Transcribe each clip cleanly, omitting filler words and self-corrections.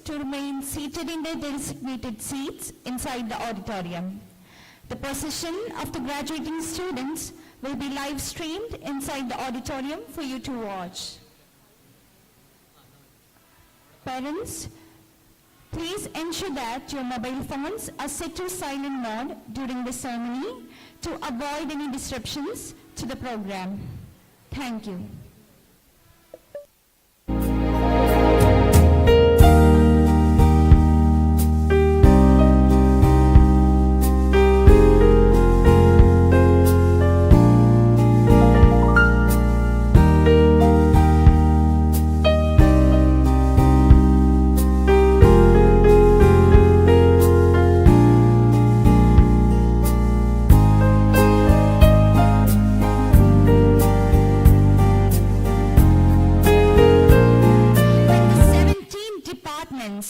to remain seated in their designated seats inside the auditorium. The procession of the graduating students will be live streamed inside the auditorium for you to watch. Parents, please ensure that your mobile phones are set to silent mode during the ceremony to avoid any disruptions to the program. Thank you.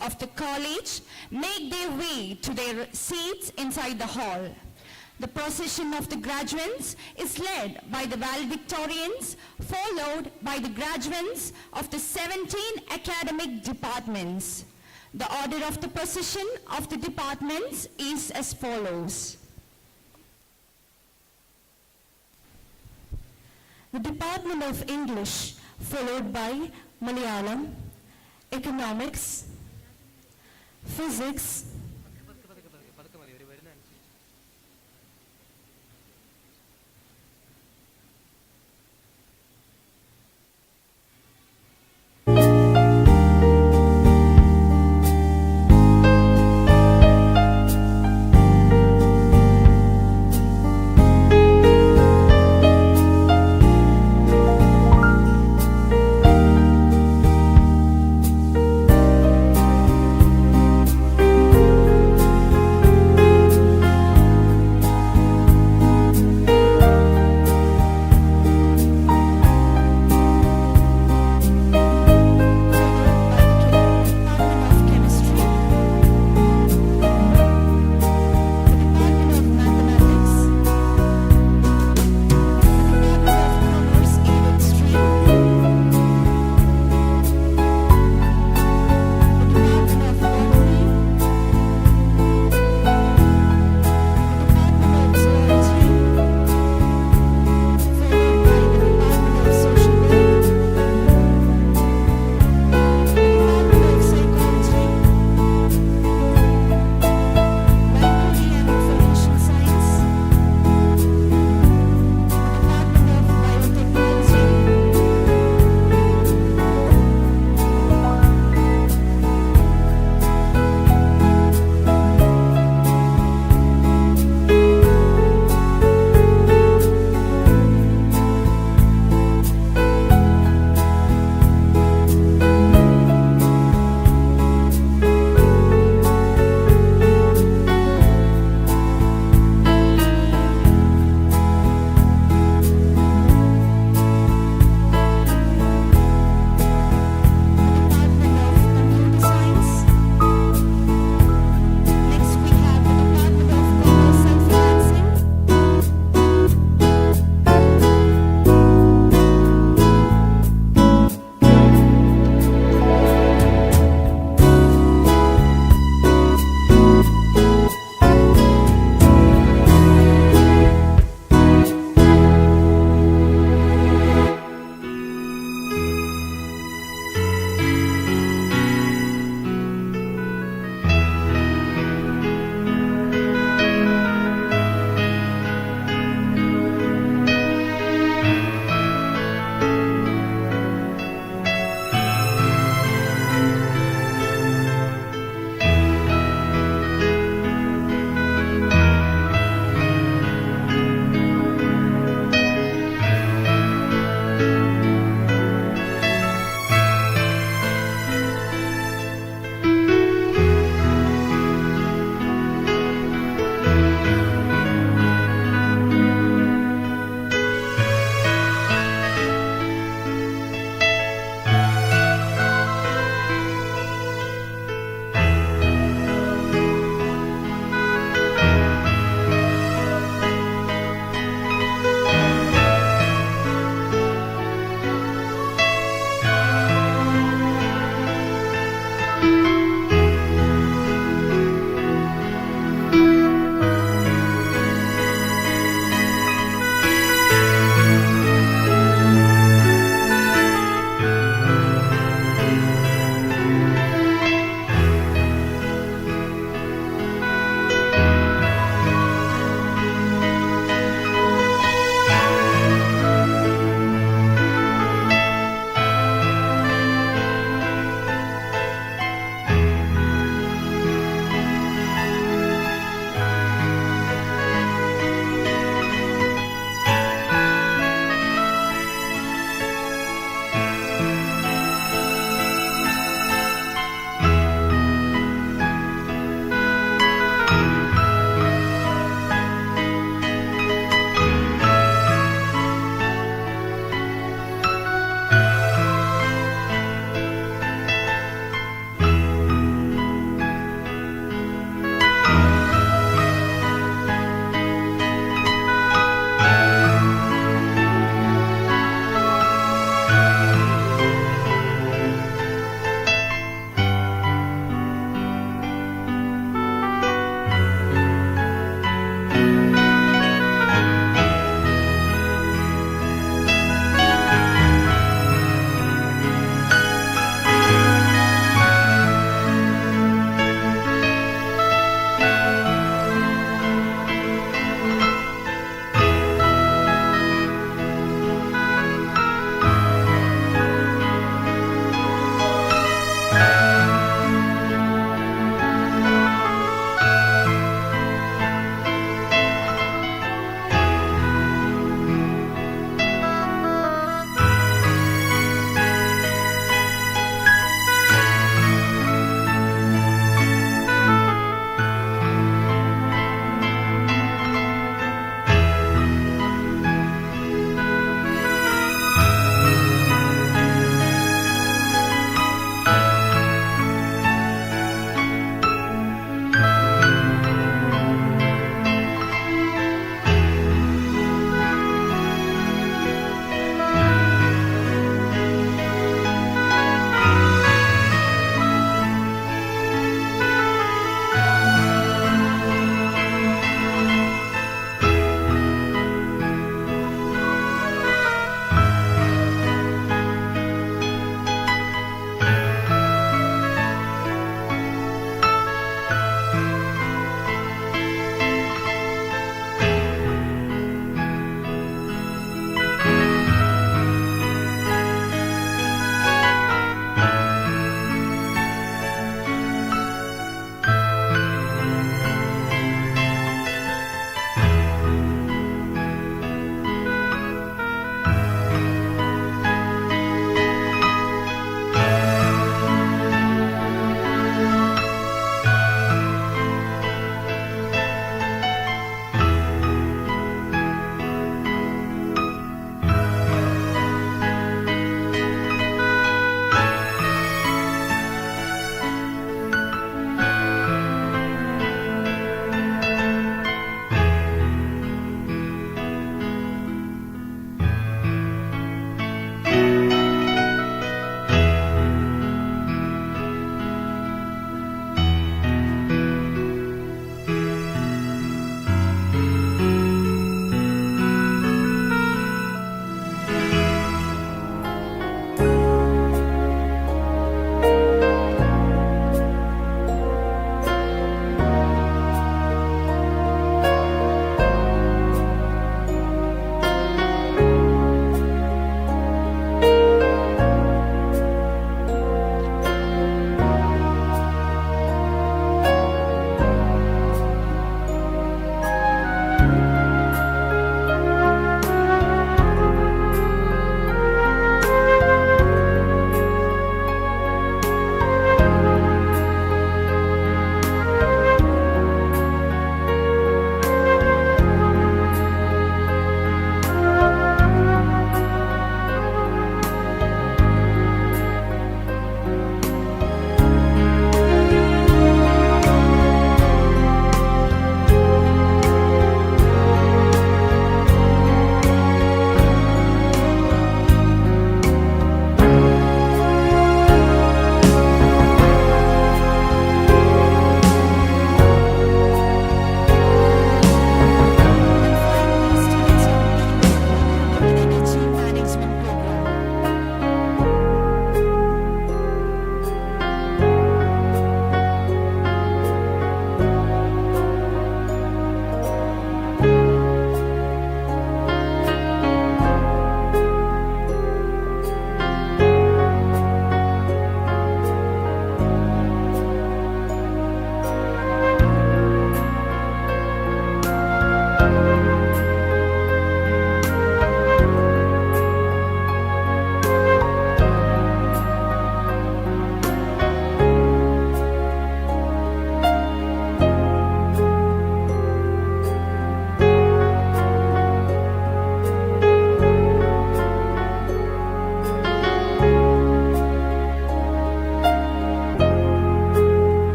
Of the college make their way to their seats inside the hall. The procession of the graduates is led by the valedictorians, followed by the graduates of the 17 academic departments. The order of the procession of the departments is as follows. The Department of English, followed by Malayalam, Economics, Physics,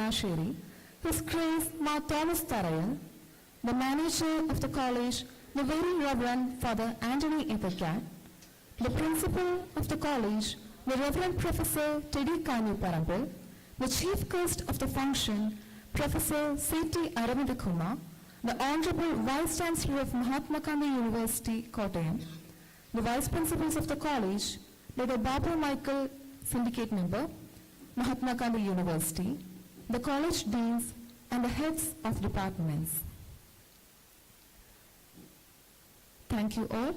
Changanacherry, His Grace Ma Thomas Tharayal, the manager of the college, the Very Reverend Father Anthony Epiccat, the principal of the college, the Reverend Professor Teddy Kanu Parampil, the chief guest of the function, Professor C.T. Aravindakumar, the Honorable Vice Chancellor of Mahatma Gandhi University, Kottayam, the Vice Principals of the college, Dr. Babu Michael, Syndicate Member, Mahatma Gandhi University, the college deans, and the heads of departments. Thank you all.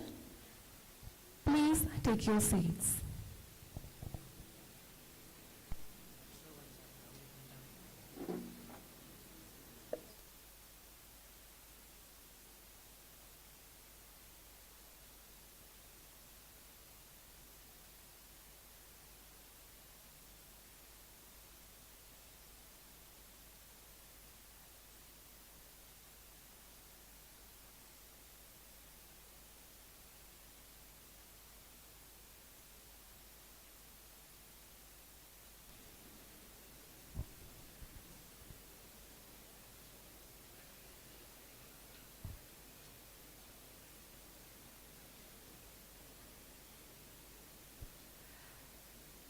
Please take your seats.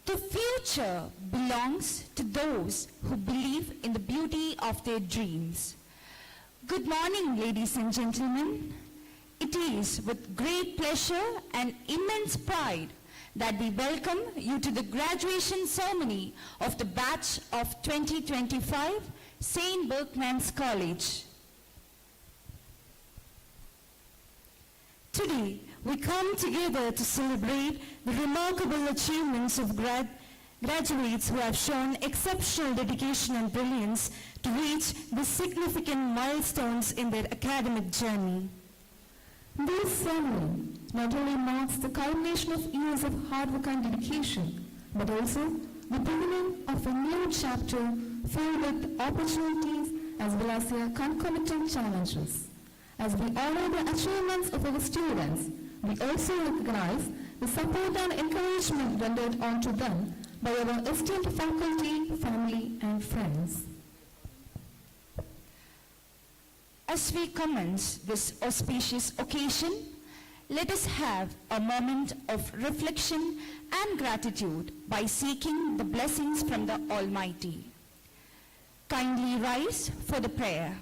The future belongs to those who believe in the beauty of their dreams. Good morning, ladies and gentlemen. It is with great pleasure and immense pride that we welcome you to the graduation ceremony of the batch of 2025 St. Berchmans College. Today, we come together to celebrate the remarkable achievements of graduates who have shown exceptional dedication and brilliance to reach the significant milestones in their academic journey. This ceremony not only marks the culmination of years of hard work and dedication, but also the beginning of a new chapter filled with opportunities as well as their concomitant challenges. As we honor the achievements of our students, we also recognize the support and encouragement rendered on to them by our esteemed faculty, family, and friends. As we commence this auspicious occasion, let us have a moment of reflection and gratitude by seeking the blessings from the Almighty. Kindly rise for the prayer.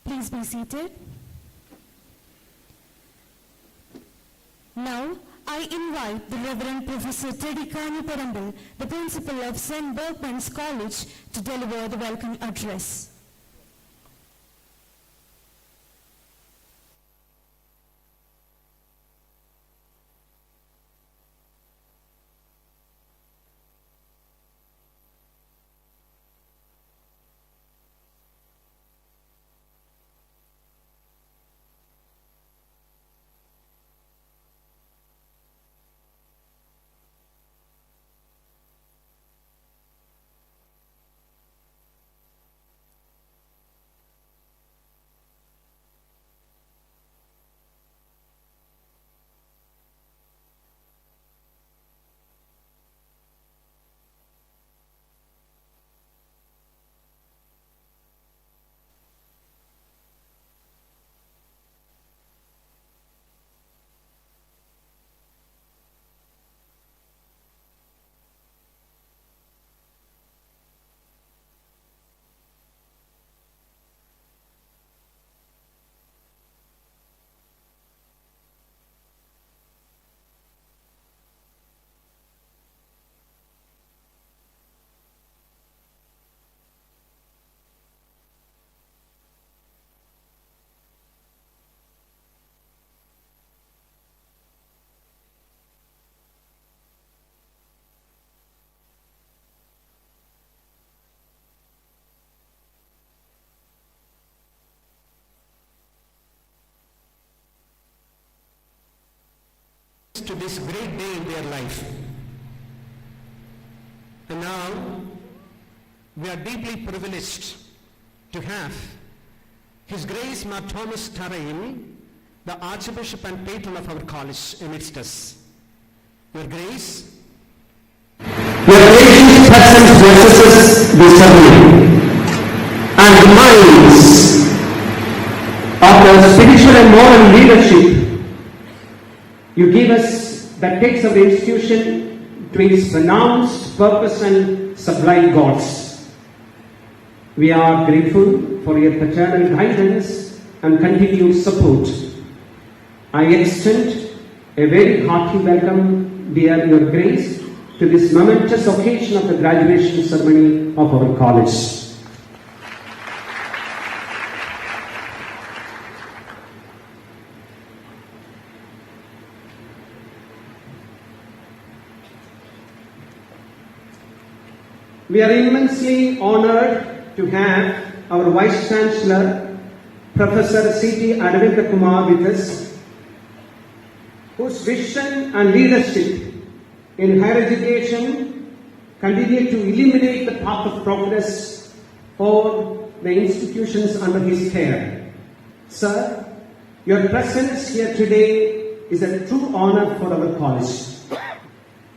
Please be seated. Now, I invite the Reverend Professor Teddy Kanu Parampil, the principal of St. Berchmans College, to deliver the welcome address. to this great day in their life. And now, we are deeply privileged to have His Grace Mar Thomas Tarayan, the Archbishop and Patron of our college, amidst us. Your Grace, your gracious presence blesses us this evening and reminds of the spiritual and moral leadership you give us that takes our institution to its pronounced purpose and sublime goals. We are grateful for your paternal guidance and continued support. I extend a very hearty welcome, dear Your Grace, to this momentous occasion of the graduation ceremony of our college. We are immensely honored to have our Vice Chancellor, Professor C.T. Aravinda Kumar, with us, whose vision and leadership in higher education continue to illuminate the path of progress for the institutions under his care. Sir, your presence here today is a true honor for our college,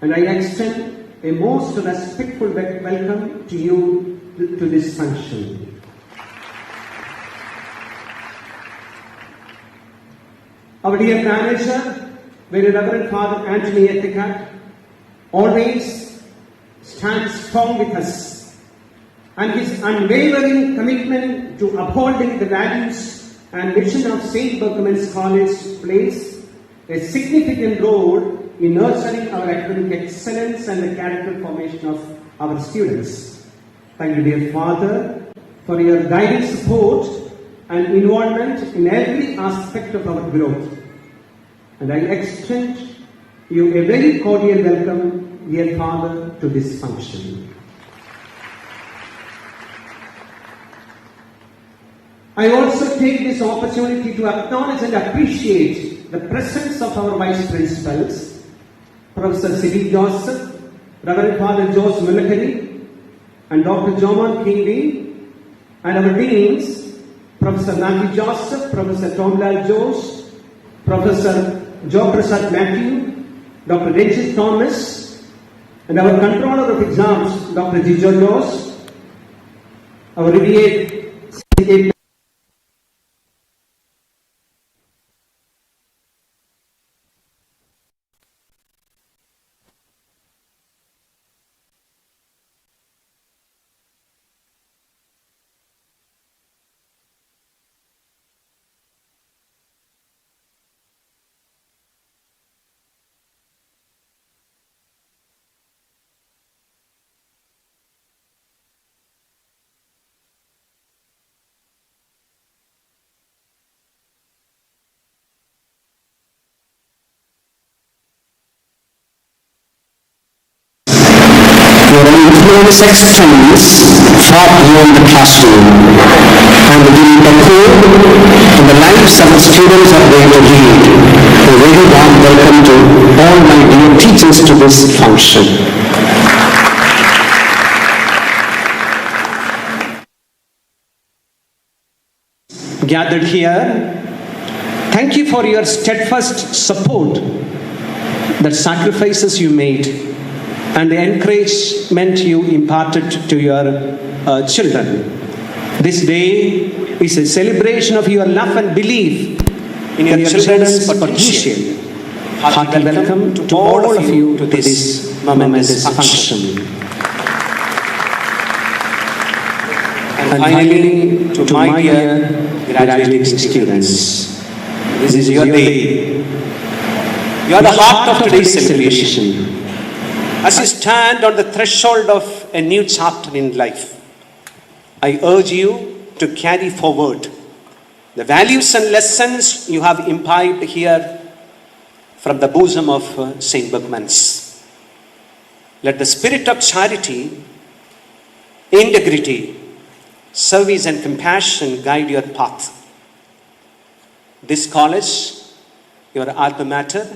and I extend a most respectful welcome to you to this function. Our dear manager, Very Reverend Father Anthony Ethicott, always stands strong with us, and his unwavering commitment to upholding the values and mission of St. Berchmans College plays a significant role in nurturing our academic excellence and the character formation of our students. Thank you, dear Father, for your guiding support and involvement in every aspect of our growth. And I extend you a very cordial welcome, dear Father, to this function. I also take this opportunity to acknowledge and appreciate the presence of our Vice Principals, Professor C.D. Joseph, Reverend Father George Mulakari, and Dr. Joman Kingley, and our Deans, Professor Matthew Joseph, Professor Tomlal Josh, Professor Joe Prasad Matthew, Dr. Ranjit Thomas, and our Controller of Exams, Dr. Jijo Josh, our revered C.A. Your influence extends far beyond the classroom and will echo in the lives of the students are going to read. A very warm welcome to all my dear teachers to this function. Gathered here, thank you for your steadfast support, the sacrifices you made, and the encouragement you imparted to your children. This day is a celebration of your love and belief in your children's potential. Hearty welcome to all of you to this momentous function. And finally, to my dear graduating students, this is your day. You are the heart of today's celebration. As you stand on the threshold of a new chapter in life, I urge you to carry forward the values and lessons you have imbibed here from the bosom of St. Berchmans. Let the spirit of charity, integrity, service and compassion guide your path. This college, your alma mater,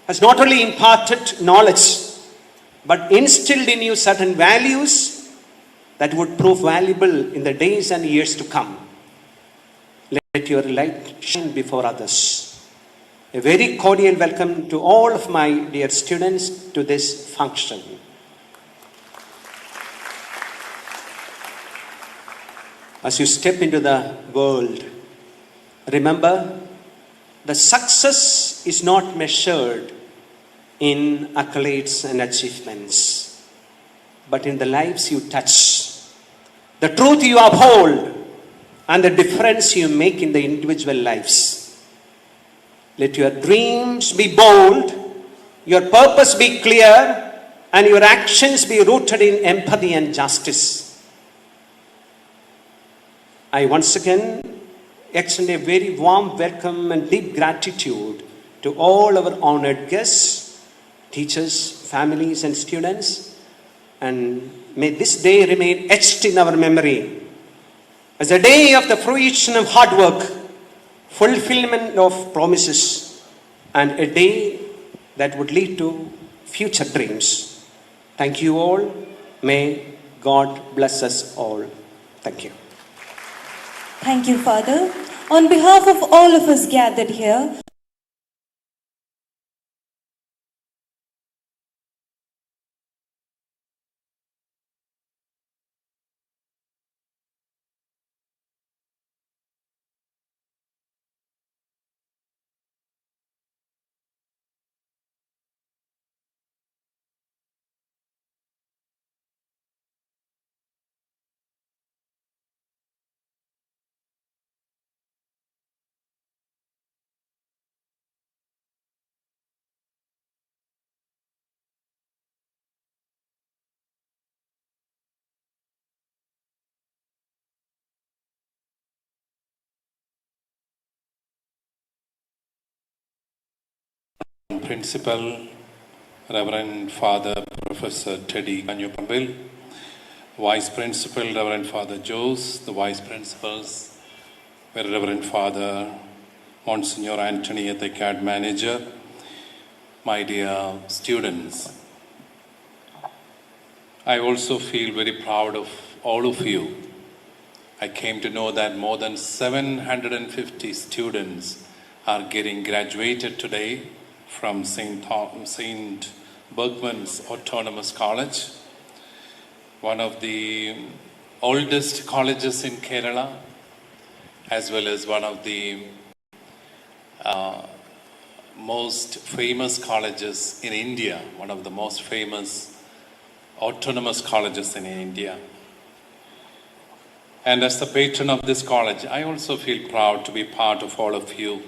has not only imparted knowledge, but instilled in you certain values that would prove valuable in the days and years to come. Let your light shine before others. A very cordial welcome to all of my dear students to this function. As you step into the world, remember, the success is not measured in accolades and achievements, but in the lives you touch, the truth you uphold, and the difference you make in the individual lives. Let your dreams be bold, your purpose be clear, and your actions be rooted in empathy and justice. I once again extend a very warm welcome and deep gratitude to all our honored guests, teachers, families, and students, and may this day remain etched in our memory as a day of the fruition of hard work, fulfillment of promises, and a day that would lead to future dreams. Thank you all. May God bless us all. Thank you. Thank you, Father. On behalf of all of us gathered here, Principal, Reverend Father Professor Teddy Kanyupambil, Vice Principal, Reverend Father Jose, the Vice Principals, Reverend Father Monsignor Anthony Ethicad Manager, my dear students. I also feel very proud of all of you. I came to know that more than 750 students are getting graduated today from St. Berchmans Autonomous College, one of the oldest colleges in Kerala, as well as one of the most famous colleges in India, one of the most famous autonomous colleges in India. And as the patron of this college, I also feel proud to be part of all of you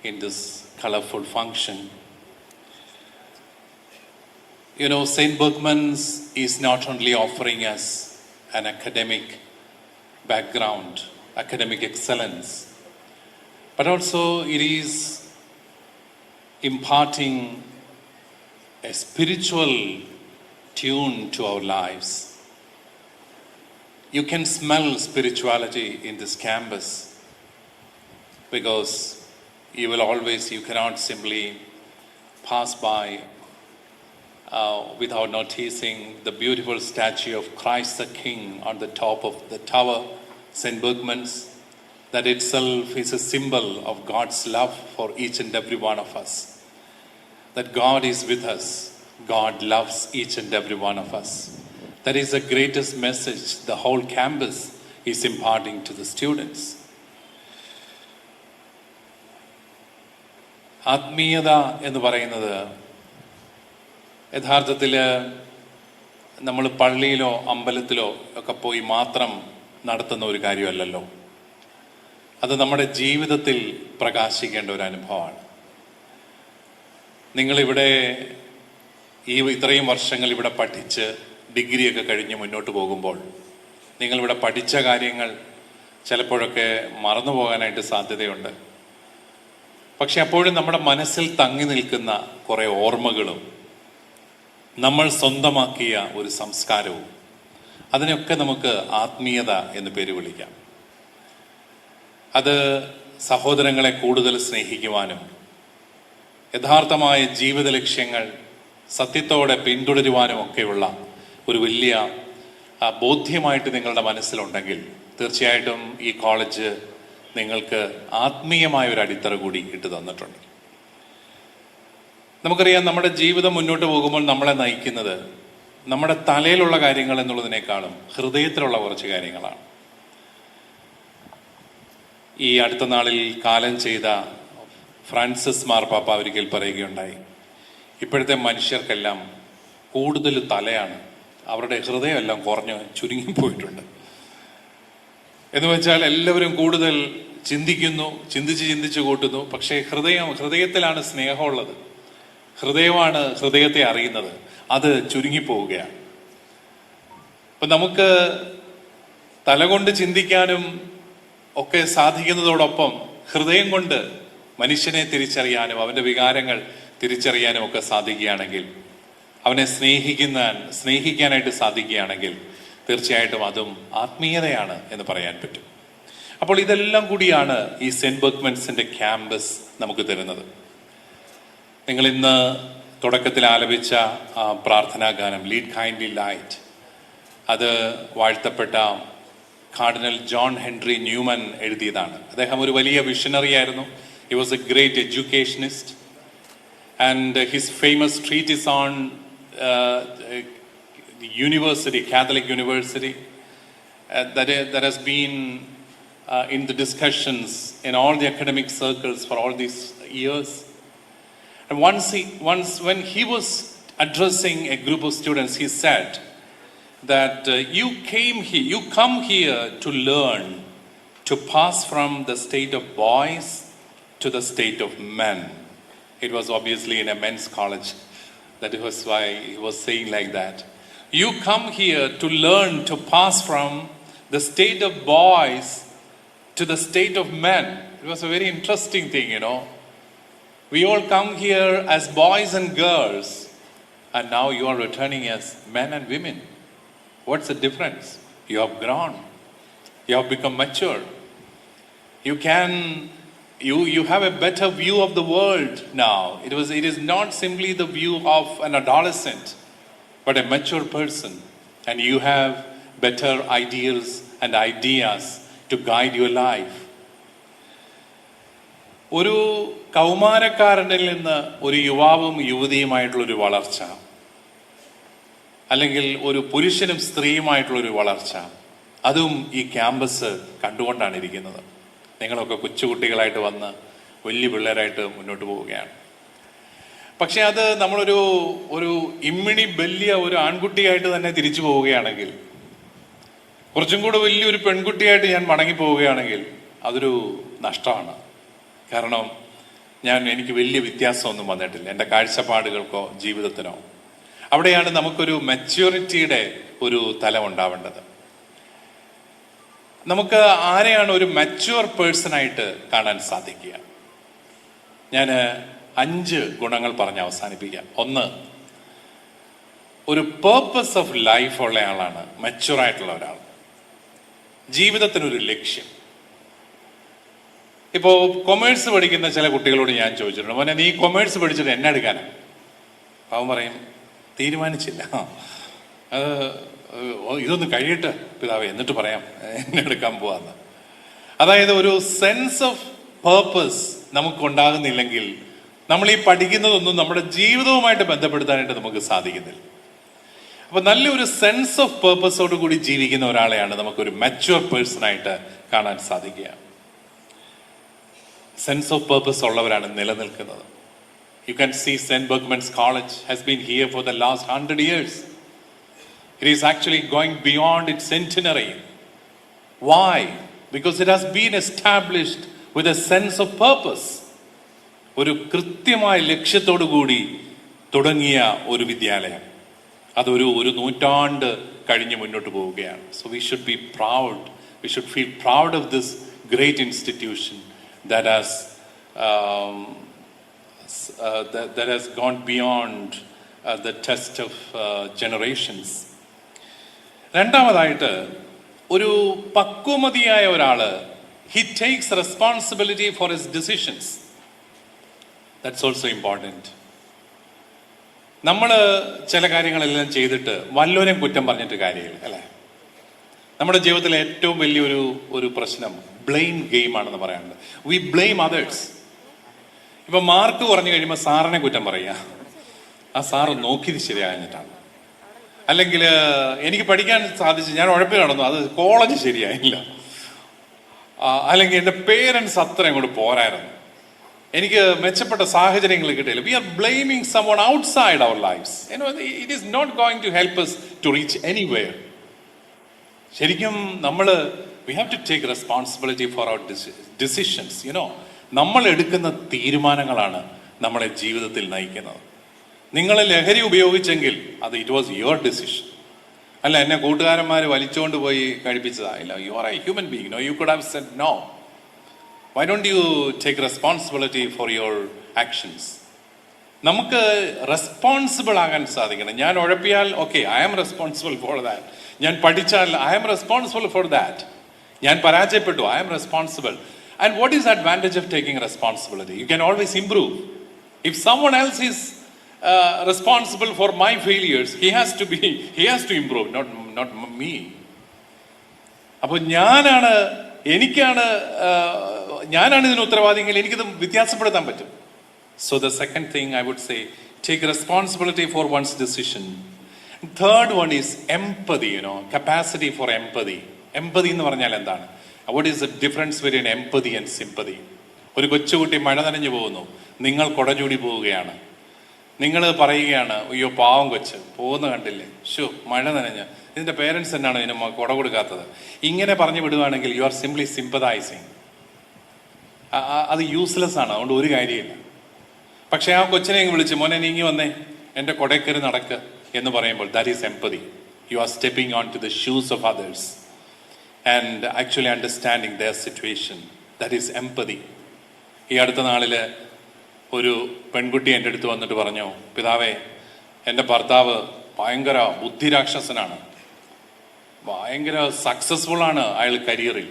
in this colorful function. You know, St. Berchmans is not only offering us an academic background, academic excellence, but also it is imparting a spiritual tune to our lives. You can smell spirituality in this campus because you cannot simply pass by without noticing the beautiful statue of Christ the King on the top of the tower, St. Berchmans. That itself is a symbol of God's love for each and every one of us. That God is with us. God loves each and every one of us. That is the greatest message the whole campus is imparting to the students. ആത്മീയത എന്ന് പറയുന്നത് യഥാർത്ഥത്തിൽ നമ്മൾ പള്ളിയിലോ അമ്പലത്തിലോ ഒക്കെ പോയി മാത്രം നടത്തുന്ന ഒരു കാര്യമല്ലല്ലോ. അത് നമ്മുടെ ജീവിതത്തിൽ പ്രകാശിക്കേണ്ട ഒരു അനുഭവമാണ്. നിങ്ങളിവിടെ ഇത്രയും വർഷങ്ങൾ ഇവിടെ പഠിച്ച് ഡിഗ്രിയൊക്കെ കഴിഞ്ഞ് മുന്നോട്ട് പോകുമ്പോൾ നിങ്ങളിവിടെ പഠിച്ച കാര്യങ്ങൾ ചിലപ്പോഴൊക്കെ മറന്നു പോകാനായിട്ട് സാധ്യതയുണ്ട്. പക്ഷെ അപ്പോഴും നമ്മുടെ മനസ്സിൽ തങ്ങി നിൽക്കുന്ന കുറേ ഓർമ്മകളും നമ്മൾ സ്വന്തമാക്കിയ ഒരു സംസ്കാരവും, അതിനൊക്കെ നമുക്ക് ആത്മീയത എന്ന് പേര് വിളിക്കാം. അത് സഹോദരങ്ങളെ കൂടുതൽ സ്നേഹിക്കുവാനും യഥാർത്ഥമായ ജീവിത ലക്ഷ്യങ്ങൾ സത്യത്തോടെ പിന്തുടരുവാനും ഒക്കെയുള്ള ഒരു വലിയ ബോധ്യമായിട്ട് നിങ്ങളുടെ മനസ്സിലുണ്ടെങ്കിൽ തീർച്ചയായിട്ടും ഈ കോളേജ് നിങ്ങൾക്ക് ആത്മീയമായ ഒരു അടിത്തറ കൂടി ഇട്ട് തന്നിട്ടുണ്ട്. നമുക്കറിയാം, നമ്മുടെ ജീവിതം മുന്നോട്ട് പോകുമ്പോൾ നമ്മളെ നയിക്കുന്നത് നമ്മുടെ തലയിലുള്ള കാര്യങ്ങൾ എന്നുള്ളതിനേക്കാളും ഹൃദയത്തിലുള്ള കുറച്ച് കാര്യങ്ങളാണ്. ഈ അടുത്ത നാളിൽ കാലം ചെയ്ത ഫ്രാൻസിസ് മാർപ്പാപ്പ ഒരിക്കൽ പറയുകയുണ്ടായി, ഇപ്പോഴത്തെ മനുഷ്യർക്കെല്ലാം കൂടുതൽ തലയാണ്, അവരുടെ ഹൃദയമെല്ലാം കുറഞ്ഞ് ചുരുങ്ങിപ്പോയിട്ടുണ്ട്. എന്ന് വെച്ചാൽ എല്ലാവരും കൂടുതൽ ചിന്തിക്കുന്നു, ചിന്തിച്ച് കൂട്ടുന്നു. പക്ഷേ ഹൃദയത്തിലാണ് സ്നേഹമുള്ളത്, ഹൃദയമാണ് ഹൃദയത്തെ അറിയുന്നത്. അത് ചുരുങ്ങിപ്പോവുകയാണ്. അപ്പൊ നമുക്ക് തലകൊണ്ട് ചിന്തിക്കാനും ഒക്കെ സാധിക്കുന്നതോടൊപ്പം ഹൃദയം കൊണ്ട് മനുഷ്യനെ തിരിച്ചറിയാനും അവന്റെ വികാരങ്ങൾ തിരിച്ചറിയാനും ഒക്കെ സാധിക്കുകയാണെങ്കിൽ, അവനെ സ്നേഹിക്കാനായിട്ട് സാധിക്കുകയാണെങ്കിൽ തീർച്ചയായിട്ടും അതും ആത്മീയതയാണ് എന്ന് പറയാൻ പറ്റും. അപ്പോൾ ഇതെല്ലാം കൂടിയാണ് ഈ സെന്റ് ബെർക്ക്മൻസിന്റെ ക്യാമ്പസ് നമുക്ക് തരുന്നത്. നിങ്ങൾ ഇന്ന് തുടക്കത്തിൽ ആലപിച്ച പ്രാർത്ഥനാ ഗാനം ലീഡ് കൈൻഡ്ലി ലൈറ്റ്, അത് വാഴ്ത്തപ്പെട്ട കാർഡിനൽ ജോൺ ഹെൻറി ന്യൂമൻ എഴുതിയതാണ്. അദ്ദേഹം ഒരു വലിയ വിഷണറി ആയിരുന്നു. He was a great educationist, and his famous treatise on the university, Catholic University, that has been in the discussions in all the academic circles for all these years. And once when he was addressing a group of students, he said that you come here to learn, to pass from the state of boys to the state of men. It was obviously in a men's college. That was why he was saying like that. You come here to learn to pass from the state of boys to the state of men. It was a very interesting thing, you know. We all come here as boys and girls, and now you are returning as men and women. What's the difference? You have grown. You have become mature. You have a better view of the world now. It is not simply the view of an adolescent, but a mature person. And you have better ideals and ideas to guide your life. ഒരു കൗമാരക്കാരനിൽ നിന്ന് ഒരു യുവാവും യുവതിയുമായിട്ടുള്ളൊരു വളർച്ച, അല്ലെങ്കിൽ ഒരു പുരുഷനും സ്ത്രീയുമായിട്ടുള്ളൊരു വളർച്ച, അതും ഈ ക്യാമ്പസ് കണ്ടുകൊണ്ടാണ് ഇരിക്കുന്നത്. നിങ്ങളൊക്കെ കൊച്ചുകുട്ടികളായിട്ട് വന്ന് വലിയ പിള്ളേരായിട്ട് മുന്നോട്ട് പോവുകയാണ്. പക്ഷെ അത് നമ്മളൊരു ഇമ്മിണി വലിയ ഒരു ആൺകുട്ടിയായിട്ട് തന്നെ തിരിച്ചു പോവുകയാണെങ്കിൽ, കുറച്ചും കൂടെ വലിയൊരു പെൺകുട്ടിയായിട്ട് ഞാൻ മടങ്ങി പോവുകയാണെങ്കിൽ അതൊരു നഷ്ടമാണ്. കാരണം എനിക്ക് വലിയ വ്യത്യാസമൊന്നും വന്നിട്ടില്ല എൻ്റെ കാഴ്ചപ്പാടുകൾക്കോ ജീവിതത്തിനോ. അവിടെയാണ് നമുക്കൊരു മെച്യൂരിറ്റിയുടെ ഒരു തലം ഉണ്ടാവേണ്ടത്. നമുക്ക് ആരെയാണ് ഒരു മെച്യൂർ പേഴ്സണായിട്ട് കാണാൻ സാധിക്കുക? ഞാൻ 5 ഗുണങ്ങൾ പറഞ്ഞ് അവസാനിപ്പിക്കാം. 1, ഒരു പേർപ്പസ് ഓഫ് ലൈഫ് ഉള്ള ആളാണ് മെച്യൂർ ആയിട്ടുള്ള ഒരാൾ. ജീവിതത്തിനൊരു ലക്ഷ്യം. ഇപ്പോ കൊമേഴ്സ് പഠിക്കുന്ന ചില കുട്ടികളോട് ഞാൻ ചോദിച്ചിട്ടുണ്ട്, മോനെ നീ കൊമേഴ്സ് പഠിച്ചിട്ട് എന്നെ എടുക്കാനാണ്? അവൻ പറയും തീരുമാനിച്ചില്ല, അത് ഇതൊന്ന് കഴിയട്ടെ പിതാവേ എന്നിട്ട് പറയാം എന്നെ എടുക്കാൻ പോവാന്ന്. അതായത് ഒരു സെൻസ് ഓഫ് പേർപ്പസ് നമുക്കുണ്ടാകുന്നില്ലെങ്കിൽ നമ്മൾ ഈ പഠിക്കുന്നതൊന്നും നമ്മുടെ ജീവിതവുമായിട്ട് ബന്ധപ്പെടുത്താനായിട്ട് നമുക്ക് സാധിക്കുന്നില്ല. അപ്പൊ നല്ലൊരു സെൻസ് ഓഫ് പേർപ്പസോട് കൂടി ജീവിക്കുന്ന ഒരാളെയാണ് നമുക്കൊരു മെച്യൂർ പേഴ്സണായിട്ട് കാണാൻ സാധിക്കുക. സെൻസ് ഓഫ് പേർപ്പസ് ഉള്ളവരാണ് നിലനിൽക്കുന്നത്. You can see St. Berchmans College has been here for the last 100 years. It is actually going beyond its centenary. Why? Because it has been established with a sense of purpose. ഒരു കൃത്യമായ ലക്ഷ്യത്തോടു കൂടി തുടങ്ങിയ ഒരു വിദ്യാലയം അതൊരു നൂറ്റാണ്ട് കഴിഞ്ഞ് മുന്നോട്ട് പോവുകയാണ്. So we should be proud. We should feel proud of this great institution that has gone beyond the test of generations. രണ്ടാമതായിട്ട് ഒരു പക്വമതിയായ ഒരാള് he takes responsibility for his decisions. That's also important. നമ്മൾ ചില കാര്യങ്ങളെല്ലാം ചെയ്തിട്ട് വല്ലവരെയും കുറ്റം പറഞ്ഞിട്ട് കാര്യമില്ല, അല്ലേ? നമ്മുടെ ജീവിതത്തിലെ ഏറ്റവും വലിയൊരു പ്രശ്നം ബ്ലെയിം ഗെയിമാണെന്ന് പറയാനുണ്ട്. We blame others. ഇപ്പൊ മാർക്ക് കുറഞ്ഞു കഴിയുമ്പോൾ സാറിനെ കുറ്റം പറയുക, ആ സാറ് നോക്കിയത് ശരിയാഞ്ഞിട്ടാണ്. അല്ലെങ്കിൽ എനിക്ക് പഠിക്കാൻ സാധിച്ചു, ഞാൻ ഉഴപ്പിൽ നടന്നു, അത് കോളേജ് ശരിയായില്ല. അല്ലെങ്കിൽ എൻ്റെ പേരൻസ് അത്ര അങ്ങോട്ട് പോരായിരുന്നു, എനിക്ക് മെച്ചപ്പെട്ട സാഹചര്യങ്ങൾ കിട്ടിയില്ല. We are blaming someone outside our lives. It is not going to help us to reach anywhere. ശരിക്കും we have to take responsibility for our decisions. നമ്മൾ എടുക്കുന്ന തീരുമാനങ്ങളാണ് നമ്മളെ ജീവിതത്തിൽ നയിക്കുന്നത്. നിങ്ങൾ ലഹരി ഉപയോഗിച്ചെങ്കിൽ അത് ഇറ്റ് വാസ് യുവർ ഡിസിഷൻ. അല്ല, എന്നെ കൂട്ടുകാരന്മാർ വലിച്ചുകൊണ്ട് പോയി കഴിപ്പിച്ചതായില്ല. You are a human being. You could have said no. Why don't you take responsibility for your actions? നമുക്ക് റെസ്പോൺസിബിൾ ആകാൻ സാധിക്കണം. ഞാൻ ഉഴപ്പിയാൽ okay, I am responsible for that. ഞാൻ പഠിച്ചാൽ I am responsible for that. ഞാൻ പരാജയപ്പെട്ടു, I am responsible. And what is the advantage of taking responsibility? You can always improve. If someone else is responsible for my failures, he has to improve, not me. അപ്പോൾ ഞാനാണ് ഇതിന് ഉത്തരവാദിയെങ്കിൽ എനിക്കിത് വ്യത്യാസപ്പെടുത്താൻ പറ്റും. So the second thing I would say, take responsibility for one's decision. Third one is empathy, capacity for empathy. Empathy എന്ന് പറഞ്ഞാൽ എന്താണ്? What is the difference between empathy and sympathy? ഒരു കൊച്ചുകുട്ടി മഴ നനഞ്ഞു പോകുന്നു, നിങ്ങൾ കുടചൂടി പോവുകയാണ്. നിങ്ങൾ പറയുകയാണ്, അയ്യോ പാവം കൊച്ച് പോകുന്ന കണ്ടില്ലേ, ഷോ മഴ നനഞ്ഞ്, ഇതിന്റെ പേരൻസ് എന്നാണ് ഇതിന് കുട കൊടുക്കാത്തത്. ഇങ്ങനെ പറഞ്ഞു വിടുവാണെങ്കിൽ യു ആർ സിംപ്ലി സിമ്പതൈസിങ്. അത് യൂസ്ലെസ് ആണ്, അതുകൊണ്ട് ഒരു കാര്യമില്ല. പക്ഷെ ആ കൊച്ചിനെ വിളിച്ച്, മോനെ നീങ്ങി വന്നേ, എൻ്റെ കൊടക്കര് നടക്ക് എന്ന് പറയുമ്പോൾ that is empathy. You are stepping on to the shoes of others and actually understanding their situation. That is empathy. ഈ അടുത്ത നാളിൽ ഒരു പെൺകുട്ടി എൻ്റെ അടുത്ത് വന്നിട്ട് പറഞ്ഞു, പിതാവേ, എൻ്റെ ഭർത്താവ് ഭയങ്കര ബുദ്ധിരാക്ഷസനാണ്, ഭയങ്കര സക്സസ്ഫുൾ ആണ് അയാൾ കരിയറിൽ,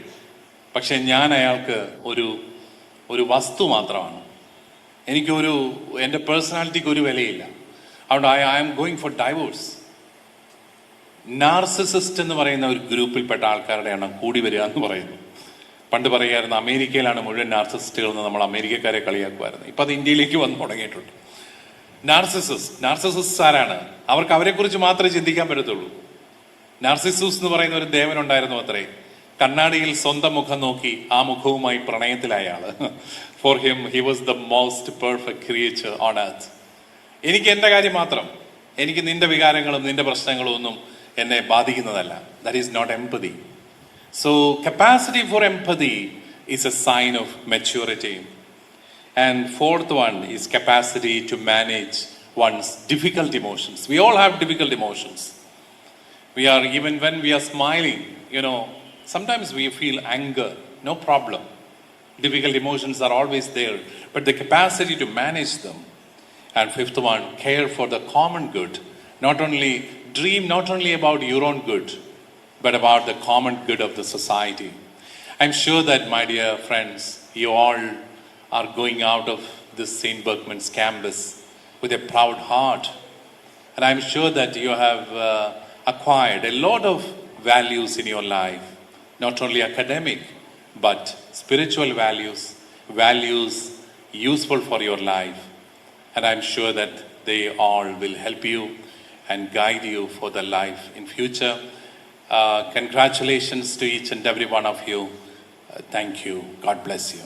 പക്ഷെ ഞാൻ അയാൾക്ക് ഒരു വസ്തു മാത്രമാണ്, എൻ്റെ പേഴ്സണാലിറ്റിക്ക് ഒരു വിലയില്ല, അതുകൊണ്ട് I am going for divorce. Narcissist എന്ന് പറയുന്ന ഒരു ഗ്രൂപ്പിൽപ്പെട്ട ആൾക്കാരുടെ എണ്ണം കൂടി വരിക എന്ന് പറയുന്നു. പണ്ട് പറയുമായിരുന്നു അമേരിക്കയിലാണ് മുഴുവൻ നാർസിസിസ്റ്റുകൾ എന്ന്, നമ്മൾ അമേരിക്കക്കാരെ കളിയാക്കുമായിരുന്നു. ഇപ്പം അത് ഇന്ത്യയിലേക്ക് വന്ന് തുടങ്ങിയിട്ടുണ്ട്. നാർസിസിസ്റ്റ് ആരാണ്? അവർക്ക് അവരെക്കുറിച്ച് മാത്രമേ ചിന്തിക്കാൻ പറ്റത്തുള്ളൂ. നാർസിസൂസ് എന്ന് പറയുന്ന ഒരു ദേവൻ ഉണ്ടായിരുന്നു അത്രേ. കണ്ണാടിയിൽ സ്വന്തം മുഖം നോക്കി ആ മുഖവുമായി പ്രണയത്തിലായ ആള്. For him he was the most perfect creature on earth. എനിക്ക് എൻ്റെ കാര്യം മാത്രം, എനിക്ക് നിന്റെ വികാരങ്ങളും നിന്റെ പ്രശ്നങ്ങളും ഒന്നും എന്നെ ബാധിക്കുന്നതല്ല. That is not empathy. So capacity for empathy is a sign of maturity. And fourth one is capacity to manage one's difficult emotions. We all have difficult emotions. Even when we are smiling, sometimes we feel anger, no problem. Difficult emotions are always there, but the capacity to manage them. And fifth one, care for the common good. Dream not only about your own good, but about the common good of the society. I'm sure that, my dear friends, you all are going out of this St. Berchmans campus with a proud heart. And I'm sure that you have acquired a lot of values in your life, not only academic, but spiritual values useful for your life. And I'm sure that they all will help you and guide you for the life in future. Congratulations to each and every one of you. Thank you. God bless you.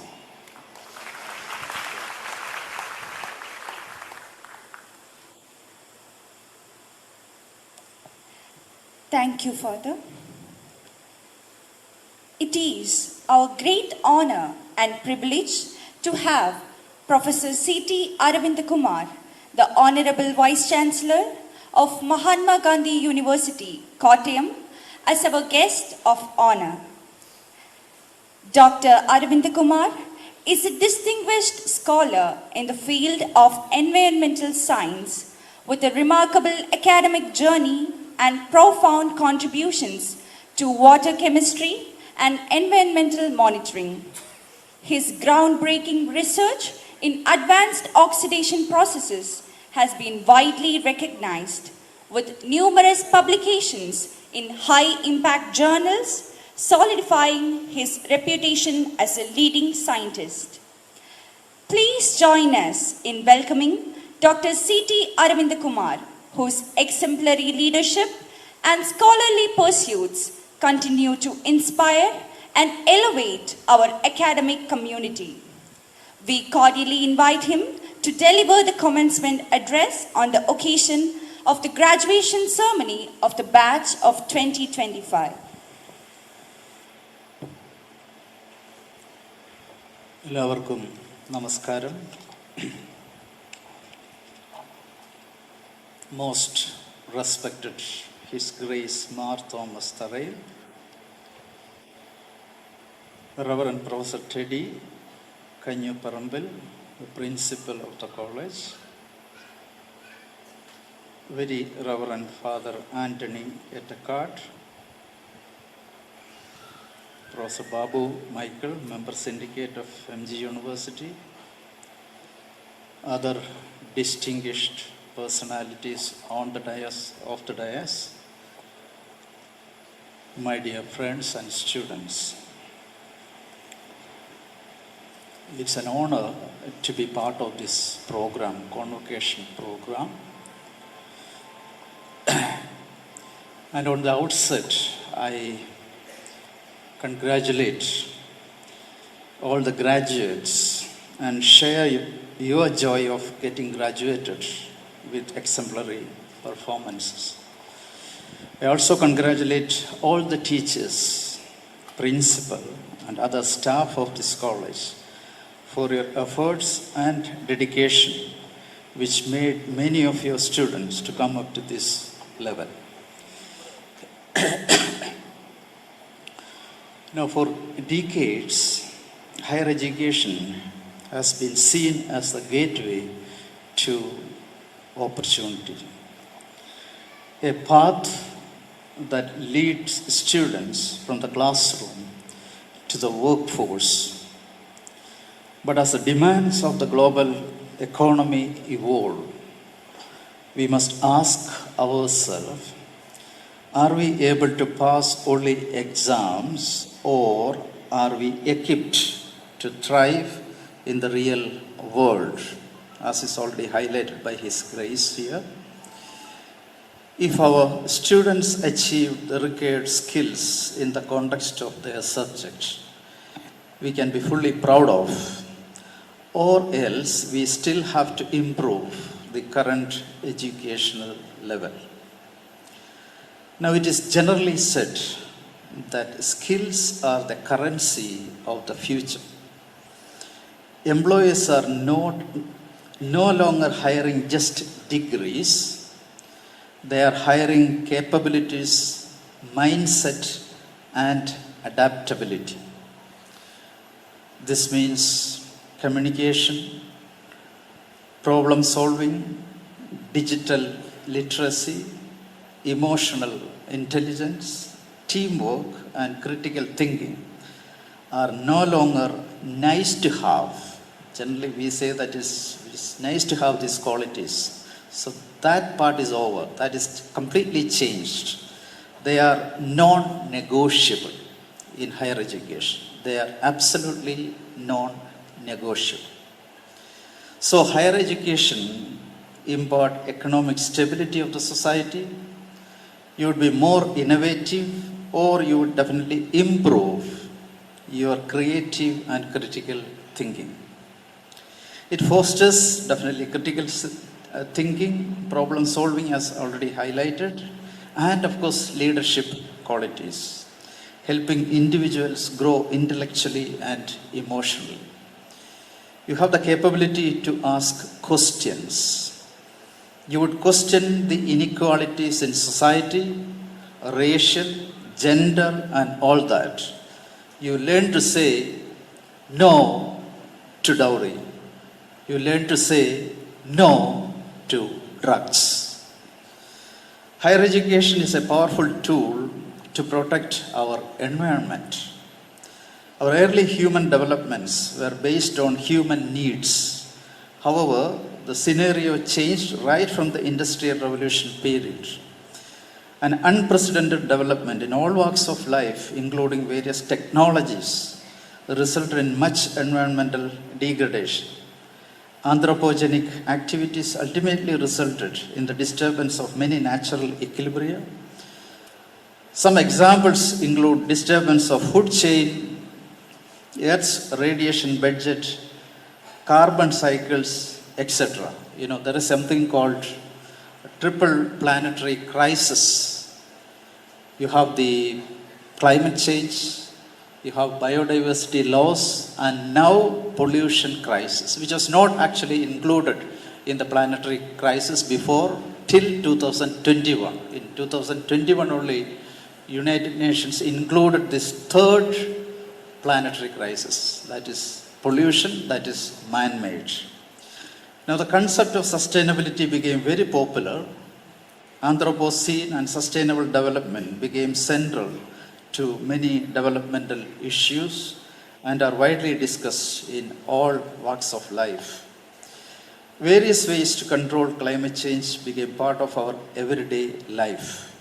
Thank you, Father. It is our great honor and privilege to have Professor C.T. Aravind Kumar, the Honorable Vice Chancellor of Mahatma Gandhi University, Kottayam, as our guest of honor. Dr. Aravind Kumar is a distinguished scholar in the field of environmental science with a remarkable academic journey and profound contributions to water chemistry and environmental monitoring. His groundbreaking research in advanced oxidation processes has been widely recognized, with numerous publications in high-impact journals solidifying his reputation as a leading scientist. Please join us in welcoming Dr. C.T. Aravindakumar, whose exemplary leadership and scholarly pursuits continue to inspire and elevate our academic community. We cordially invite him to deliver the commencement address on the occasion of the graduation ceremony of the batch of 2025. എല്ലാവർക്കും നമസ്കാരം. Most respected His Grace Mar Thomas Tharayil, Reverend Professor Teddy Kanyu-Parambil, the Principal of the College, Very Reverend Father Anthony Ettekard, Professor Babu Michael, Member Syndicate of MG University, other distinguished personalities on the dais, my dear friends and students. It's an honor to be part of this program, convocation program. And on the outset, I congratulate all the graduates and share your joy of getting graduated with exemplary performances. I also congratulate all the teachers, principal, and other staff of this college for your efforts and dedication, which made many of your students to come up to this level. Now, for decades, higher education has been seen as the gateway to opportunity, a path that leads students from the classroom to the workforce. But as the demands of the global economy evolve, we must ask ourselves, are we able to pass only exams, or are we equipped to thrive in the real world, as is already highlighted by His Grace here? If our students achieve the required skills in the context of their subject, we can be fully proud of, or else we still have to improve the current educational level. Now, it is generally said that skills are the currency of the future. Employers are no longer hiring just degrees, they are hiring capabilities, mindset, and adaptability. This means communication, problem solving, digital literacy, emotional intelligence, teamwork, and critical thinking are no longer nice to have. Generally, we say that it's nice to have these qualities. So that part is over. That is completely changed. They are non-negotiable in higher education. They are absolutely non-negotiable. So higher education impart economic stability of the society. You would be more innovative, or you would definitely improve your creative and critical thinking. It fosters definitely critical thinking, problem solving as already highlighted, and of course leadership qualities, helping individuals grow intellectually and emotionally. You have the capability to ask questions. You would question the inequalities in society, racial, gender, and all that. You learn to say no to dowry. You learn to say no to drugs. Higher education is a powerful tool to protect our environment. Our early human developments were based on human needs However, the scenario changed right from the Industrial Revolution period. An unprecedented development in all walks of life, including various technologies, resulted in much environmental degradation. Anthropogenic activities ultimately resulted in the disturbance of many natural equilibria. Some examples include disturbance of food chain, Earth's radiation budget, carbon cycles, etc. There is something called triple planetary crisis. You have the climate change, you have biodiversity loss, and now pollution crisis, which was not actually included in the planetary crisis before till 2021. In 2021 only, United Nations included this third planetary crisis, that is pollution, that is man-made. Now the concept of sustainability became very popular. Anthropocene and sustainable development became central to many developmental issues and are widely discussed in all walks of life. Various ways to control climate change became part of our everyday life.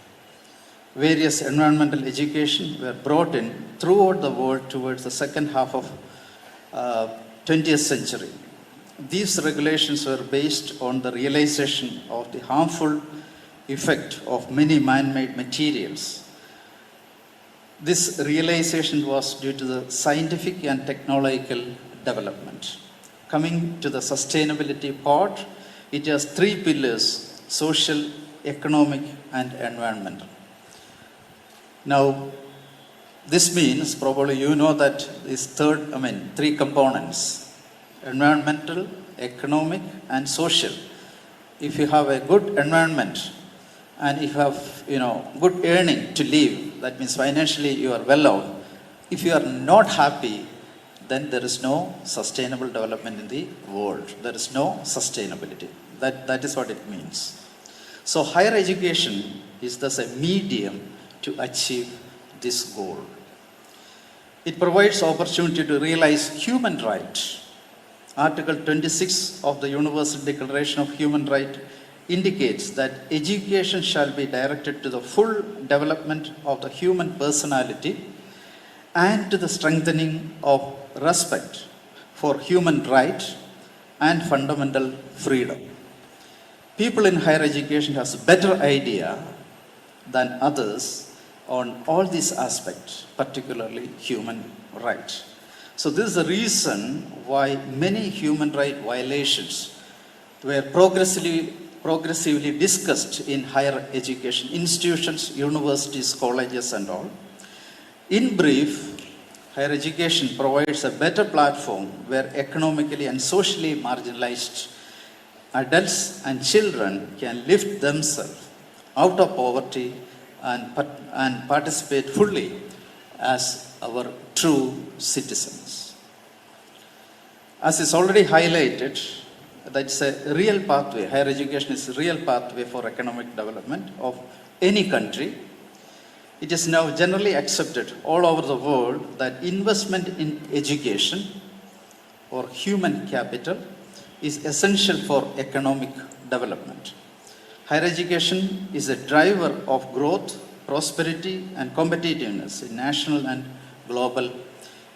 Various environmental education were brought in throughout the world towards the second half of 20th century. These regulations were based on the realization of the harmful effect of many man-made materials. This realization was due to the scientific and technological development. Coming to the sustainability part, it has three pillars: social, economic, and environmental. Now, this means, probably you know that these three components: environmental, economic, and social. If you have a good environment and if you have good earning to live, that means financially you are well off. If you are not happy, then there is no sustainable development in the world. There is no sustainability. That is what it means. So higher education is thus a medium to achieve this goal. It provides opportunity to realize human rights. Article 26 of the Universal Declaration of Human Rights indicates that education shall be directed to the full development of the human personality and to the strengthening of respect for human rights and fundamental freedom. People in higher education has a better idea than others on all these aspects, particularly human rights. So this is the reason why many human rights violations were progressively discussed in higher education institutions, universities, colleges, and all. In brief, higher education provides a better platform where economically and socially marginalized adults and children can lift themselves out of poverty and participate fully as our true citizens. As is already highlighted, that's a real pathway. Higher education is a real pathway for economic development of any country. It is now generally accepted all over the world that investment in education or human capital is essential for economic development. Higher education is a driver of growth, prosperity, and competitiveness in national and global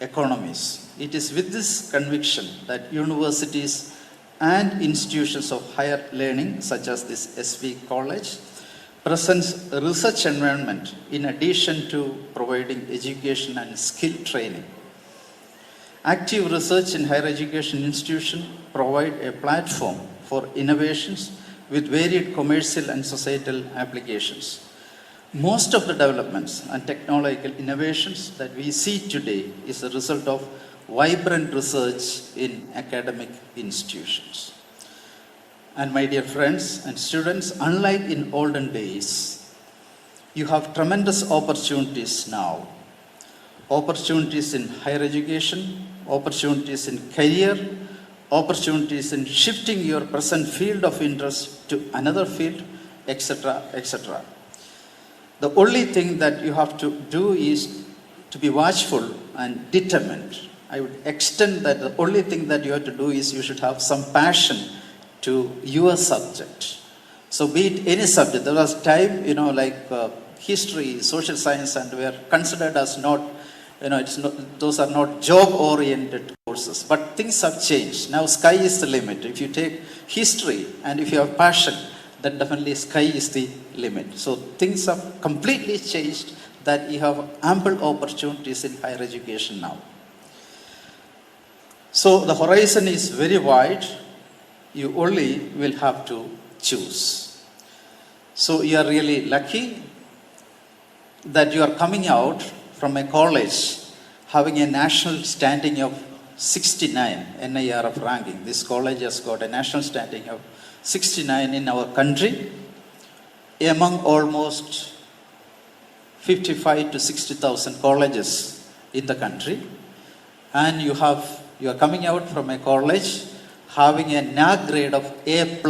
economies. It is with this conviction that universities and institutions of higher learning, such as this SV College, presents a research environment in addition to providing education and skill training. Active research in higher education institutions provide a platform for innovations with varied commercial and societal applications. Most of the developments and technological innovations that we see today is a result of vibrant research in academic institutions. And my dear friends and students, unlike in olden days, you have tremendous opportunities now. Opportunities in higher education, opportunities in career, opportunities in shifting your present field of interest to another field, etc., etc. The only thing that you have to do is to be watchful and determined I would extend that the only thing that you have to do is you should have some passion to your subject. So be it any subject. There was time, history, social science, and were considered as not, those are not job-oriented courses. But things have changed. Now sky is the limit. If you take history and if you have passion, then definitely sky is the limit. So things have completely changed, that you have ample opportunities in higher education now. So the horizon is very wide. You only will have to choose. So you are really lucky that you are coming out from a college having a national standing of 69 NIRF ranking. This college has got a national standing of 69 in our country, among almost 55 to 60,000 colleges in the country. And you are coming out from a college having a NAC grade of A+.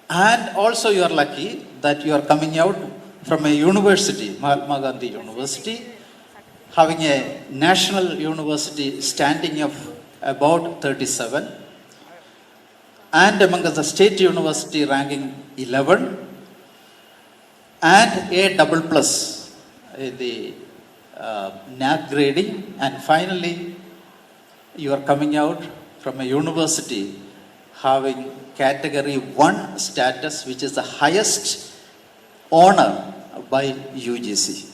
And also you are lucky that you are coming out from a university, Mahatma Gandhi University, having a national university standing of about 37, and among the state university ranking 11, and A++ in the NAC grading, and finally you are coming out from a university having category 1 status, which is the highest honor by UGC.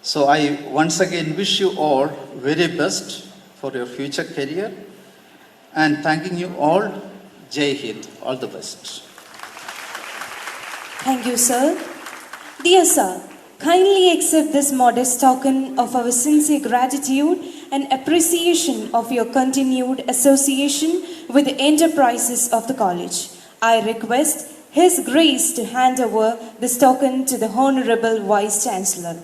So I once again wish you all very best for your future career, and thanking you all. Jai Hind, all the best. Thank you, sir. Dear sir, kindly accept this modest token of our sincere gratitude and appreciation of your continued association with the enterprises of the college. I request His Grace to hand over this token to the Honorable Vice Chancellor.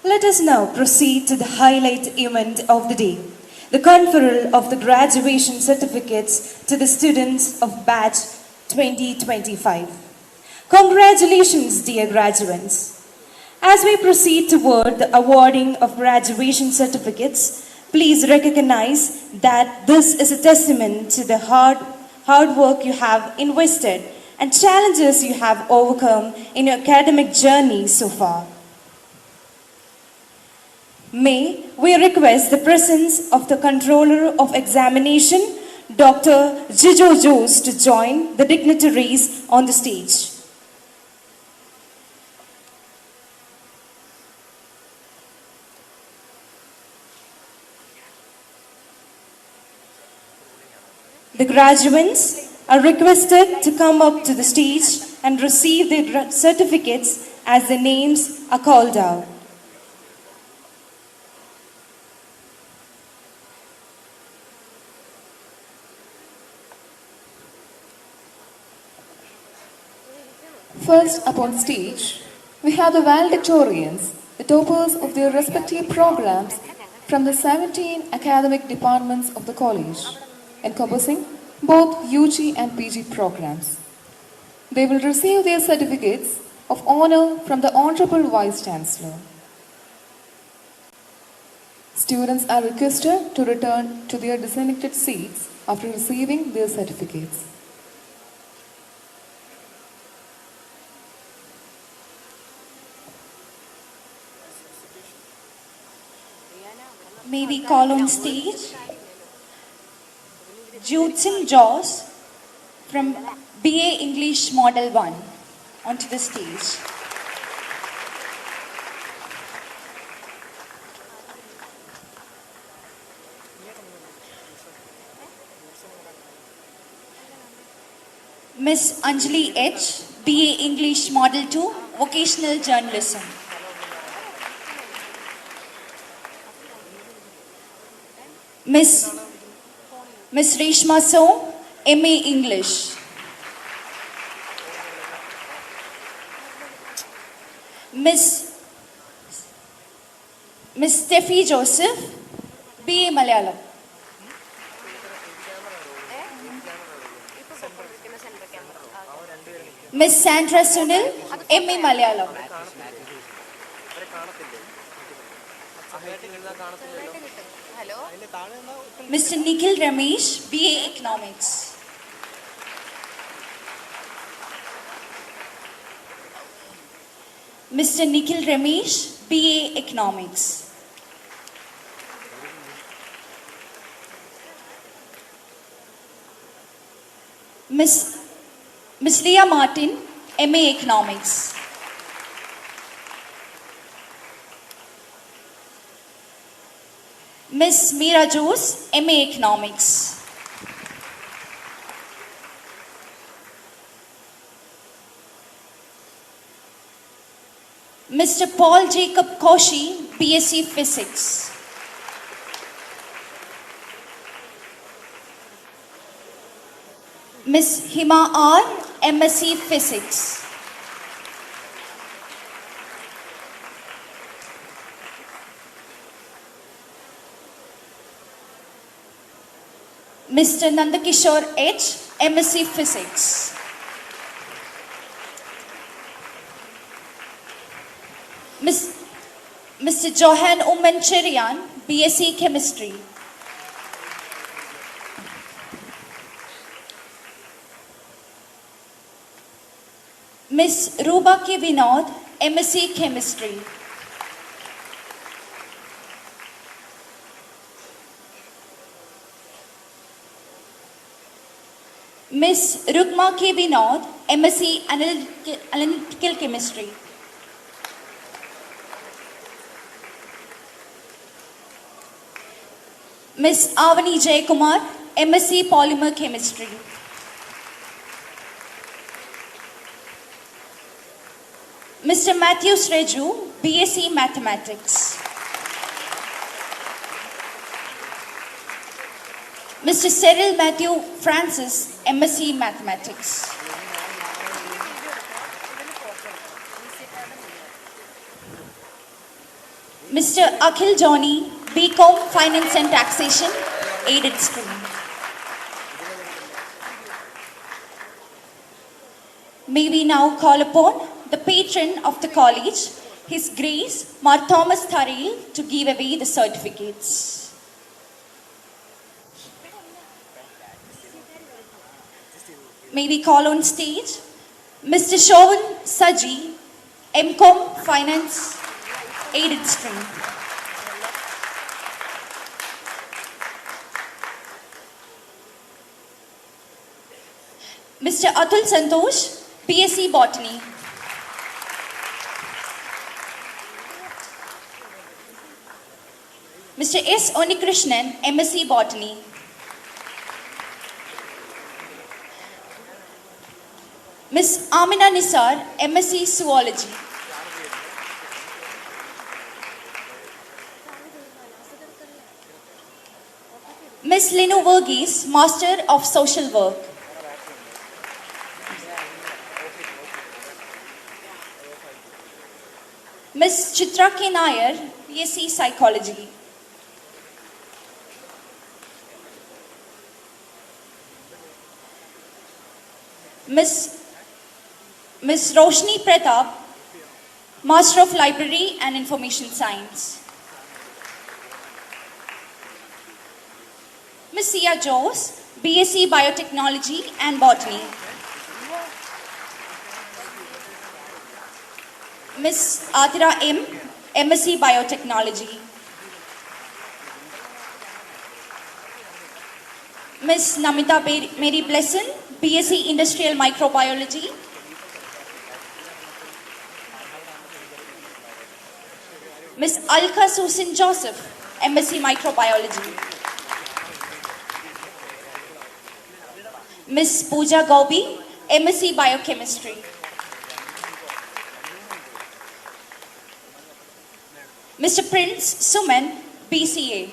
Let us now proceed to the highlight event of the day, the conferral of the graduation certificates to the students of batch 2025. Congratulations, dear graduates. As we proceed toward the awarding of graduation certificates, please recognize that this is a testament to the hard work you have invested and challenges you have overcome in your academic journey so far. May we request the presence of the Controller of Examination, Dr. Jijo Jose, to join the dignitaries on the stage. The graduates are requested to come up to the stage and receive their certificates as their names are called out. First up on stage, we have the valedictorians, the toppers of their respective programs from the 17 academic departments of the college, encompassing both UG and PG programs. They will receive their certificates of honor from the Honorable Vice Chancellor. Students are requested to return to their designated seats after receiving their certificates. May we call on stage Judson Jaws from BA English Model 1 onto the stage. Miss Anjali H., BA English Model 2, Vocational Journalism. Miss Reshma So, MA English. Miss Steffi Joseph, BA Malayalam. Miss Sandra Sunil, MA Malayalam. Mr. Nikhil Ramesh, BA Economics. Mr. Nikhil Ramesh, BA Economics. Miss Leah Martin, MA Economics. Miss Meera Jose, MA Economics. Mr. Paul Jacob Koshi, BSc Physics. Miss Hima R, MSc Physics. Mr. Nandakishore H, MSc Physics. Mr. Johan Cherian, BSc Chemistry. Miss Ruba K. Vinod, MSc Chemistry. Miss Rukma K. Vinod, MSc Analytical Chemistry. Miss Avani Jayakumar, MSc Polymer Chemistry. Mr. Matthew Sreju, BSc Mathematics. Mr. Cyril Matthew Francis, MSc Mathematics. Mr. Akhil Johnny, BCom Finance and Taxation, aided stream. May we now call upon the patron of the college, His Grace Mar Thomas Tharil, to give away the certificates. May we call on stage Mr. Shovan Saji, MCom Finance, aided stream. Mr. Atul Santosh, BSc Botany. Mr. S. Onikrishnan, MSc Botany. Miss Amina Nisar, MSc Zoology. Miss Linu Verghese, Master of Social Work. Miss Chitra K. Nair, BSc Psychology. Miss Roshni Pratap, Master of Library and Information Science. Miss Sia Jose, BSc Biotechnology and Botany. Miss Adira M, MSc Biotechnology. Miss Namita Mary Blesson, BSc Industrial Microbiology. Miss Alka Susan Joseph, MSc Microbiology. Miss Pooja Gaubi, MSc Biochemistry. Mr. Prince Suman, BCA.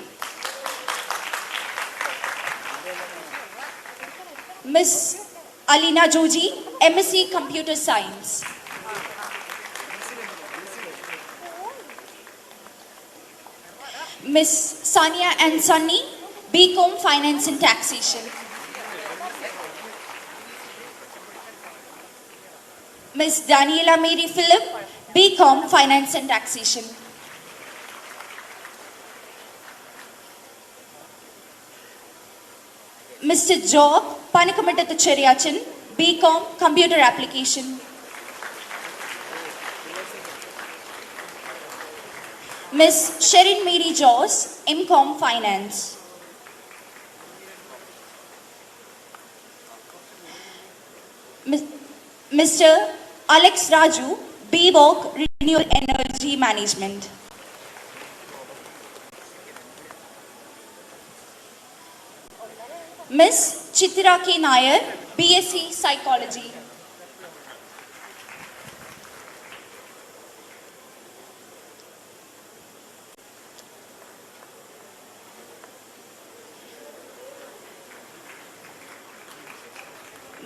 Miss Alina Joji, MSc Computer Science. Miss Sania and Sunny, BCom Finance and Taxation. Miss Daniela Mary Philip, BCom Finance and Taxation. Mr. Job Panakamattathu Cheryachan, BCom Computer Application. Miss Sherin Mary Jaws, MCom Finance. Mr. Alex Raju, BVOC Renewable Energy Management. Miss Chitra K. Nair, BSc Psychology.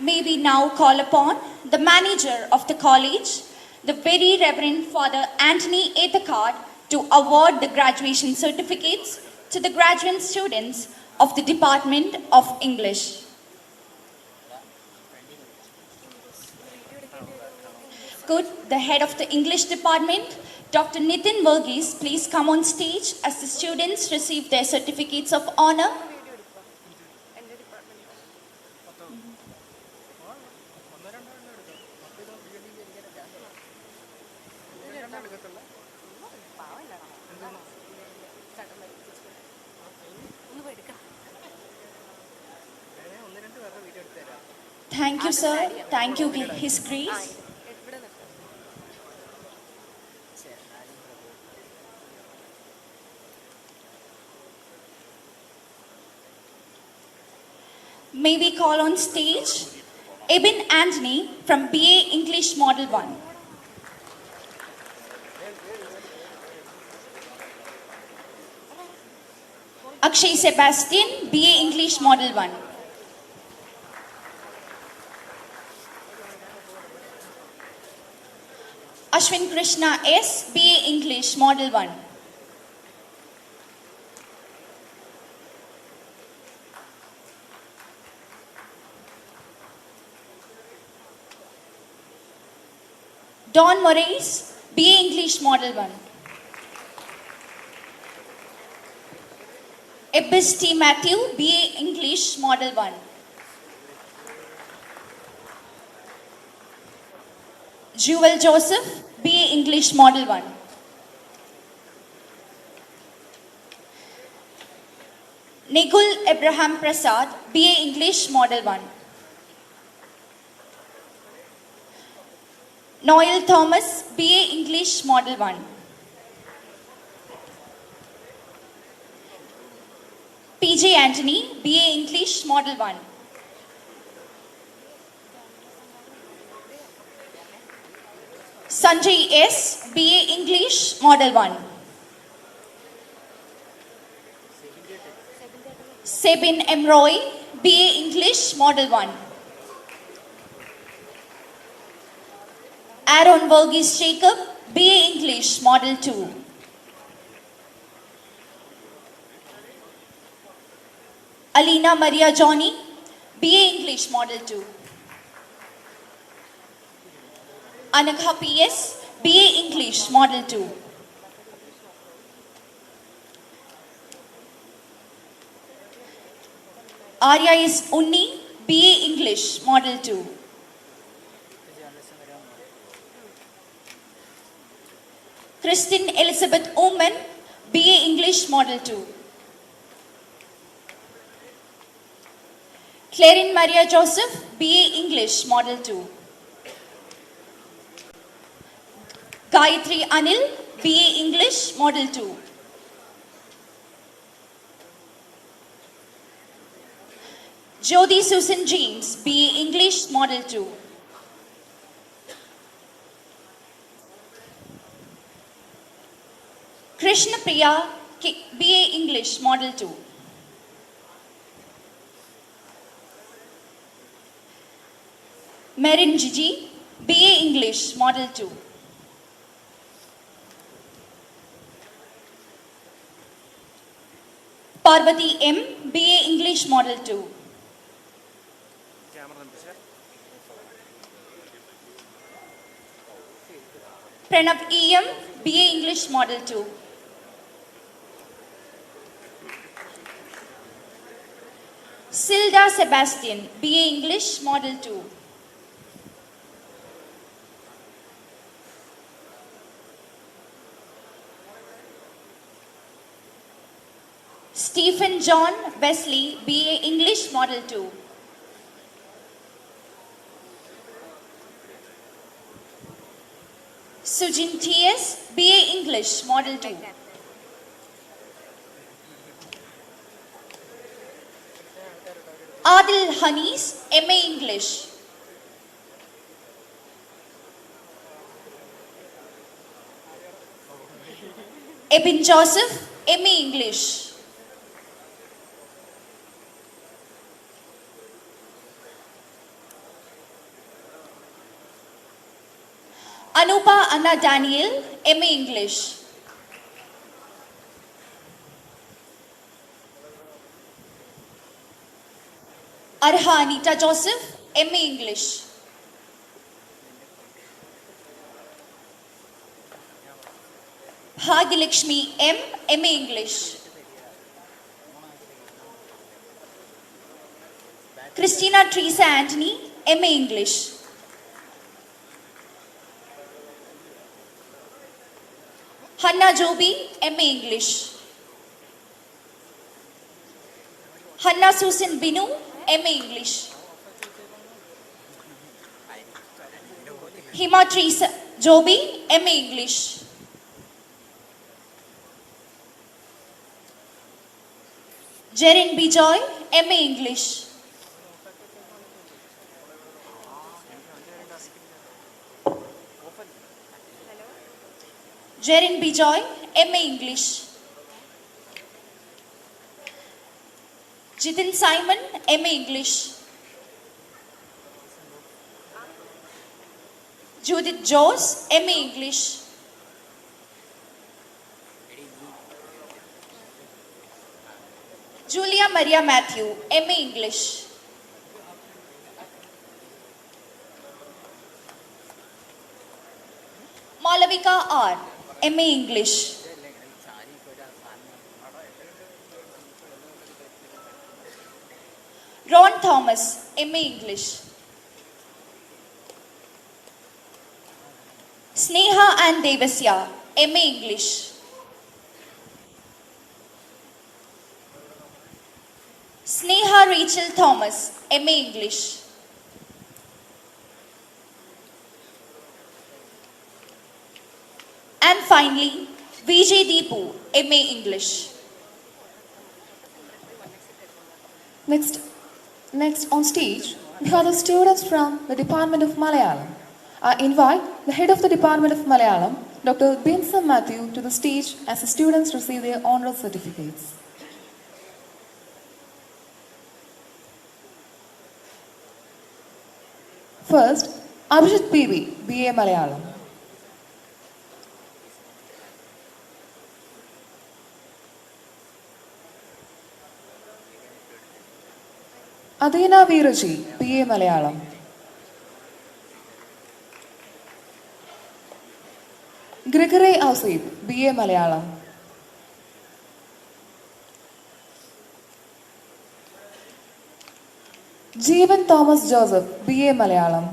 May we now call upon the manager of the college, the Very Reverend Father Anthony Ethekard, to award the graduation certificates to the graduate students of the Department of English. Could the head of the English department, Dr. Nitin Verghese, please come on stage as the students receive their certificates of honor? Thank you, sir. Thank you, His Grace. May we call on stage Ibn Anthony from BA English Model 1. Akshay Sebastian, BA English Model 1. Ashwin Krishna S, BA English Model 1. Don Moraes, BA English Model 1. Ebbis T. Matthew, BA English Model 1. Jewel Joseph, BA English Model 1. Nikul Abraham Prasad, BA English Model 1. Noel Thomas, BA English Model 1. PJ Anthony, BA English Model 1. Sanjay S, BA English Model 1. Sebin M. Roy, BA English Model 1. Aaron Verghese Jacob, BA English Model 2. Alina Maria Johnny, BA English Model 2. Anagha PS, BA English Model 2. Arya is Unni, BA English Model 2. Christine Elizabeth Oman, BA English Model 2. Clarin Maria Joseph, BA English Model 2. Gayatri Anil, BA English Model 2. Jyoti Susan James, BA English Model 2. Krish Priya, BA English, Model 2. Merin Gigi, BA English, Model 2. Parvati M, BA English, Model 2. Pranav EM, BA English, Model 2. Silda Sebastian, BA English, Model 2. Stephen John Wesley, BA English, Model 2. Sujin TS, BA English, Model 2. Adil Hanis, MA English. Ebin Joseph, MA English. Anupa Anna Daniel, MA English. Arha Anita Joseph, MA English. Bhagilakshmi M, MA English. Christina Teresa Anthony, MA English. Hannah Joby, MA English. Hannah Susan Binu, MA English. Hima Teresa Joby, MA English. Jerin Bijoy, MA English. Jerin Bijoy, MA English. Jitin Simon, MA English. Judith Jose, MA English. Julia Maria Matthew, MA English. Malavika R, MA English. Ron Thomas, MA English. Sneha and Devasya, MA English. Sneha Rachel Thomas, MA English. And finally, Vijay Deepu, MA English. Next on stage, we have the students from the Department of Malayalam. I invite the head of the Department of Malayalam, Dr. Benson Matthew, to the stage as the students receive their honoral certificates. First, Abhijit PV, BA Malayalam. Adina Veeraji, BA Malayalam. Gregory Ausif, BA Malayalam. Jeevan Thomas Joseph, BA Malayalam.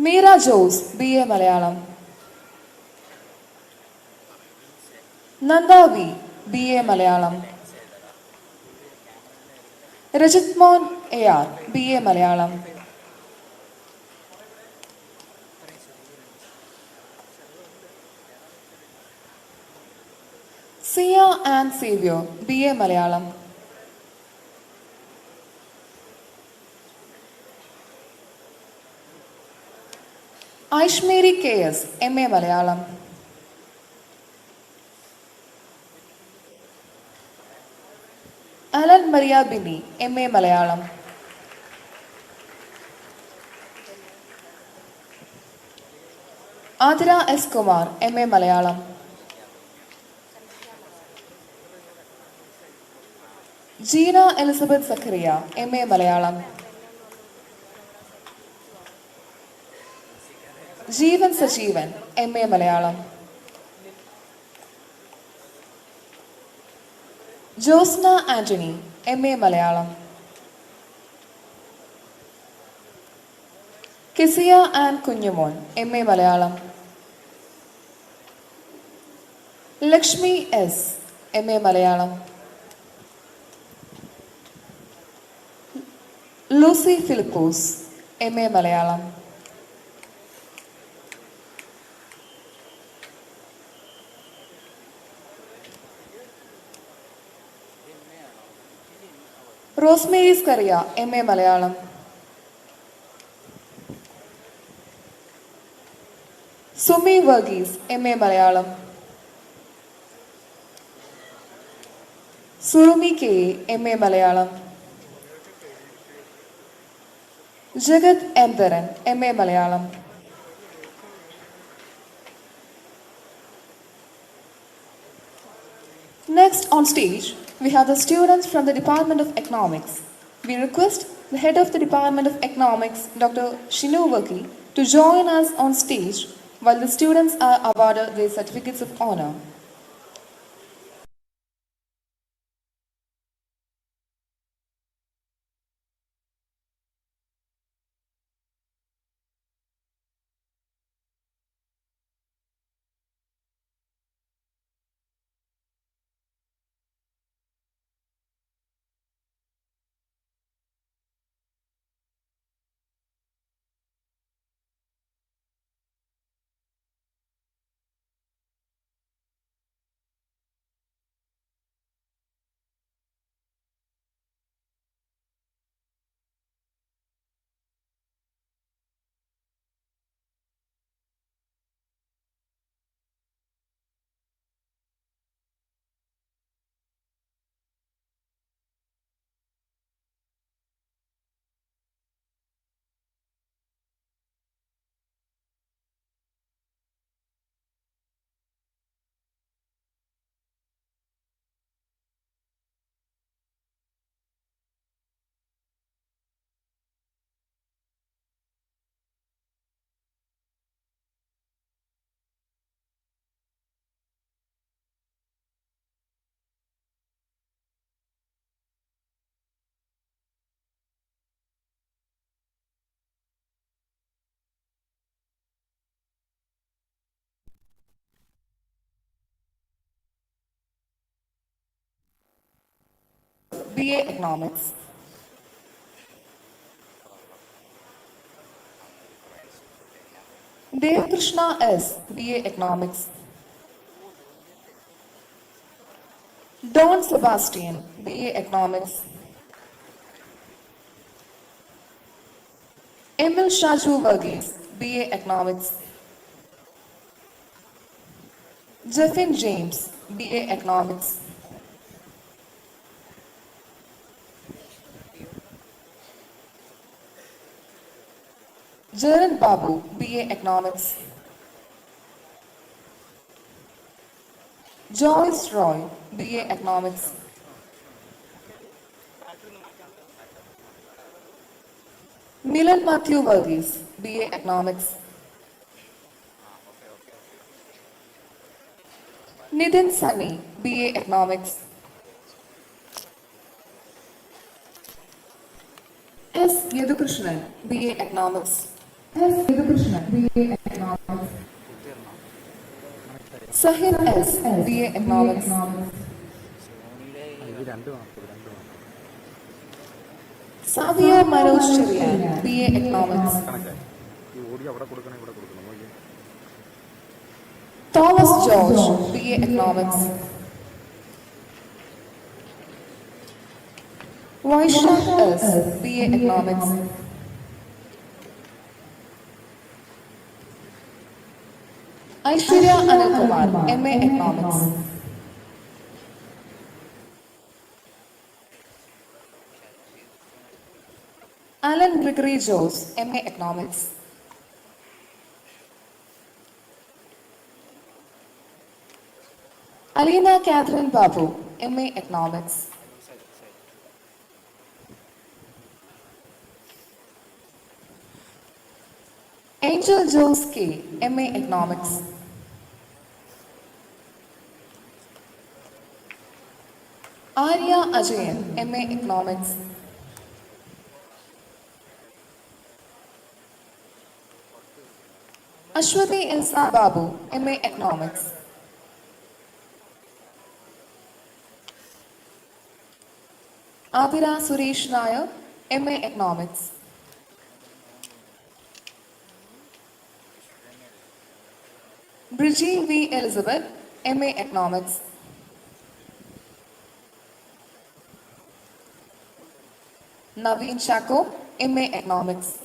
Meera Jose, BA Malayalam. Nanda V, BA Malayalam. Rajitmon AR, BA Malayalam. Sia and Saviour, BA Malayalam. Aishmary KS, MA Malayalam. Alan Maria Bini, MA Malayalam. Athira S. Kumar, MA Malayalam. Jeena Elizabeth Zachariah, MA Malayalam. Jeevan Sajeevan, MA Malayalam. Josna Antony, MA Malayalam. Kezia Ann Kunjumon, MA Malayalam. Lakshmi S, MA Malayalam. Lucy Philipose, MA Malayalam. Rosemary Scaria, MA Malayalam. Sumi Varghese, MA Malayalam. Surumi K, MA Malayalam. Jagath എംധരൻ, MA Malayalam. Next on stage, we have the students from the Department of Economics. We request the head of the Department of Economics, Dr. Shinu Waki, to join us on stage while the students are awarded their certificates of honor. BA Economics. Dev Krishna S, BA Economics. Don Sebastian, BA Economics. Emil Shaju Varghese, BA Economics. Jeffin James, BA Economics. Jaran Babu, BA Economics. Joyce Roy, BA Economics. Milan Matthew Varghese, BA Economics. Nitin Sunny, BA Economics. S. Yadhukrishnan, BA Economics. S. Yadhukrishnan, BA Economics. Sahil S, BA Economics. Savio Manoj Cherian, BA Economics. Thomas George, BA Economics. Vaishnav S, BA Economics. Aishwarya Anil Kumar, MA Economics. Alan Gregory Jose, MA Economics. Alina Catherine Babu, MA Economics. Angel Jose K, MA Economics. Arya Ajayan, MA Economics. Ashwati Ilsa Babu, MA Economics. Adira Suresh Nair, MA Economics. Bridgie V. Elizabeth, MA Economics. Naveen Chako, MA Economics.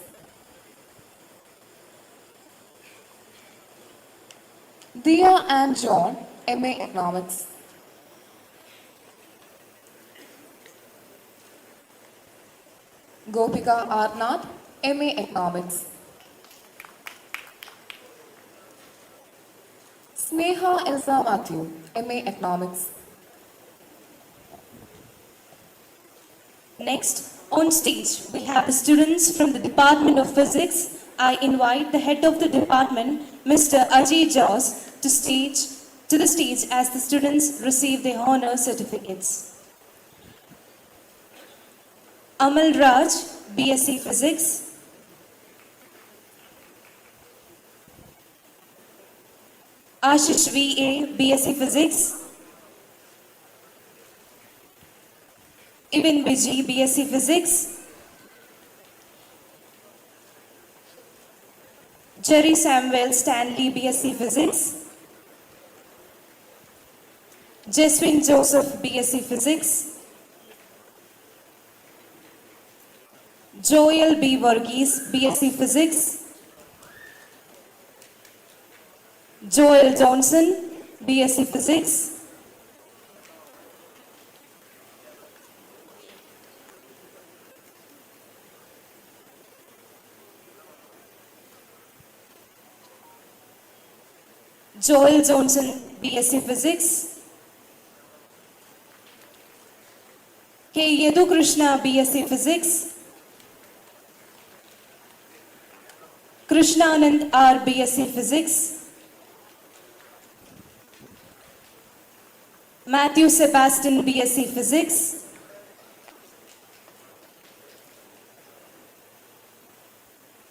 Dia and John, MA Economics. Gopika Arnath, MA Economics. Sneha Elsa Matthew, MA Economics. Next, on stage, we have the students from the Department of Physics. I invite the head of the department, Mr. Ajay Jaws, to the stage as the students receive their honor certificates. Amal Raj, BSc Physics. Ashish V.A., BSc Physics. Ibn Biji, BSc Physics. Jerry Samuel Stanley, BSc Physics. Jeswin Joseph, BSc Physics. Joel B. Varghese, BSc Physics. Joel Johnson, BSc Physics. Joel Johnson, BSc Physics. K. Yadu Krishna, BSc Physics. Krishna Anand R, BSc Physics. Matthew Sebastian, BSc Physics.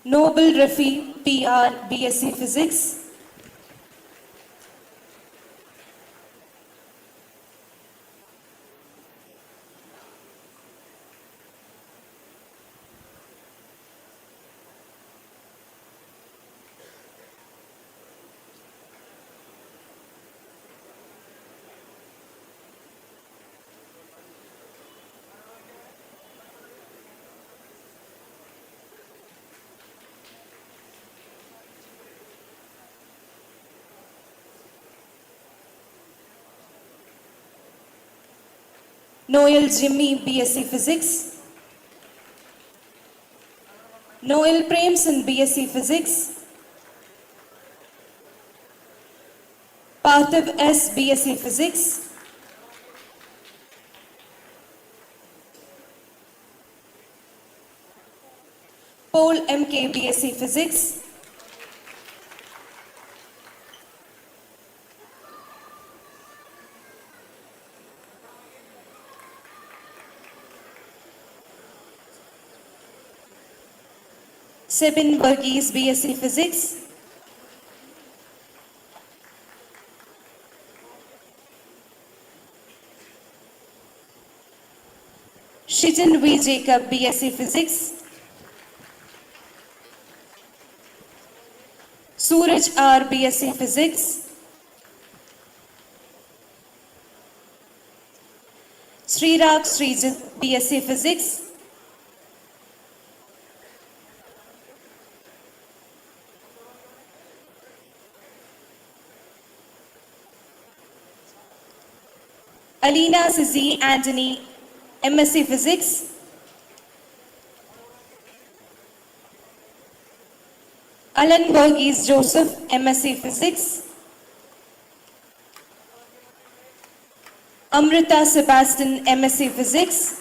Noble Rafi, PR, BSc Physics. Noel Jimmy, BSc Physics. Noel Premson, BSc Physics. Parthiv S, BSc Physics. Paul MK, BSc Physics. Sebin Varghese, BSc Physics. Shijan V. Jacob, BSc Physics. Suraj R, BSc Physics. Srirag Srijit, BSc Physics. Alina Sizzi Anthony, MSc Physics. Alan Burgess Joseph, MSc Physics. Amrita Sebastian, MSc Physics.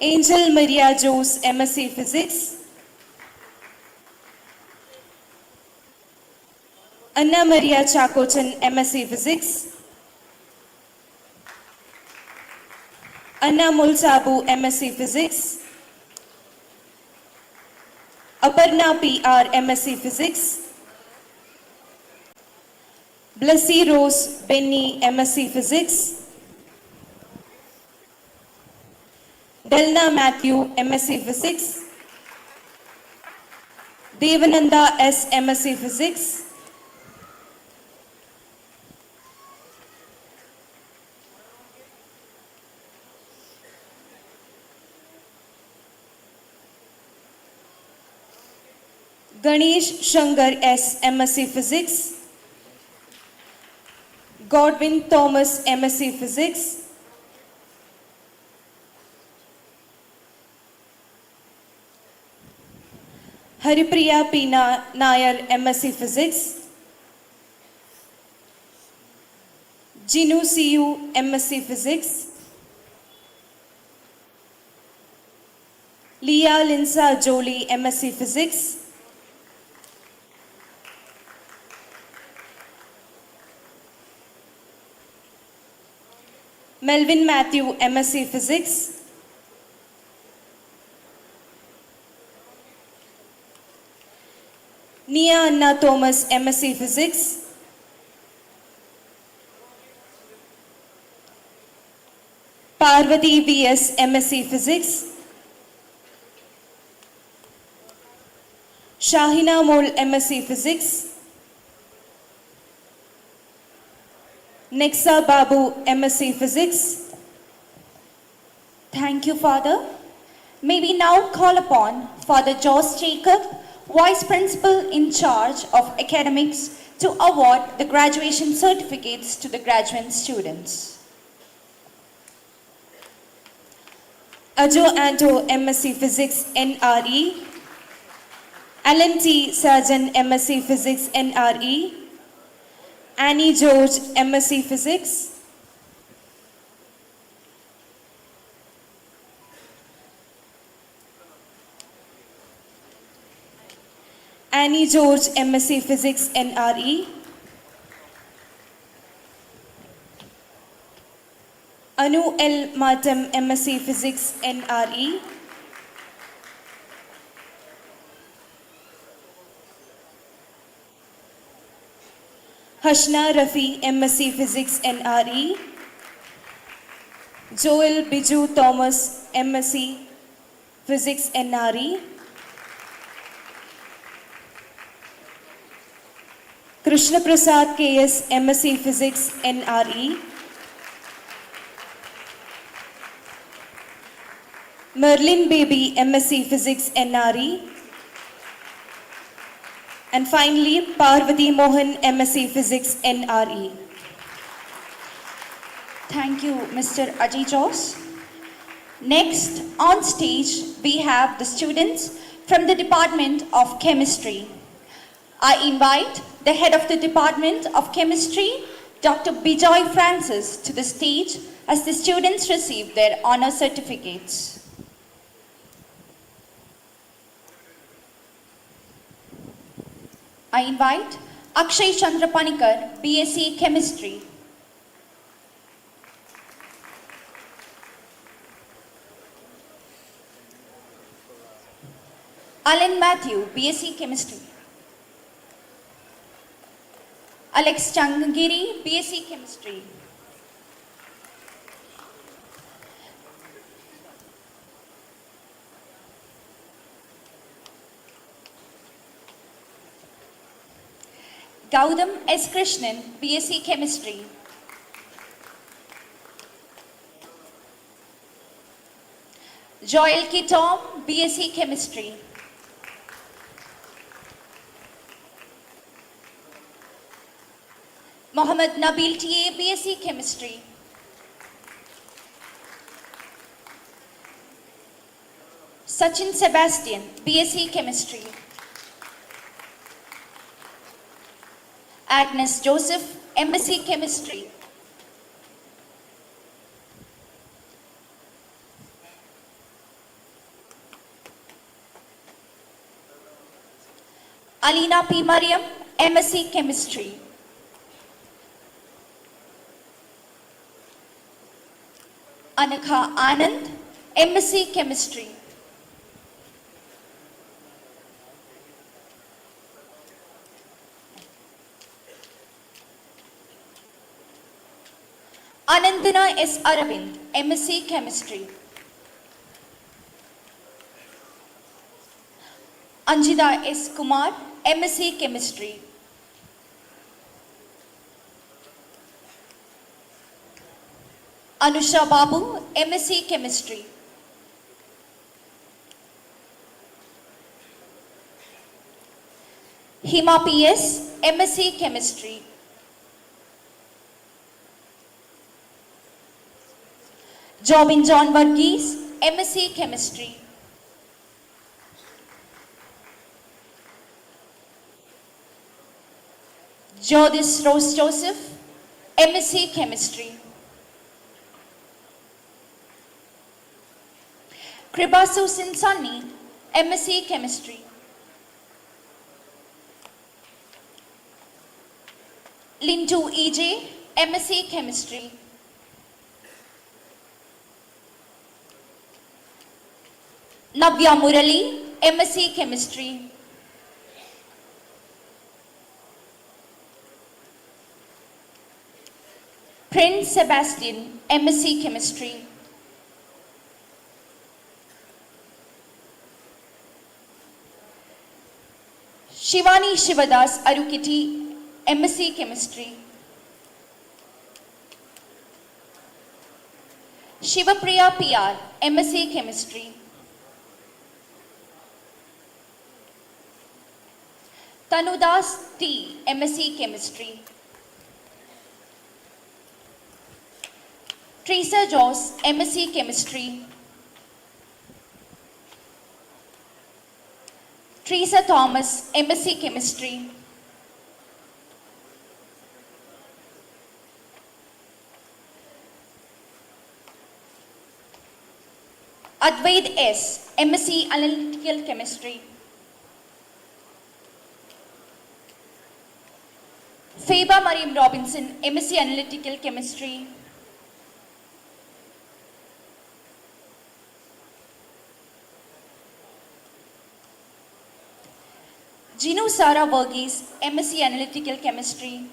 Angel Maria Jose, MSc Physics. Anna Maria Chakochan, MSc Physics. Anna Mulsabu, MSc Physics. Aparna PR, MSc Physics. Blessy Rose Benny, MSc Physics. Delna Matthew, MSc Physics. Devananda S, MSc Physics. Ganesh Shankar S, MSc Physics. Godwin Thomas, MSc Physics. Haripriya P. Nair, MSc Physics. Jinu CU, MSc Physics. Leah Linsa Jolie, MSc Physics. Melvin Matthew, MSc Physics. Nia Anna Thomas, MSc Physics. Parvati V.S., MSc Physics. Shahina Mol, MSc Physics. Nexa Babu, MSc Physics. Thank you, Father. May we now call upon Father Josh Jacob, Vice Principal in charge of academics, to award the graduation certificates to the graduate students. Ajo Anto, MSc Physics, NRE. Alan T. Sarjan, MSc Physics, NRE. Annie George, MSc Physics. Annie George, MSc Physics, NRE. Anu L. Matam, MSc Physics, NRE. Hashna Rafi, MSc Physics, NRE. Joel Biju Thomas, MSc Physics, NRE. Krishna Prasad KS, MSc Physics, NRE. Merlin Baby, MSc Physics, NRE. And finally, Parvati Mohan, MSc Physics, NRE. Thank you, Mr. Ajay Josh. Next, on stage, we have the students from the Department of Chemistry. I invite the head of the Department of Chemistry, Dr. Bijoy Francis, to the stage as the students receive their honor certificates. I invite Akshay Chandra Panikar, BSc Chemistry. Alan Matthew, BSc Chemistry. Alex Changanacherry, BSc Chemistry. Gaudam S. Krishnan, BSc Chemistry. Joel K. Tom, BSc Chemistry. Mohammed Nabil TA, BSc Chemistry. Sachin Sebastian, BSc Chemistry. Agnes Joseph, MSc Chemistry. Alina P. Mariam, MSc Chemistry. Anakha Anand, MSc Chemistry. Anandana S. Aravind, MSc Chemistry. Anjita S. Kumar, MSc Chemistry. Anusha Babu, MSc Chemistry. Hima PS, MSc Chemistry. Jobin John Varghese, MSc Chemistry. Jodis Rose Joseph, MSc Chemistry. Kriba Susan Sunny, MSc Chemistry. Lintu EJ, MSc Chemistry. Navya Murali, MSc Chemistry. Prince Sebastian, MSc Chemistry. Shivani Shivadas Arukiti, MSc Chemistry. Shivapriya PR, MSc Chemistry. Tanudas T, MSc Chemistry. Teresa Joss, MSc Chemistry. Teresa Thomas, MSc Chemistry. Advaid S, MSc Analytical Chemistry. Feba Mariam Robinson, MSc Analytical Chemistry. Jinu Sara Verghese, MSc Analytical Chemistry.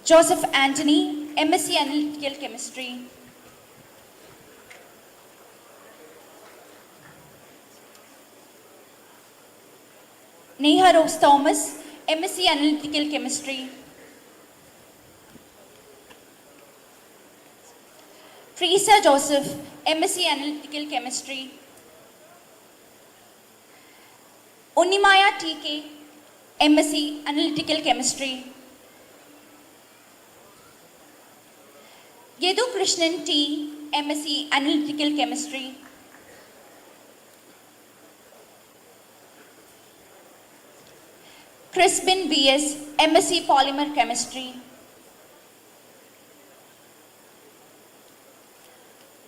Joseph Anthony, MSc Analytical Chemistry. Neha Rose Thomas, MSc Analytical Chemistry. Teresa Joseph, MSc Analytical Chemistry. Unnimaya TK, MSc Analytical Chemistry. Yedu Krishnan T, MSc Analytical Chemistry. Crispin BS, MSc Polymer Chemistry.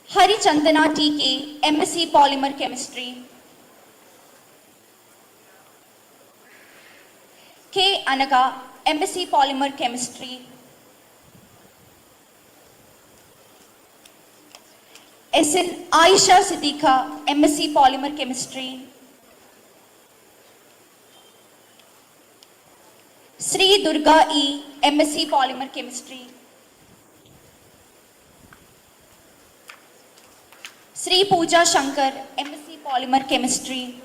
Hari Chandana TK, MSc Polymer Chemistry. K. Anaga, MSc Polymer Chemistry. SN Aisha Siddiqa, MSc Polymer Chemistry. Sri Durga E, MSc Polymer Chemistry. Sri Pooja Shankar, MSc Polymer Chemistry.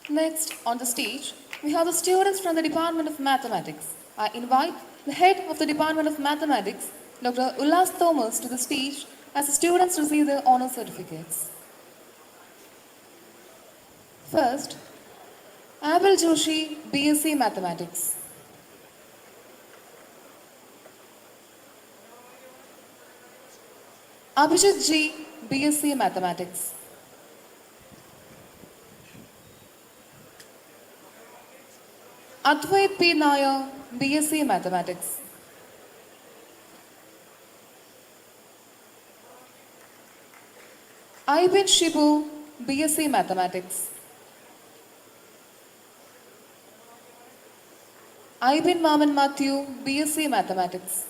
Next on the stage, we have the students from the Department of Mathematics. I invite the head of the Department of Mathematics, Dr. Ullas Thomas, to the stage as the students receive their honor certificates. First, Abel Joshi, BSc Mathematics. Abhijit G, BSc Mathematics. Advait P. Nair, BSc Mathematics. Ibin Shibu, BSc Mathematics. Ibin Maman Matthew, BSc Mathematics.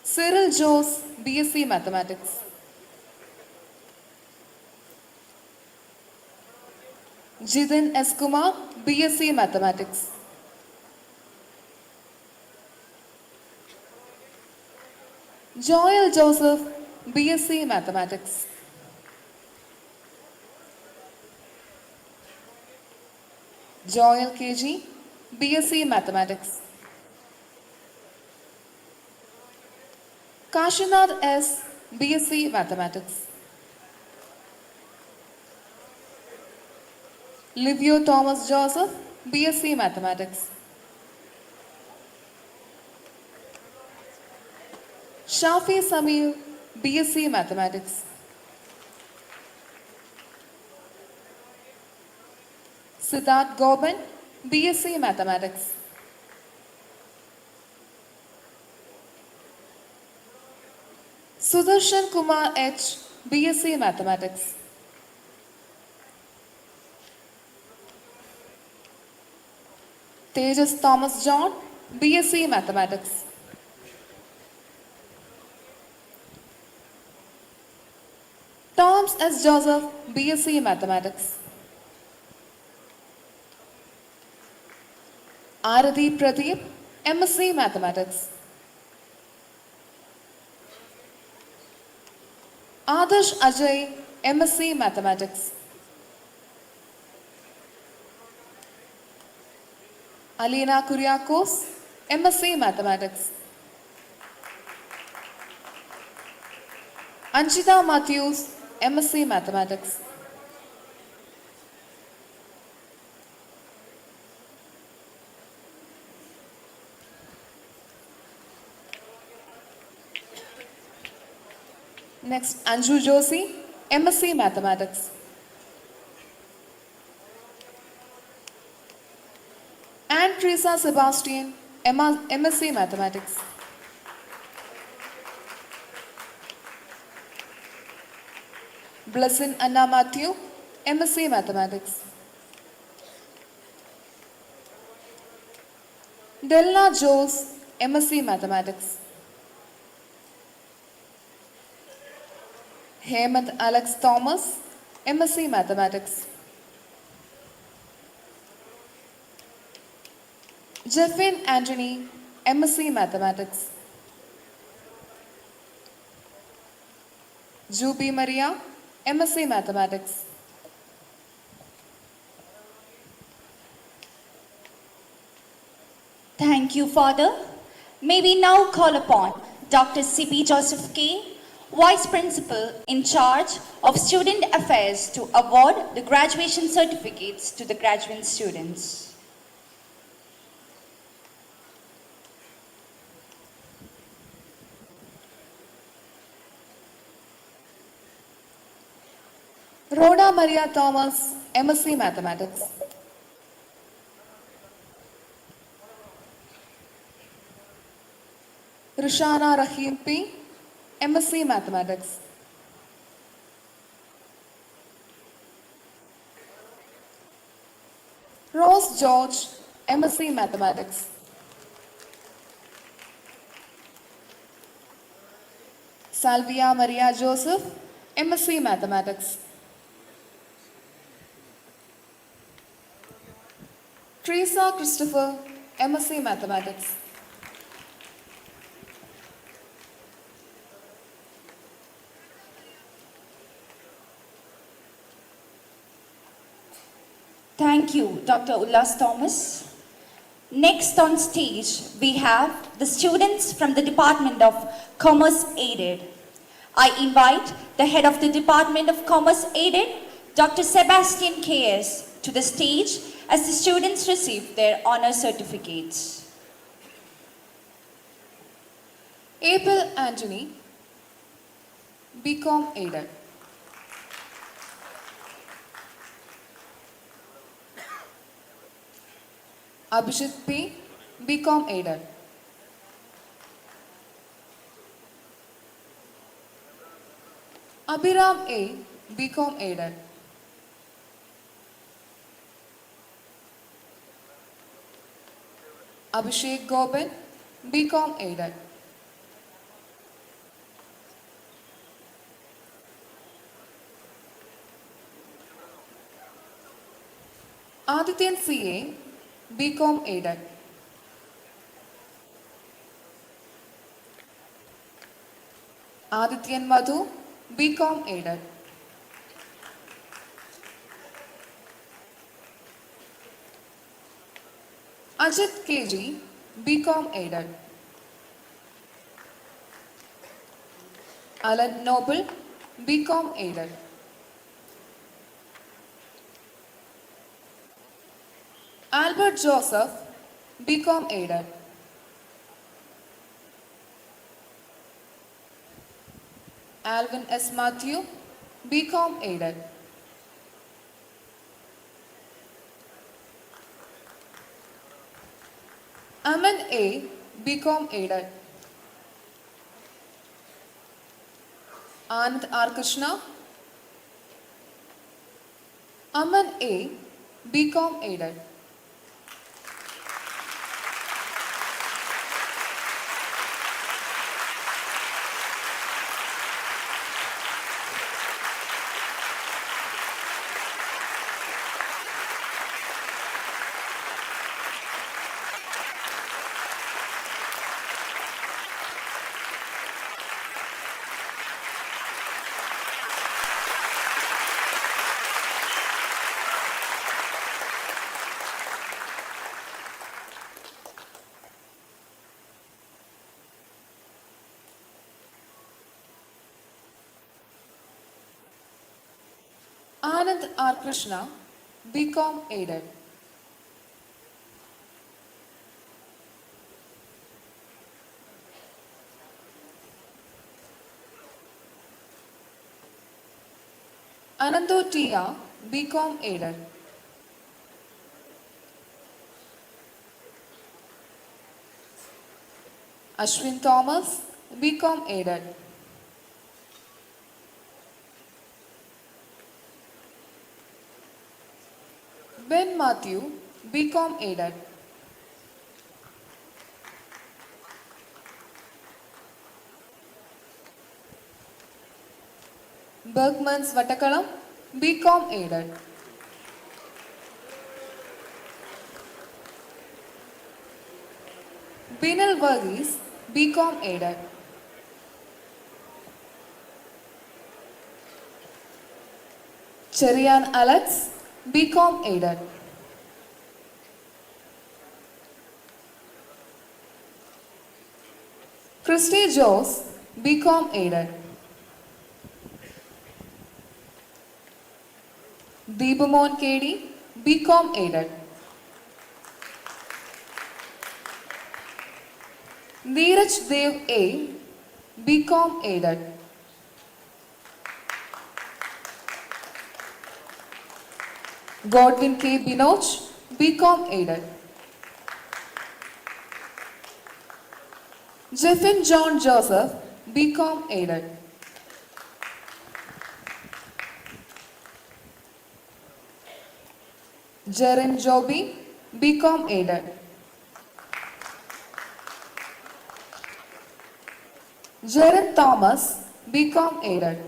Cyril Jose, BSc Mathematics. Jidin S. Kumar, BSc Mathematics. Joel Joseph, BSc Mathematics. Joel KG, BSc Mathematics. Kashinath S, BSc Mathematics. Livio Thomas Joseph, BSc Mathematics. Shafi Samir, BSc Mathematics. Siddharth Goban, BSc Mathematics. Sudarshan Kumar H, BSc Mathematics. Tejas Thomas John, BSc Mathematics. Thomas S. Joseph, BSc Mathematics. Arathi Pradeep, MSc Mathematics. Adarsh Ajay, MSc Mathematics. Alina Kuriakos, MSc Mathematics. Anshita Matthews, MSc Mathematics. Next, Anju Joshi, MSc Mathematics. Anne Teresa Sebastian, MSc Mathematics. Blessing Anna Matthew, MSc Mathematics. Delna Jose, MSc Mathematics. Hemant Alex Thomas, MSc Mathematics. Jeffin Anthony, MSc Mathematics. Jubi Maria, MSc Mathematics. Thank you, Father. May we now call upon Dr. C.P. Joseph K., Vice Principal in charge of Student Affairs, to award the graduation certificates to the graduate students. Rhoda Maria Thomas, MSc Mathematics. Rishana Rahim P, MSc Mathematics. Rose George, MSc Mathematics. Salvia Maria Joseph, MSc Mathematics. Teresa Christopher, MSc Mathematics. Thank you, Dr. Ullas Thomas. Next on stage, we have the students from the Department of Commerce Aided. I invite the head of the Department of Commerce Aided, Dr. Sebastian K.S., to the stage as the students receive their honor certificates. Abel Anthony, BCom Aided. Abhishek P, BCom Aided. Abhiram A, BCom Aided. Abhishek Goben, BCom Aided. Adityan CA, BCom Aided. Adityan Madhu, BCom Aided. Ajit KG, BCom Aided. Alan Noble, BCom Aided. Albert Joseph, BCom Aided. Alvin S. Matthew, BCom Aided. Aman A, BCom Aided. Anand R. Krishna. Aman A, BCom Aided. Anand R. Krishna, BCom Aided. Anando Tia, BCom Aided. Ashwin Thomas, BCom Aided. Ben Matthew, BCom Aided. Berchmans Vatakalam, BCom Aided. Binal Varghese, BCom Aided. Cherian Alex, BCom Aided. Christy Jose, BCom Aided. Deepamon KD, BCom Aided. Neeraj Dev A, BCom Aided. Godwin K. Binoj, BCom Aided. Jeffin John Joseph, BCom Aided. Jaren Joby, BCom Aided. Jaren Thomas, BCom Aided.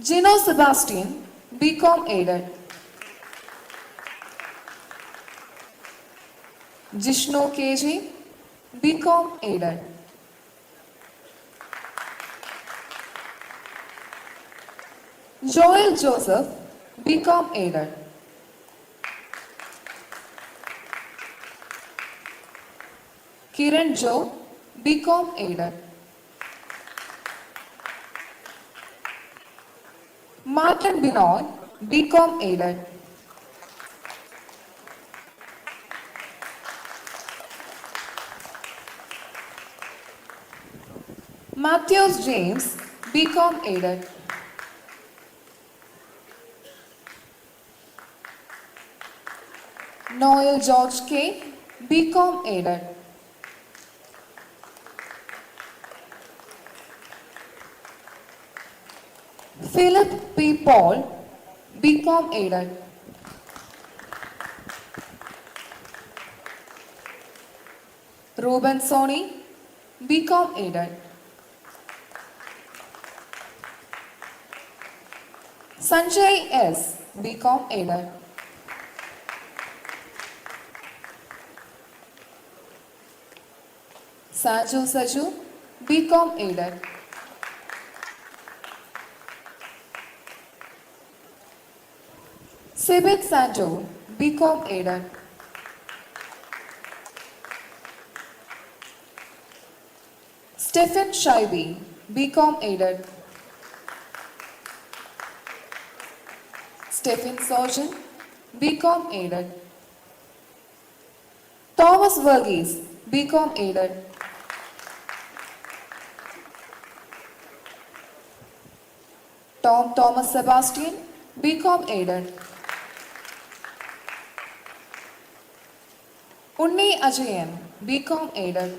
Gino Sebastian, BCom Aided. Jishnu KG, BCom Aided. Joel Joseph, BCom Aided. Kiran Joe, BCom aided. Martin Binoy, BCom aided. Matthews James, BCom aided. Noel George K, BCom aided. Philip P. Paul, BCom aided. Ruben Soni, BCom aided. Sanjay S, BCom aided. Saju, BCom aided. Sibit Sanjo, BCom aided. Stephen Shaibi, BCom aided. Stephen Sojan, BCom aided. Thomas Verghese, BCom aided. Tom Thomas Sebastian, BCom aided. Unni Ajayan, BCom aided.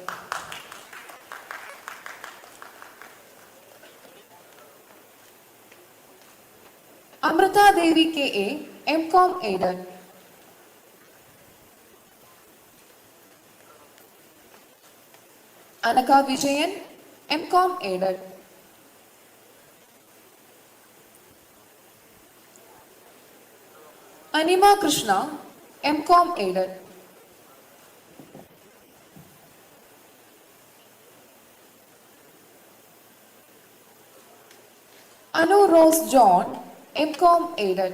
Amrita Devi KA, MCom aided. Anaka Vijayan, MCom aided. Anima Krishna, MCom aided. Anu Rose John, MCom aided.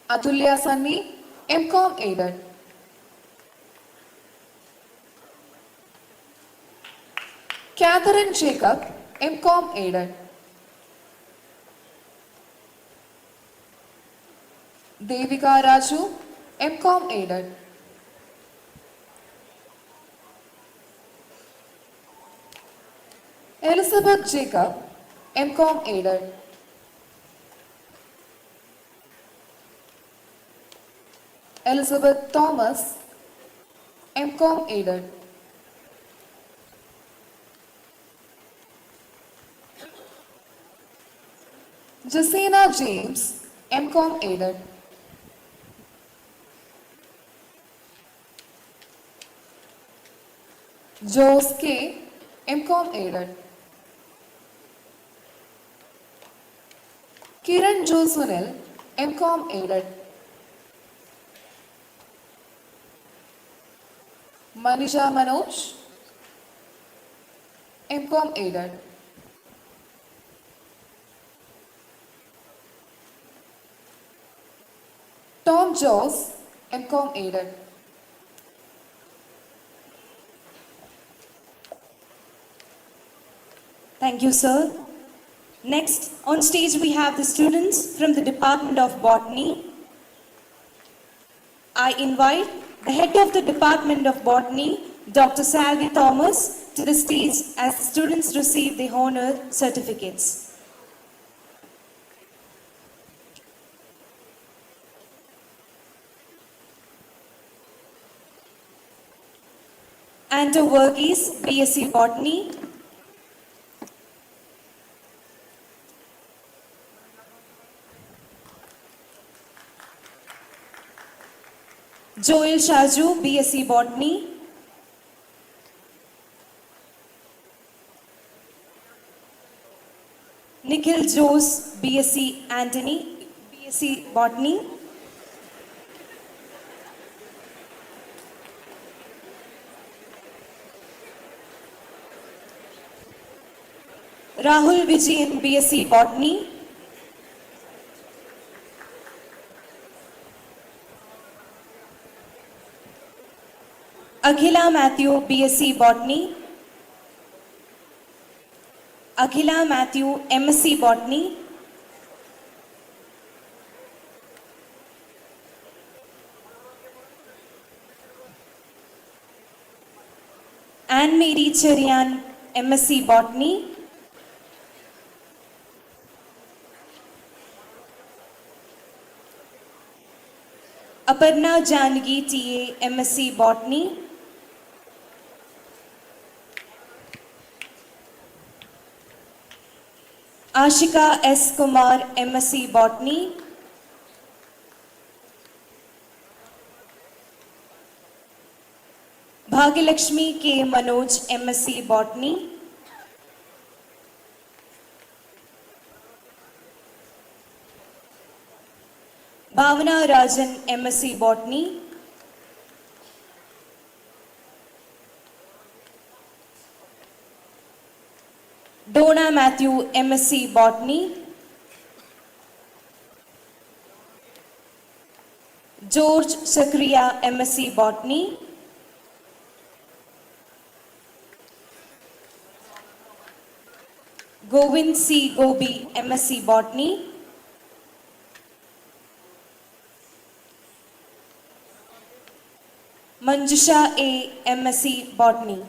Atulya Sunny, MCom aided. Catherine Jacob, MCom aided. Devika Raju, MCom aided. Elizabeth Jacob, MCom aided. Elizabeth Thomas, MCom aided. Jacina James, MCom aided. Jose K, MCom aided. Kiran Josunil, MCom aided. Manisha Manoj, MCom aided. Tom Joss, MCom aided. Thank you, sir. Next, on stage we have the students from the Department of Botany. I invite the head of the Department of Botany, Dr. Salvi Thomas, to the stage as the students receive the honor certificates. Anto Verghese, BSc Botany. Joel Shaju, BSc Botany. Nikhil Jose, BSc Anthony, BSc Botany. Rahul Vijayan, BSc Botany. Akhila Matthew, BSc Botany. Akhila Matthew, MSc Botany. Anne Mary Cherian, MSc Botany. Aparna Janagi, TA, MSc Botany. Ashika S. Kumar, MSc Botany. Bhagyalakshmi K. Manoj, MSc Botany. Bhavana Rajan, MSc Botany. Donna Matthew, MSc Botany. George Sakriya, MSc Botany. Govind C. Gobi, MSc Botany. Manjusha A. MSc Botany.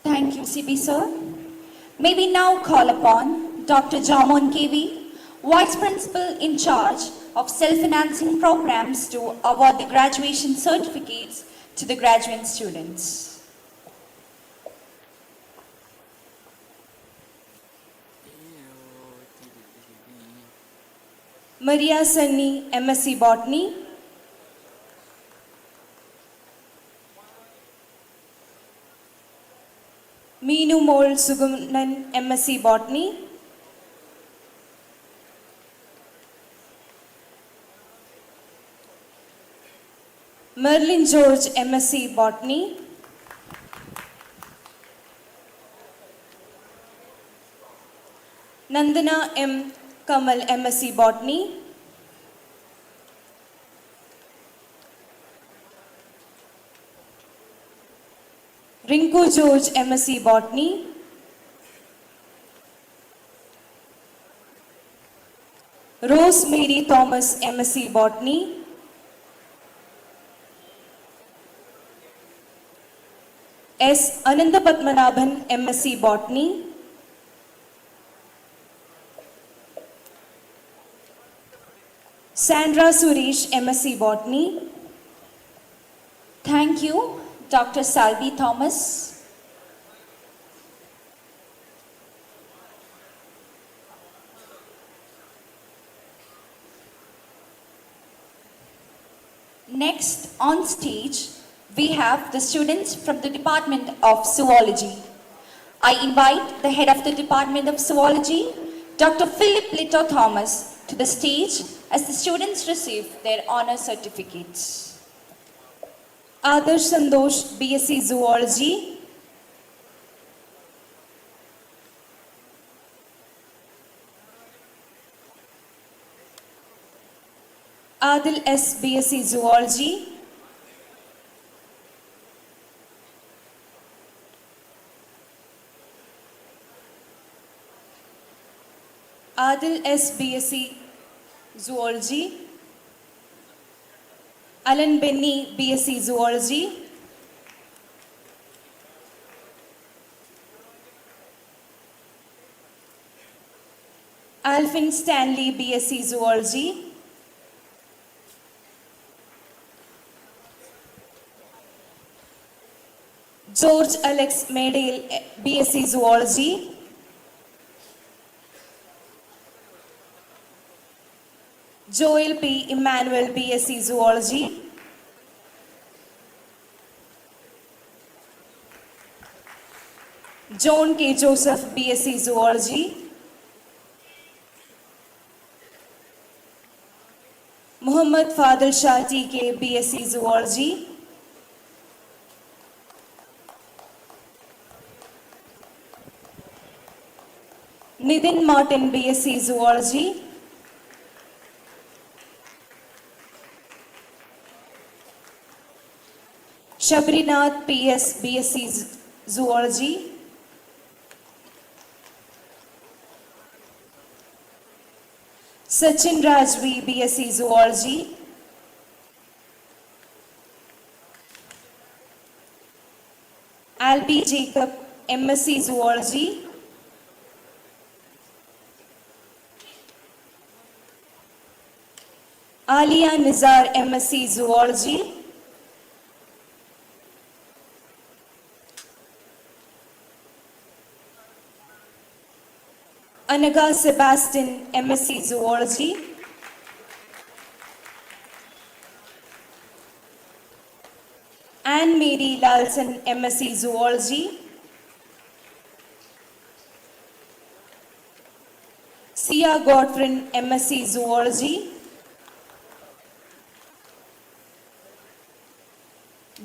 Thank you, CB sir. May we now call upon Dr. Jamon KV, Vice Principal in charge of self-financing programs, to award the graduation certificates to the graduate students. Maria Sunny, MSc Botany. Meenu Mol Sugunan, MSc Botany. Merlin George, MSc Botany. Nandana M. Kamal, MSc Botany. Rinku George, MSc Botany. Rose Mary Thomas, MSc Botany. S. Ananda Padmanabhan, MSc Botany. Sandra Suresh, MSc Botany. Thank you, Dr. Salvi Thomas. Next on stage, we have the students from the Department of Zoology. I invite the head of the Department of Zoology, Dr. Philip Little Thomas, to the stage as the students receive their honor certificates. Adarsh Sandosh, BSc Zoology. Adil S, BSc Zoology. Adil S, BSc Zoology. Alan Benny, BSc Zoology. Alvin Stanley, BSc Zoology. George Alex Medale, BSc Zoology. Joel P. Emmanuel, BSc Zoology. John K. Joseph, BSc Zoology. Muhammad Fadil Shah, TK, BSc Zoology. Nithin Martin, BSc Zoology. Shabrinath PS, BSc Zoology. Sachin Rajvi, BSc Zoology. Albi Jacob, MSc Zoology. Alia Nizar, MSc Zoology. Anaga Sebastian, MSc Zoology. Anne Mary Lalson, MSc Zoology. Sia Godfrin, MSc Zoology.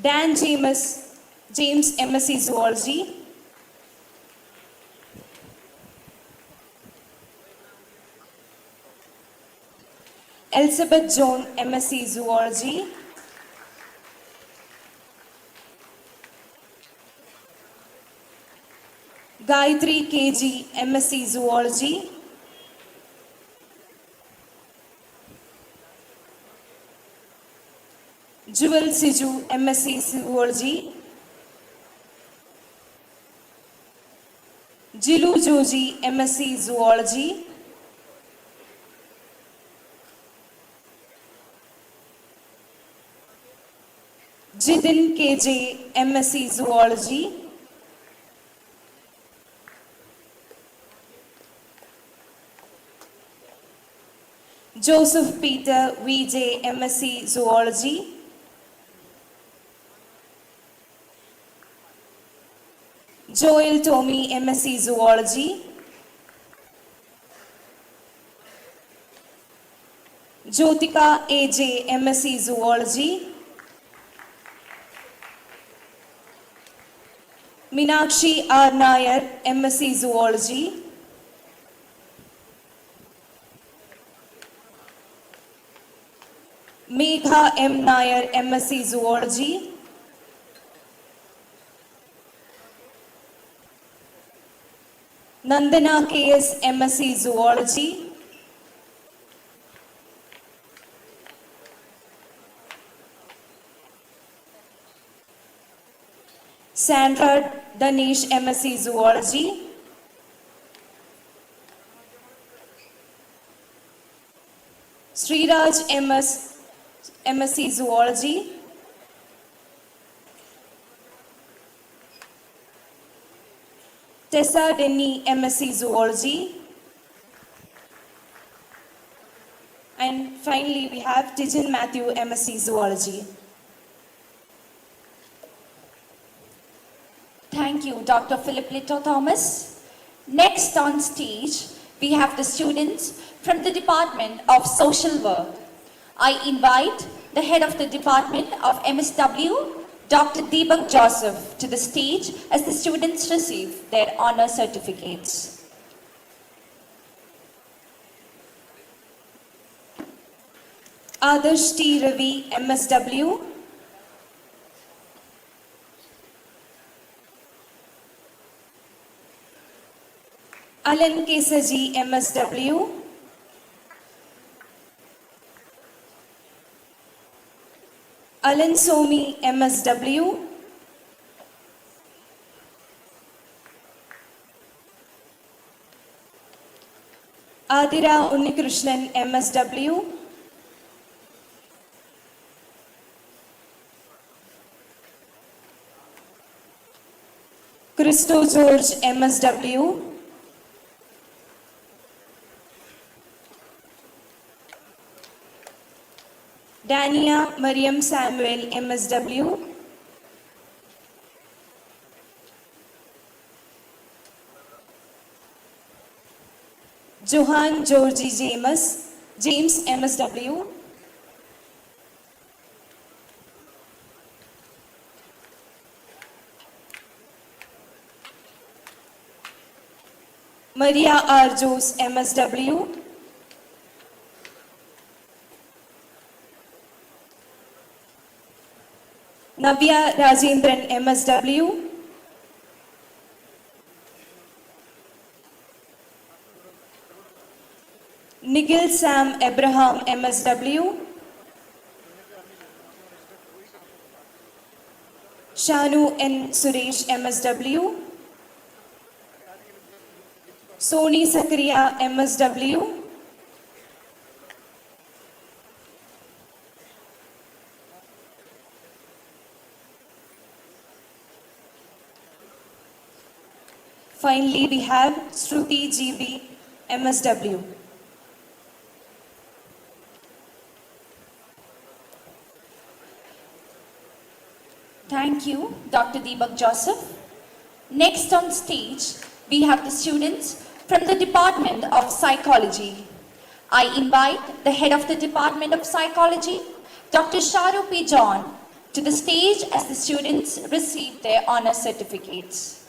Dan James, MSc Zoology. Elizabeth Joan, MSc Zoology. Gayatri KG, MSc Zoology. Jewel Siju, MSc Zoology. Jilu Joji, MSc Zoology. Jidin KJ, MSc Zoology. Joseph Peter, VJ, MSc Zoology. Joel Tommy, MSc Zoology. Jyotika AJ, MSc Zoology. Meenakshi R. Nair, MSc Zoology. Megha M. Nair, MSc Zoology. Nandana KS, MSc Zoology. Sandra Danish, MSc Zoology. Sriraj MS, MSc Zoology. Tessa Denny, MSc Zoology. And finally, we have Tijan Matthew, MSc Zoology. Thank you, Dr. Philip Lito Thomas. Next on stage, we have the students from the Department of Social Work. I invite the head of the Department of MSW, Dr. Deepak Joseph, to the stage as the students receive their honor certificates. Adarsh T. Ravi, MSW. Alan Kesaji, MSW. Alan Somi, MSW. Adira Unnikrishnan, MSW. Christo George, MSW. Dania Mariam Samuel, MSW. Johan Georgie James, MSW. Maria Arjos, MSW. Navya Rajendran, MSW. Nigel Sam Abraham, MSW. Shanu N. Suresh, MSW. Soni Zakaria, MSW. Finally, we have Shruti GB, MSW. Thank you, Dr. Deepak Joseph. Next on stage, we have the students from the Department of Psychology. I invite the head of the Department of Psychology, Dr. Sharu P. John, to the stage as the students receive their honor certificates.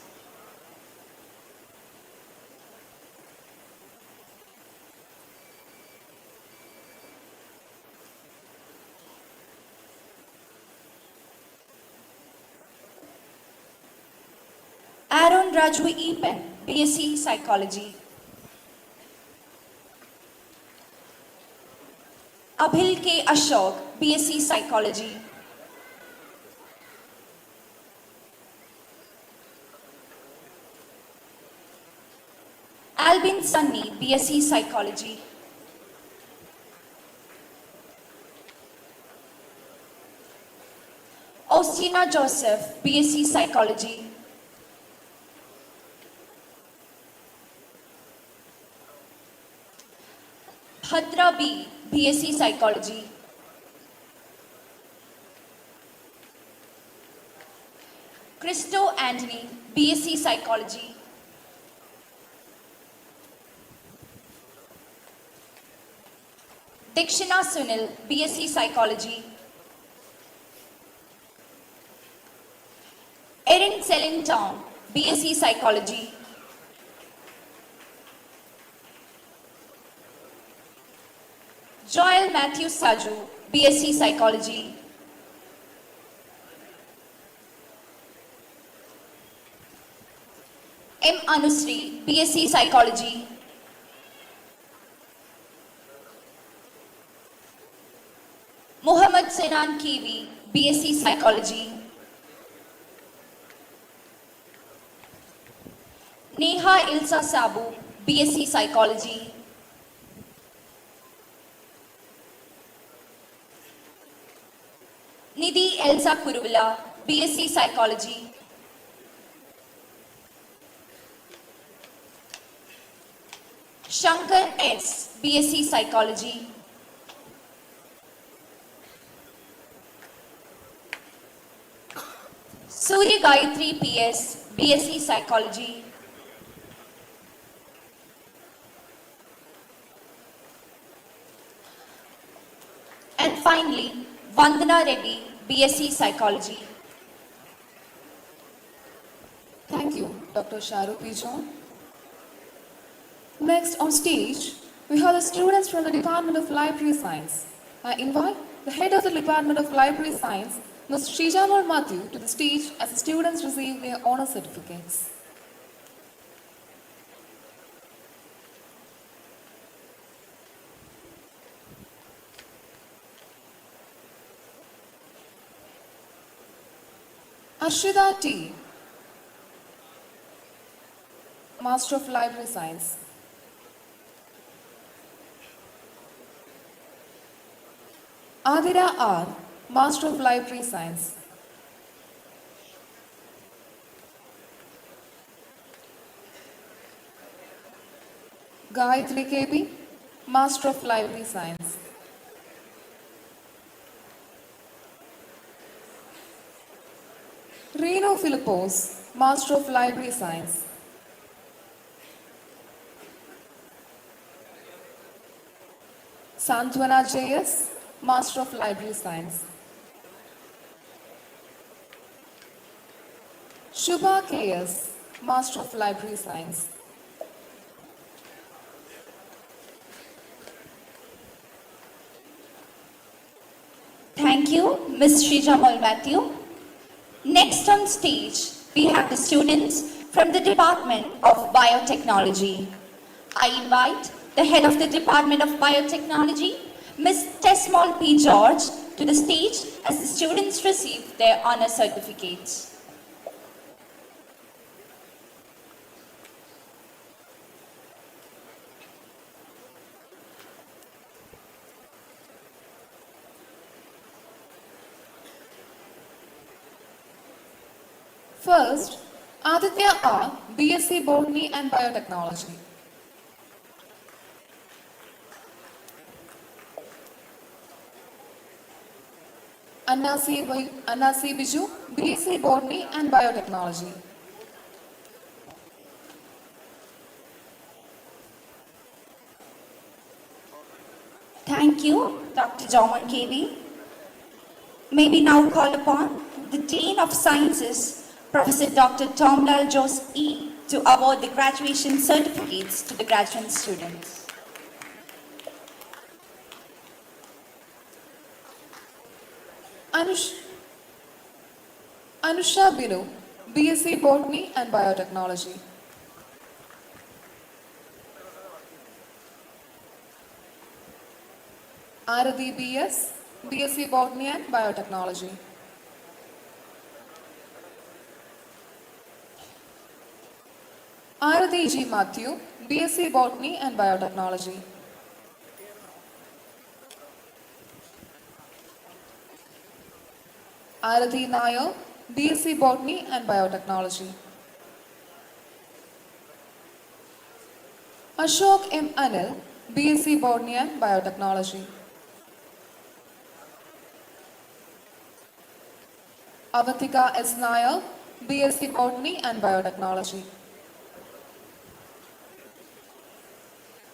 Aaron Raju Epen, BSc Psychology. Abhil K. Ashok, BSc Psychology. Albin Sunny, BSc Psychology. Ostina Joseph, BSc Psychology. Bhadra B, BSc Psychology. Christo Anthony, BSc Psychology. Dikshana Sunil, BSc Psychology. Erin Selin Tong, BSc Psychology. Joel Matthew Saju, BSc Psychology. M. Anusri, BSc Psychology. Muhammad Sinan Kiwi, BSc Psychology. Neha Ilsa Sabu, BSc Psychology. Nidhi Elsa Kuruvilla, BSc Psychology. Shankar S, BSc Psychology. Surya Gayatri PS, BSc Psychology. And finally, Vandana Reddy, BSc Psychology. Thank you, Dr. Sharu P. John. Next on stage, we have the students from the Department of Library Science. I invite the head of the Department of Library Science, Ms. Srijamal Matthew, to the stage as the students receive their honor certificates. Arshida T, Master of Library Science. Adira R, Master of Library Science. Gayatri KB, Master of Library Science. Reno Philippos, Master of Library Science. Santwana JS, Master of Library Science. Shubha KS, Master of Library Science. you, Ms. Srijamal Matthew. Next on stage, we have the students from the Department of Biotechnology. I invite the head of the Department of Biotechnology, Ms. Tesmol P. George, to the stage as the students receive their honor certificates. First, Aditya R., BSc Botany and Biotechnology. Anna C. Biju, BSc Botany and Biotechnology. Thank you, Dr. John K.V. May we now call upon the Dean of Sciences, Professor Dr. Tomlal Joseph E., to award the graduation certificates to the graduate students. Anusha Binu, BSc Botany and Biotechnology. Arathi BS, BSc Botany and Biotechnology. Arathi G. Matthew, BSc Botany and Biotechnology. Arathi Nair, BSc Botany and Biotechnology. Ashok M. Anil, BSc Botany and Biotechnology. Avatika S. Nair, BSc Botany and Biotechnology.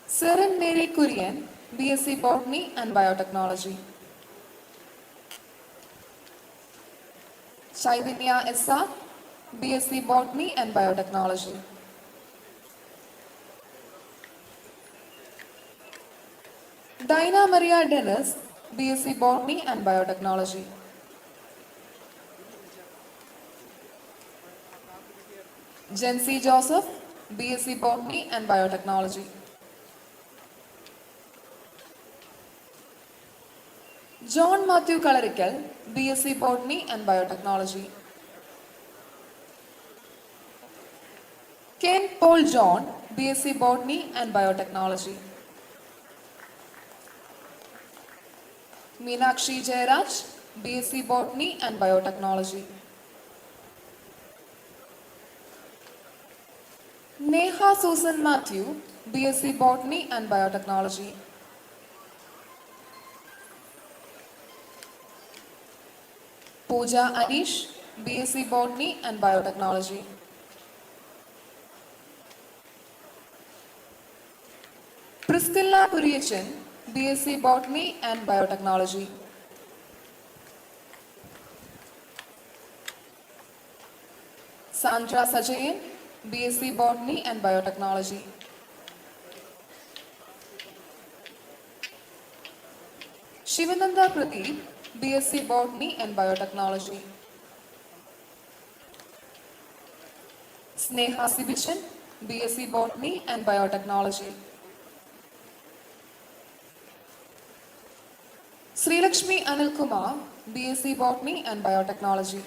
Seren Mary Kurian, BSc Botany and Biotechnology. Chaitanya S.R., BSc Botany and Biotechnology. Dinah Maria Dennis, BSc Botany and Biotechnology. Jency Joseph, BSc Botany and Biotechnology. John Matthew Kalarikal, BSc Botany and Biotechnology. Ken Paul John, BSc Botany and Biotechnology. Meenakshi Jayaraj, BSc Botany and Biotechnology. Neha Susan Matthew, BSc Botany and Biotechnology. Pooja Anish, BSc Botany and Biotechnology. Priscilla Kuriachan, BSc Botany and Biotechnology. Sandra Sajayan, BSc Botany and Biotechnology. Shivananda Pradeep, BSc Botany and Biotechnology. Sneha Sibichan, BSc Botany and Biotechnology. Sri Lakshmi Anil Kumar, BSc Botany and Biotechnology.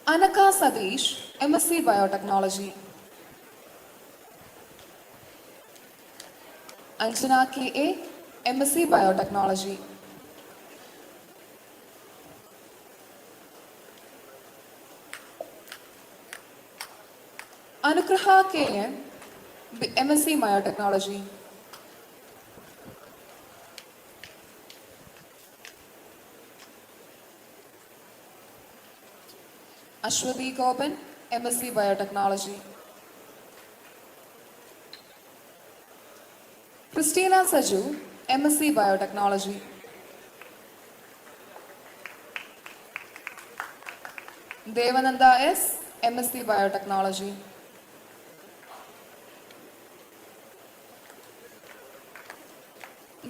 Anaka Sadish, MSc Biotechnology. Anjana K.A., MSc Biotechnology. Anugraha K.M., MSc Biotechnology. Ashwati Gopan, MSc Biotechnology. Christina Saju, MSc Biotechnology. Devananda S., MSc Biotechnology.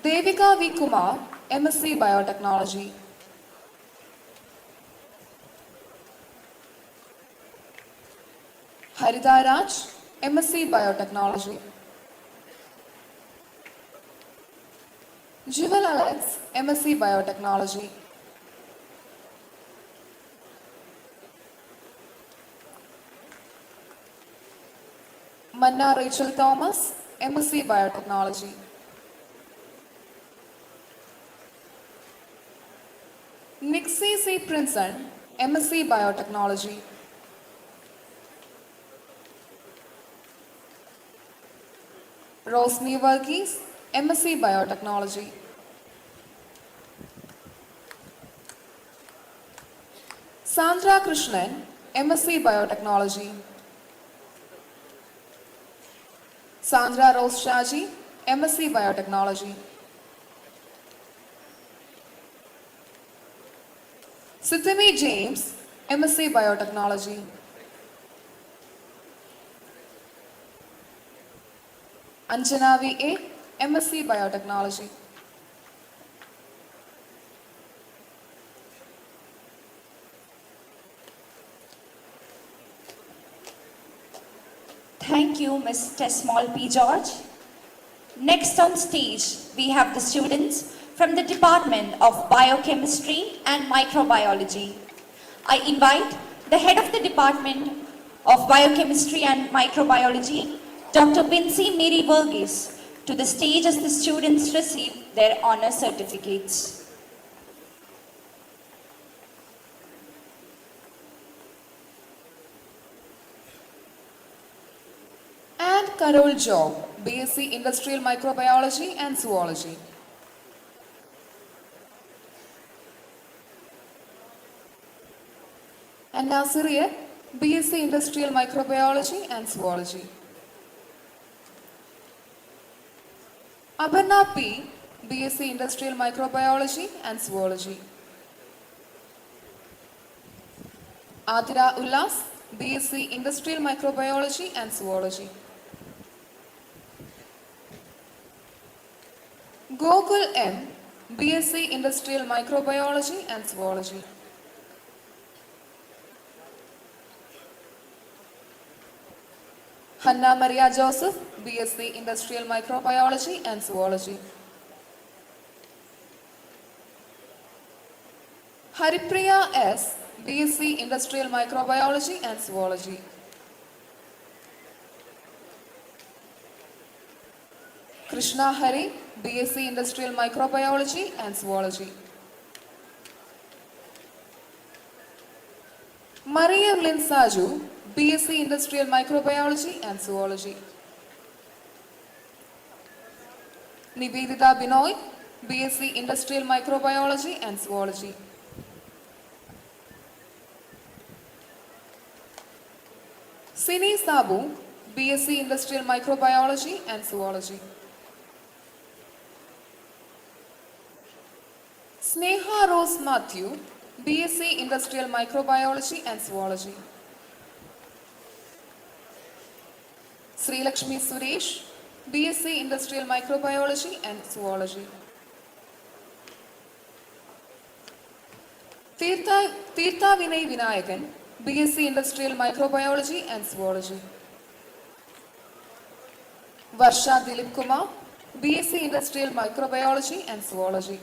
Devika V. Kumar, MSc Biotechnology. Harida Raj, MSc Biotechnology. Jival Alex, MSc Biotechnology. Manna Rachel Thomas, MSc Biotechnology. Nixie C. Princeton, MSc Biotechnology. Rosni Varghese, MSc Biotechnology. Sandra Krishnan, MSc Biotechnology. Sandra Rose Shaji, MSc Biotechnology. Sithami James, MSc Biotechnology. Anjana V.A., MSc Biotechnology. Thank you, Ms. Tesmall P. George. Next on stage, we have the students from the Department of Biochemistry and Microbiology. I invite the head of the Department of Biochemistry and Microbiology, Dr. Bincy Mary Verghese, to the stage as the students receive their honor certificates. And Carol Job, BSc Industrial Microbiology and Zoology. And Nasir, BSc Industrial Microbiology and Zoology. Aparna P, BSc Industrial Microbiology and Zoology. Adira Ullas, BSc Industrial Microbiology and Zoology. Gokul M, BSc Industrial Microbiology and Zoology. Hanna Maria Joseph, BSc Industrial Microbiology and Zoology. Haripriya S, BSc Industrial Microbiology and Zoology. Krishna Hari, BSc Industrial Microbiology and Zoology. Mariam Lynn Saju, BSc Industrial Microbiology and Zoology. Nivedita Binoy, BSc Industrial Microbiology and Zoology. Sini Sabu, BSc Industrial Microbiology and Zoology. Sneha Rose Matthew, BSc Industrial Microbiology and Zoology. Sri Lakshmi Suresh, BSc Industrial Microbiology and Zoology. Tirtha Vinay Vinayakan, BSc Industrial Microbiology and Zoology. Varsha Dilip Kumar, BSc Industrial Microbiology and Zoology.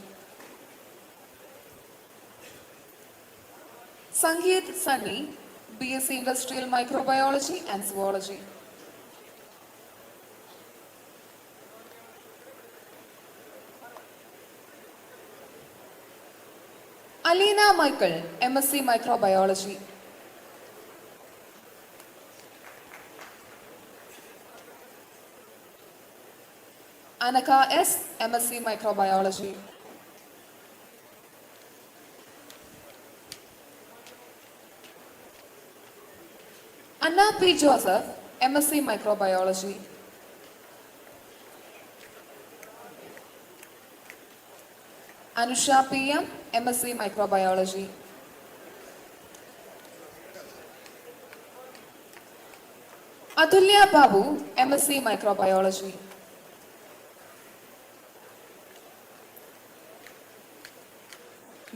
Sangeet Sunny, BSc Industrial Microbiology and Zoology. Alina Michael, MSc Microbiology. Anaka S, MSc Microbiology. Anna P. Joseph, MSc Microbiology. Anusha P.M., MSc Microbiology. Atulya Babu, MSc Microbiology.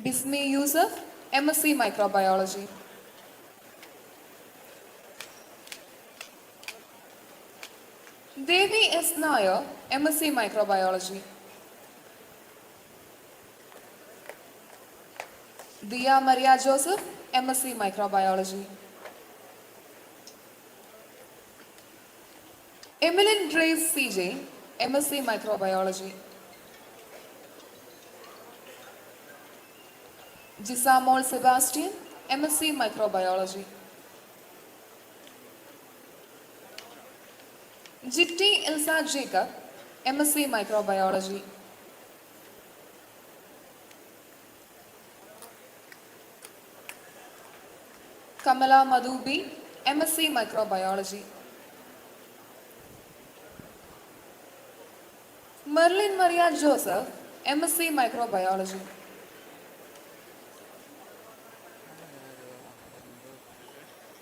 Bismi Yusuf, MSc Microbiology. Devi S. Nair, MSc Microbiology. Dia Maria Joseph, MSc Microbiology. Emmeline Grace CJ, MSc Microbiology. Jisamol Sebastian, MSc Microbiology. Jitti Ilsa Jacob, MSc Microbiology. Kamala Madhubi, MSc Microbiology. Merlin Maria Joseph, MSc Microbiology.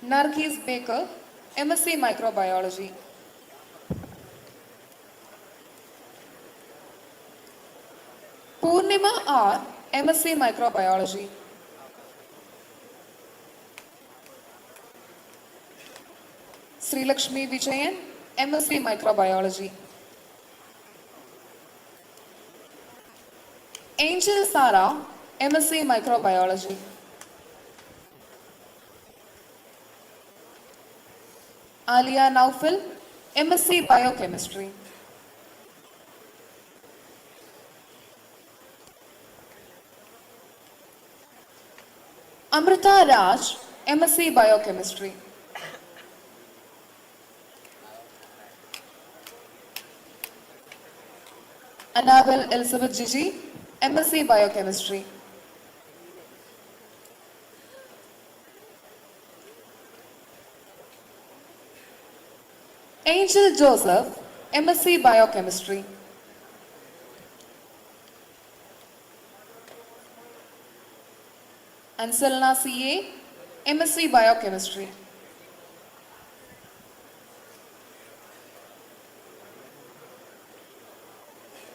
Nargis Baker, MSc Microbiology. Purnima R, MSc Microbiology. Sri Lakshmi Vijayan, MSc Microbiology. Angel Sara, MSc Microbiology. Alia Naufal, MSc Biochemistry. Amrita Raj, MSc Biochemistry. Annabelle Elizabeth Gigi, MSc Biochemistry. Angel Joseph, MSc Biochemistry. Anselna CA, MSc Biochemistry.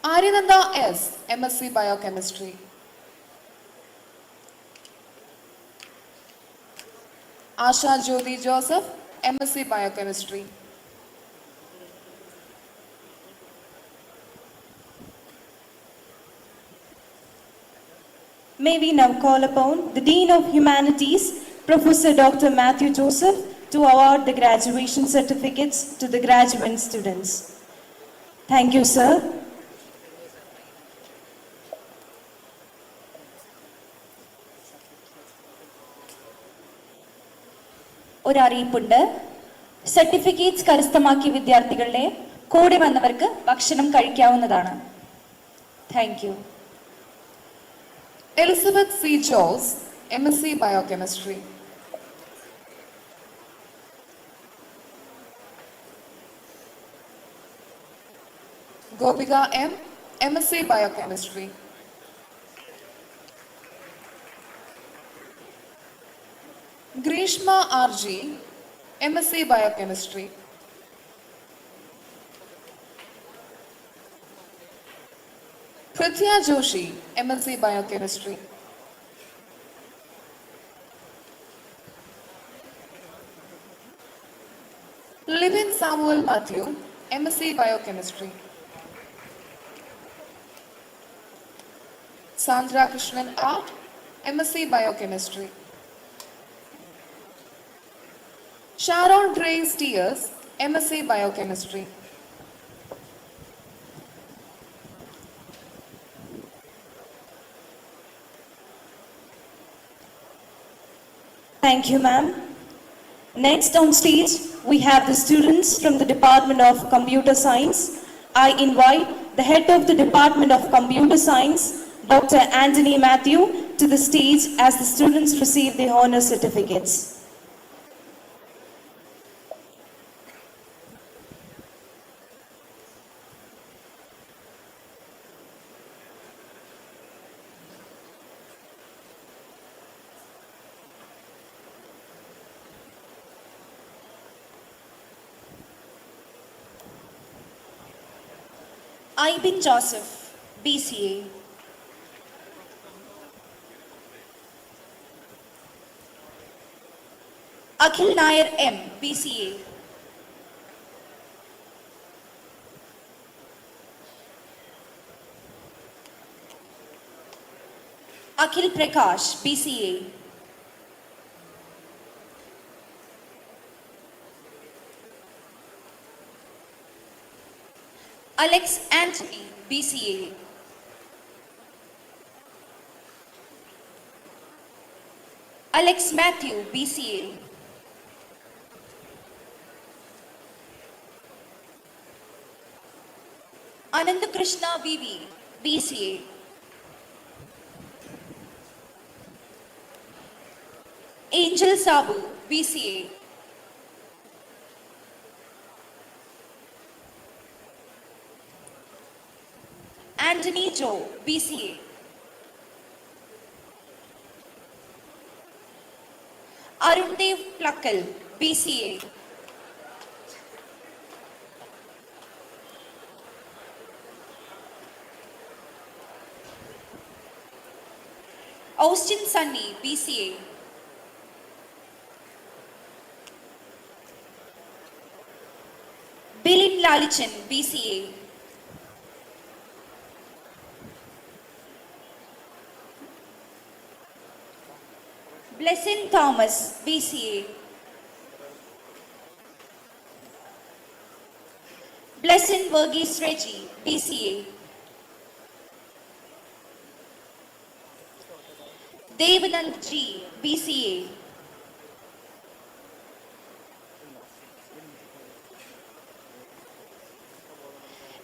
Arinanda S, MSc Biochemistry. Asha Jyoti Joseph, MSc Biochemistry. May we now call upon the Dean of Humanities, Professor Dr. Matthew Joseph, to award the graduation certificates to the graduate students. Thank you, sir. ഒരു അറിയിപ്പുണ്ട്. Certificates കരസ്ഥമാക്കിയ വിദ്യാർത്ഥികളുടെ കൂടെ വന്നവർക്ക് ഭക്ഷണം കഴിക്കാവുന്നതാണ്. Thank you. Elizabeth C. Jones, MSc Biochemistry. Gopika M, MSc Biochemistry. Grishma RG, MSc Biochemistry. Prithya Joshi, MSc Biochemistry. Livin Samuel Matthew, MSc Biochemistry. Sandra Krishnan R, MSc Biochemistry. Sharon Grace Tears, MSc Biochemistry. Thank you, ma'am. Next on stage, we have the students from the Department of Computer Science. I invite the head of the Department of Computer Science, Dr. Anthony Matthew, to the stage as the students receive the honor certificates. Ibin Joseph, BCA. Akhil Nair M, BCA. Akhil Prakash, BCA. Alex Anthony, BCA. Alex Matthew, BCA. Anandakrishna VV, BCA. Angel Sabu, BCA. Anthony Joe, BCA. Arundev Plakal, BCA. Austin Sunny, BCA. Bilin Lalichan, BCA. Blessing Thomas, BCA. Blessing Verghese Reggie, BCA. Devanand G, BCA.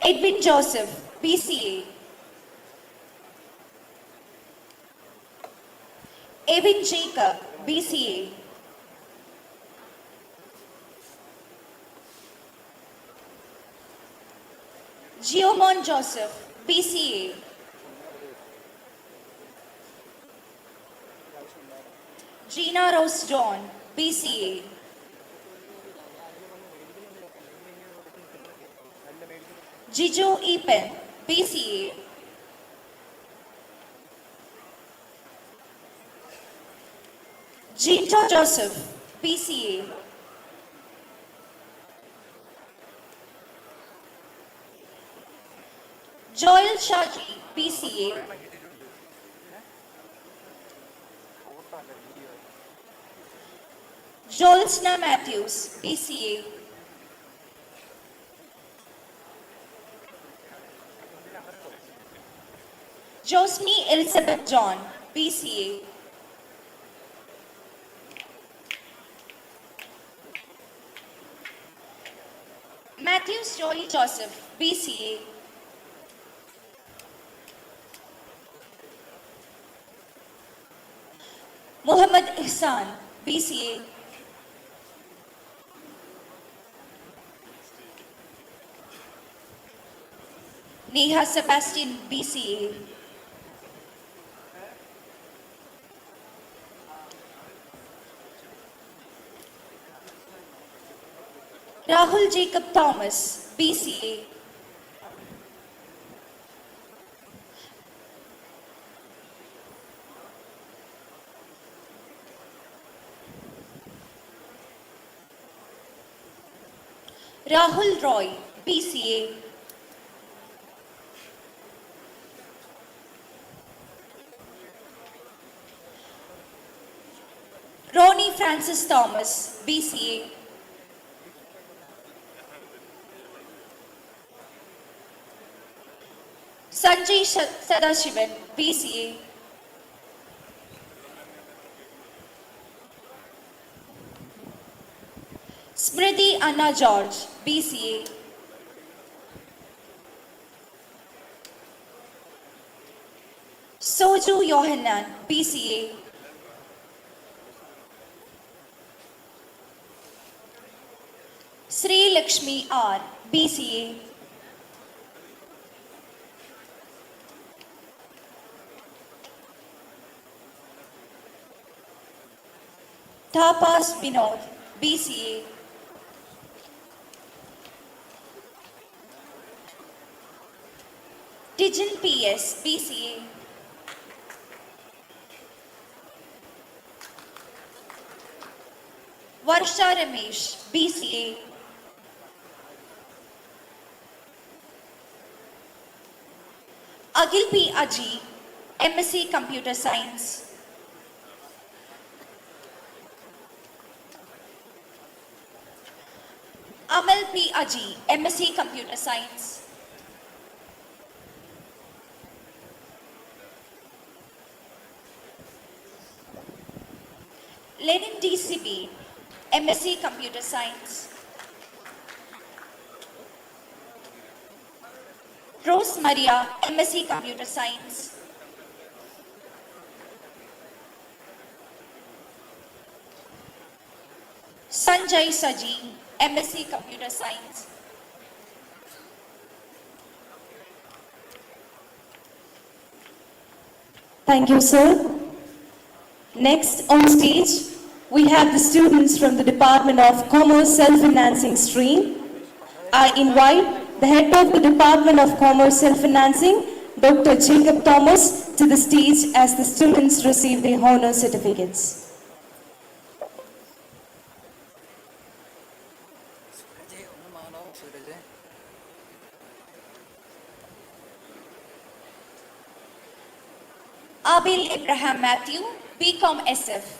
Edwin Joseph, BCA. Evin Jacob, BCA. Geomon Joseph, BCA. Gina Rose John, BCA. Jijo Epen, BCA. Jinto Joseph, BCA. Joel Shaji, BCA. Joelsna Matthews, BCA. Josmi Elizabeth John, BCA. Matthews Joey Joseph, BCA. Muhammad Ihsan, BCA. Neha Sebastian, BCA. Rahul Jacob Thomas, BCA. Rahul Roy, BCA. Ronnie Francis Thomas, BCA. Sanjay Sadashivan, BCA. Smriti Anna George, BCA. Soju Yohanan, BCA. Sri Lakshmi R, BCA. Tapas Binod, BCA. Tijin PS, BCA. Varsha Ramesh, BCA. Agil P. Aji, MSc Computer Science. Amal P. Aji, MSc Computer Science. Lenin DCB, MSc Computer Science. Rose Maria, MSc Computer Science. Sanjay Saji, MSc Computer Science. Thank you, sir. Next on stage, we have the students from the Department of Commerce Self-Financing stream. I invite the head of the Department of Commerce Self-Financing, Dr. Jacob Thomas, to the stage as the students receive their honor certificates. Abil Abraham Matthew, BCom SF.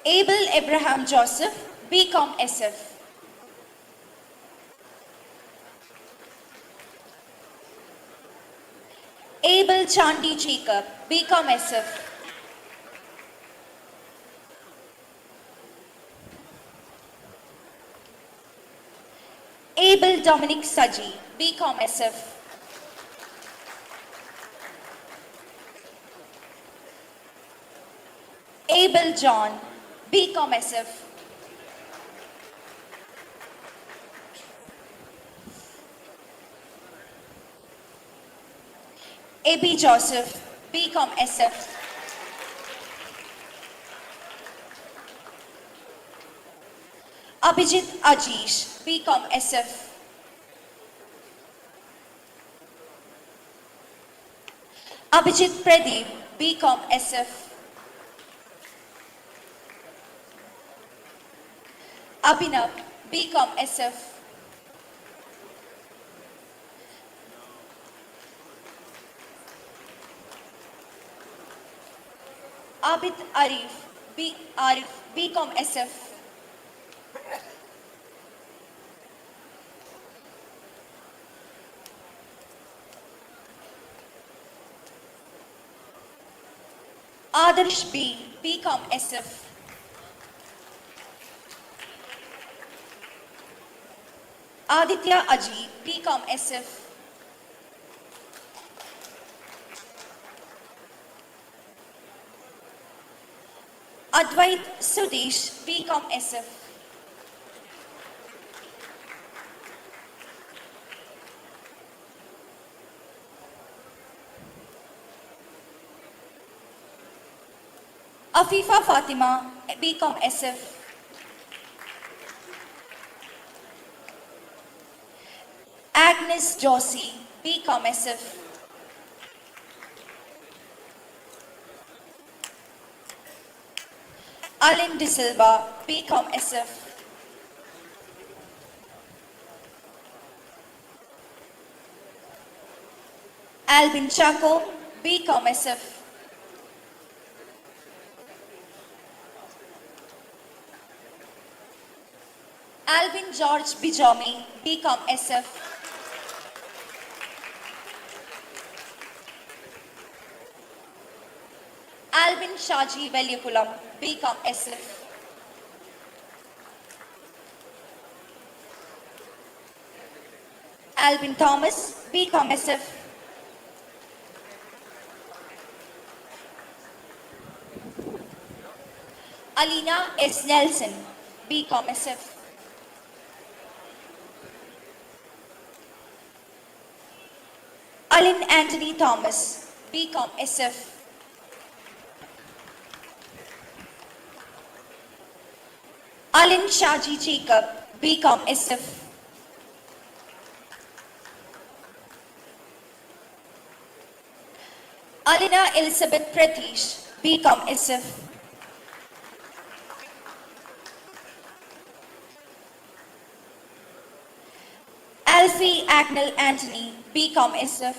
Abel Abraham Joseph, BCom SF. Abel Chandi Jacob, BCom SF. Abel Dominic Saji, BCom SF. Abel John, BCom SF. AB Joseph, BCom SF. Abhijit Ajish, BCom SF. Abhijit Pradeep, BCom SF. Abhinav, BCom SF. Abid Arif, BCom SF. Adarsh B, BCom SF. Aditya Aji, BCom SF. Advait Sudesh, BCom SF. Afifa Fatima, BCom SF. Agnes Joshi, BCom SF. Alin De Silva, BCom SF. Alvin Chaco, BCom SF. Alvin George Bijomi, BCom SF. Alvin Shaji Velyakulam, BCom SF. Alvin Thomas, BCom SF. Alina S. Nelson, BCom SF. Alin Anthony Thomas, BCom SF. Alin Shaji Jacob, BCom SF. Alina Elizabeth Pratish, BCom SF. Alfie Agnell Anthony, BCom SF.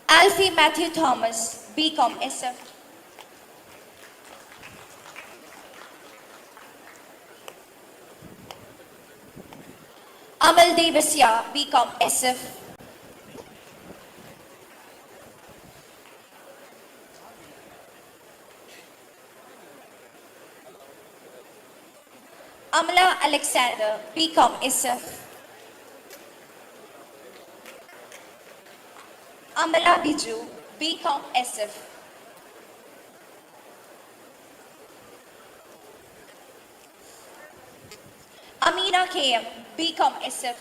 Alfie Matthew Thomas, BCom SF. Amal Devasya, BCom SF. Amala Alexander, BCom SF. Amala Biju, BCom SF. Amina KM, BCom SF.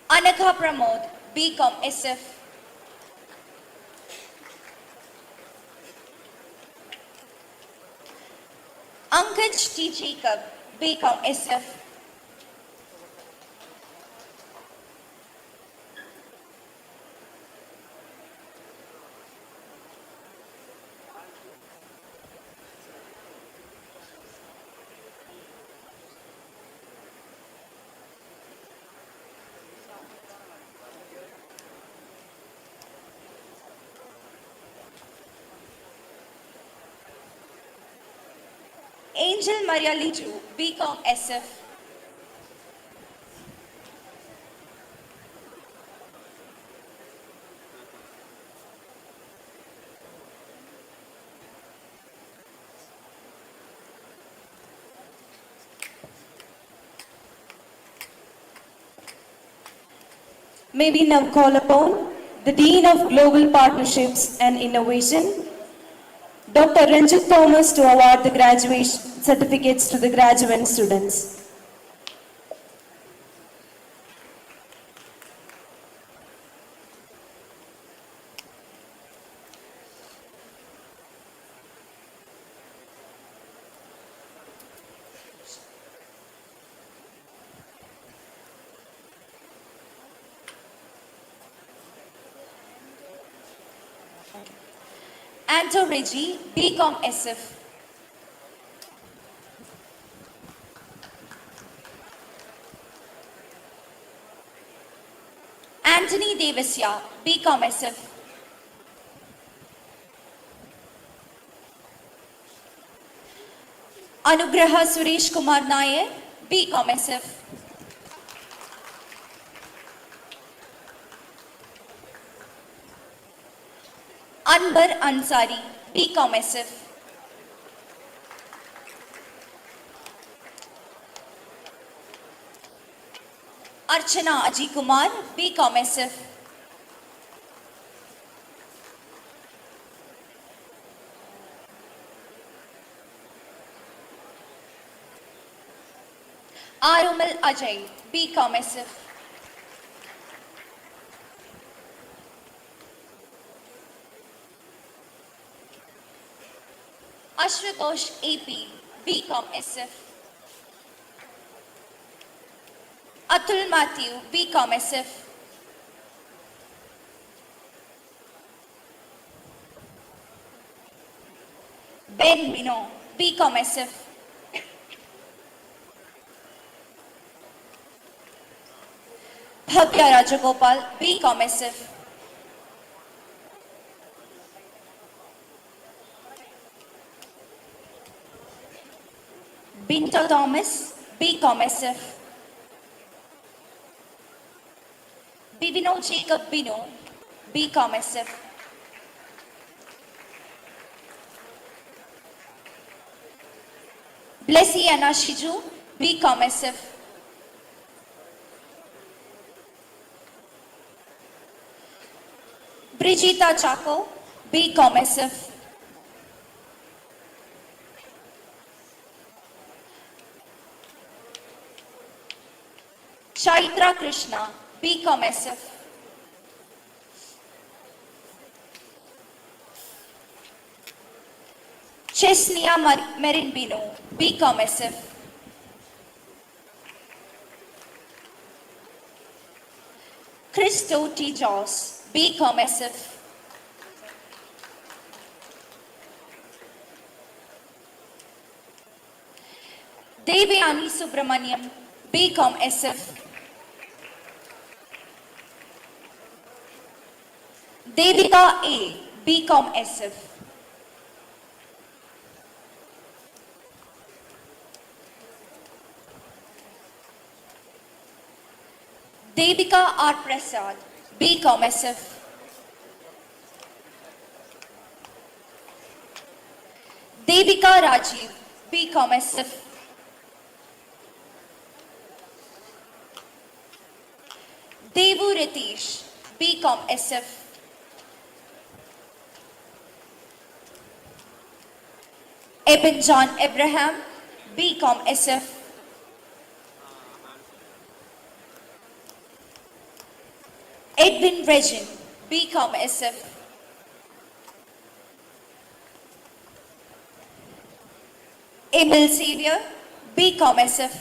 Anagha Pramod, BCom SF. Ankaj T. Jacob, BCom SF. Angel Maria Liju, BCom SF. May we now call upon the Dean of Global Partnerships and Innovation, Dr. Ranjit Thomas, to award the graduation certificates to the graduate students. Anto Reggie, BCom SF. Anthony Devasya, BCom SF. Anugraha Suresh Kumar Nair, BCom SF. Anbar Ansari, BCom SF. Archana Ajay Kumar, BCom SF. Arumal Ajay, BCom SF. Ashwatosh AP, BCom SF. Atul Matthew, BCom SF. Ben Mino, BCom SF. Bhavya Rajagopal, BCom SF. Binta Thomas, BCom SF. Bivino Jacob Bino, BCom SF. Blessy Anna Shiju, BCom SF. Brigita Chaco, BCom SF. Chaitra Krishna, BCom SF. Chesnia Merin Bino, BCom SF. Christo Tijos, BCom SF. Devyani Subramaniam, BCom SF. Devika A, BCom SF. Devika R. Prasad, BCom SF. Devika Rajiv, BCom SF. Devu Ritesh, BCom SF. Eben John Abraham, BCom SF. Edwin Regin, BCom SF. Emil Xavier, BCom SF.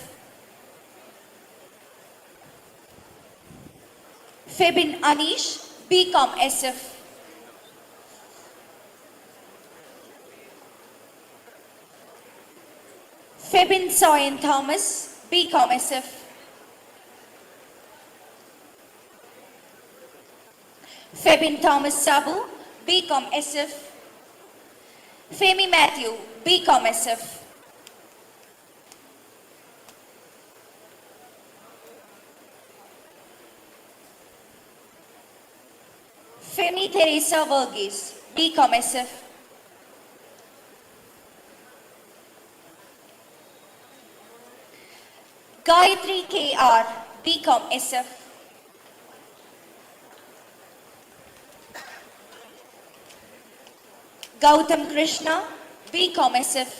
Febin Anish, BCom SF. Febin Soyen Thomas, BCom SF. Febin Thomas Sabu, BCom SF. Femi Matthew, BCom SF. Femi Teresa Verghese, BCom SF. Gayatri KR, BCom SF. Gautam Krishna, BCom SF.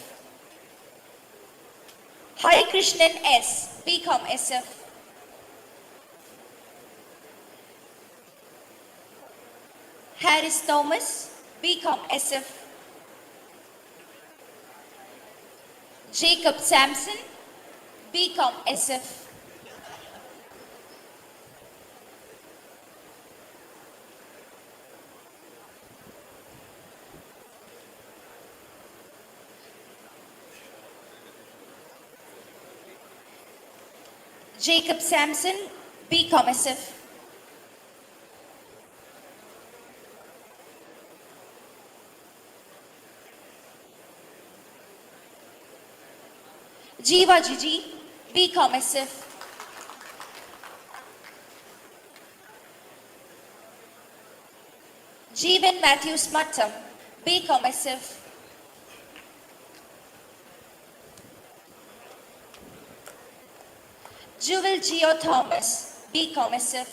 Hari Krishnan S, BCom SF. Harris Thomas, BCom SF. Jacob Sampson, BCom SF. Jacob Sampson, BCom SF. Jeeva Gigi, BCom SF. Jeevan Matthews Mattam, BCom SF. Jewel Geo Thomas, BCom SF.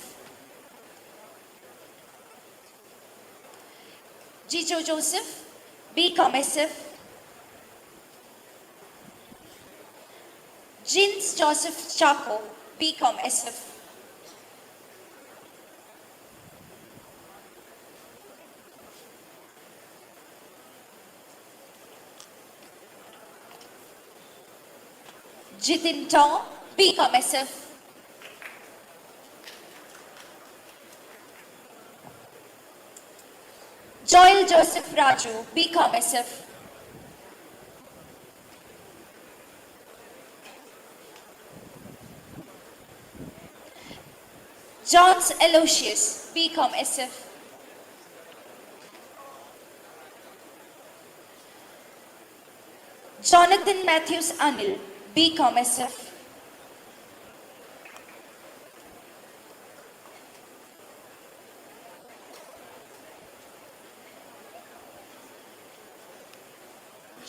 Jijo Joseph, BCom SF. Jins Joseph Chaco, BCom SF. Jitin Tong, BCom SF. Joel Joseph Raju, BCom SF. Johns Aloysius, BCom SF. Jonathan Matthews Anil, BCom SF.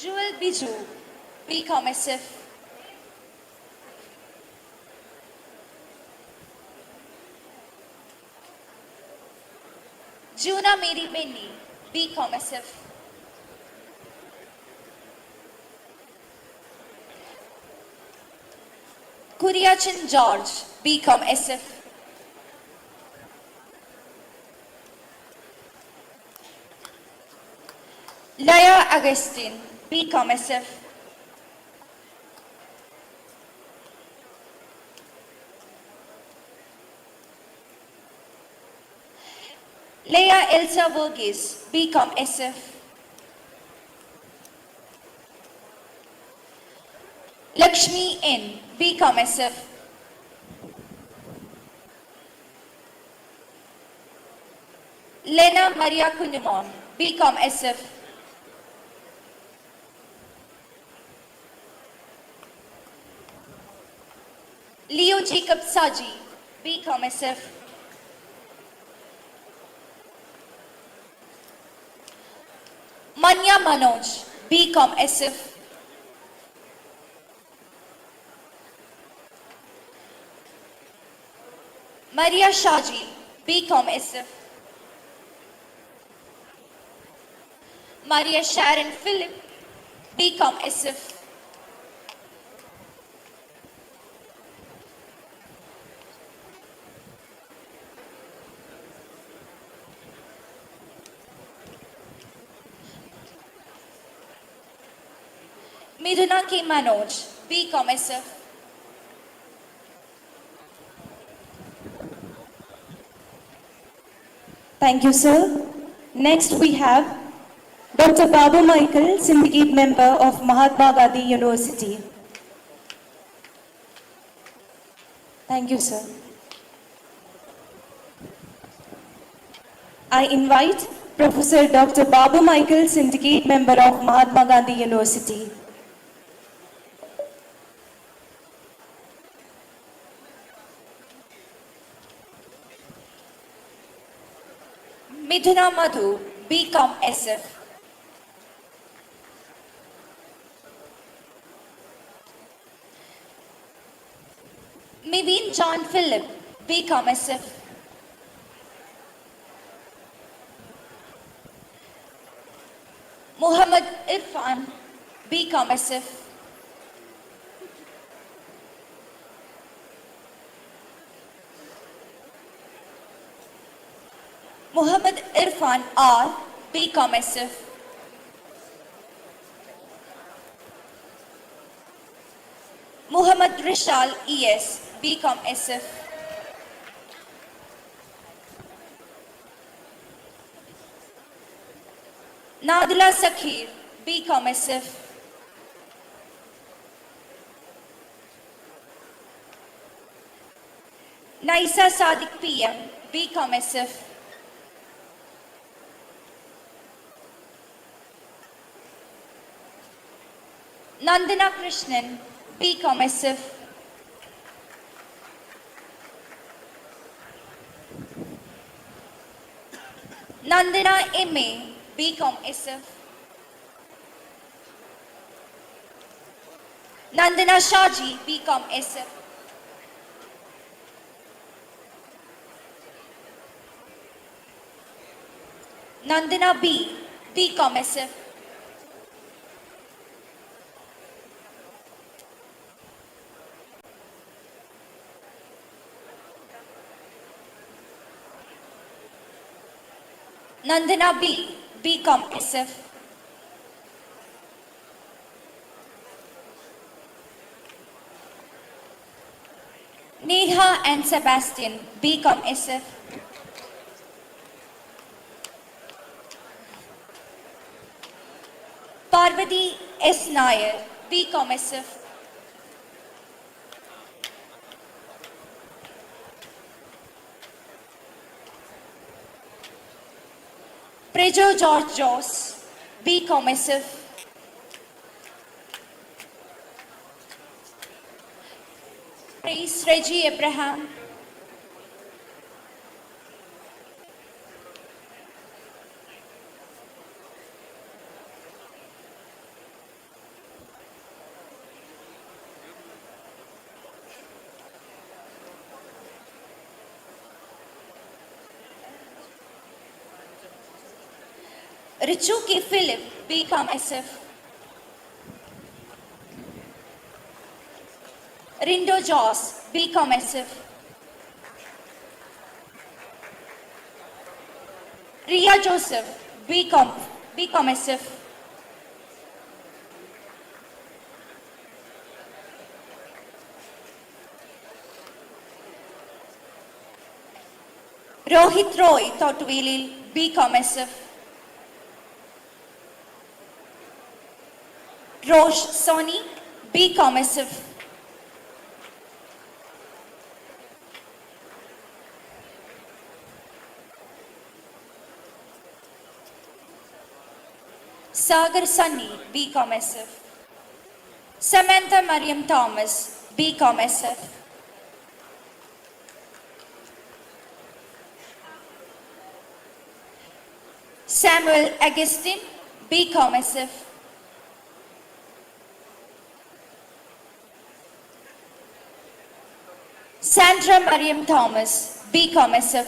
Jewel Biju, BCom SF. Juna Mary Benny, BCom SF. Kuriachan George, BCom SF. Laya Agustin, BCom SF. Leah Elsa Verghese, BCom SF. Lakshmi N, BCom SF. Lena Maria Kunumon, BCom SF. Leo Jacob Saji, BCom SF. Manya Manoj, BCom SF. Maria Shaji, BCom SF. Maria Sharon Philip, BCom SF. Miduna K. Manoj, BCom SF. Thank you, sir. Next, we have Dr. Babu Michael, Syndicate Member of Mahatma Gandhi University. Thank you, sir. I invite Professor Dr. Babu Michael, Syndicate Member of Mahatma Gandhi University. Miduna Madhu, BCom SF. Miveen John Philip, BCom SF. Muhammad Irfan, BCom SF. Muhammad Irfan R, BCom SF. Muhammad Rishal ES, BCom SF. Nadila Sakhir, BCom SF. Naisa Sadiq PM, BCom SF. Nandana Krishnan, BCom SF. Nandana MA, BCom SF. Nandana Shaji, BCom SF. Nandana B, BCom SF. Nandana B, BCom SF. Neha and Sebastian, BCom SF. Parvati S. Nair, BCom SF. Prejo George Joss, BCom SF. Praise Reggie Abraham. Richu K. Philip, BCom SF. Rindo Joss, BCom SF. Ria Joseph, BCom SF. Rohit Roy, Thottwilil, B. Commissive. Roche Soni, B. Commissive. Sagar Sunny, B. Commissive. Samantha Mariam Thomas, B. Commissive. Samuel Augustine, B. Commissive. Sandra Mariam Thomas, B. Commissive.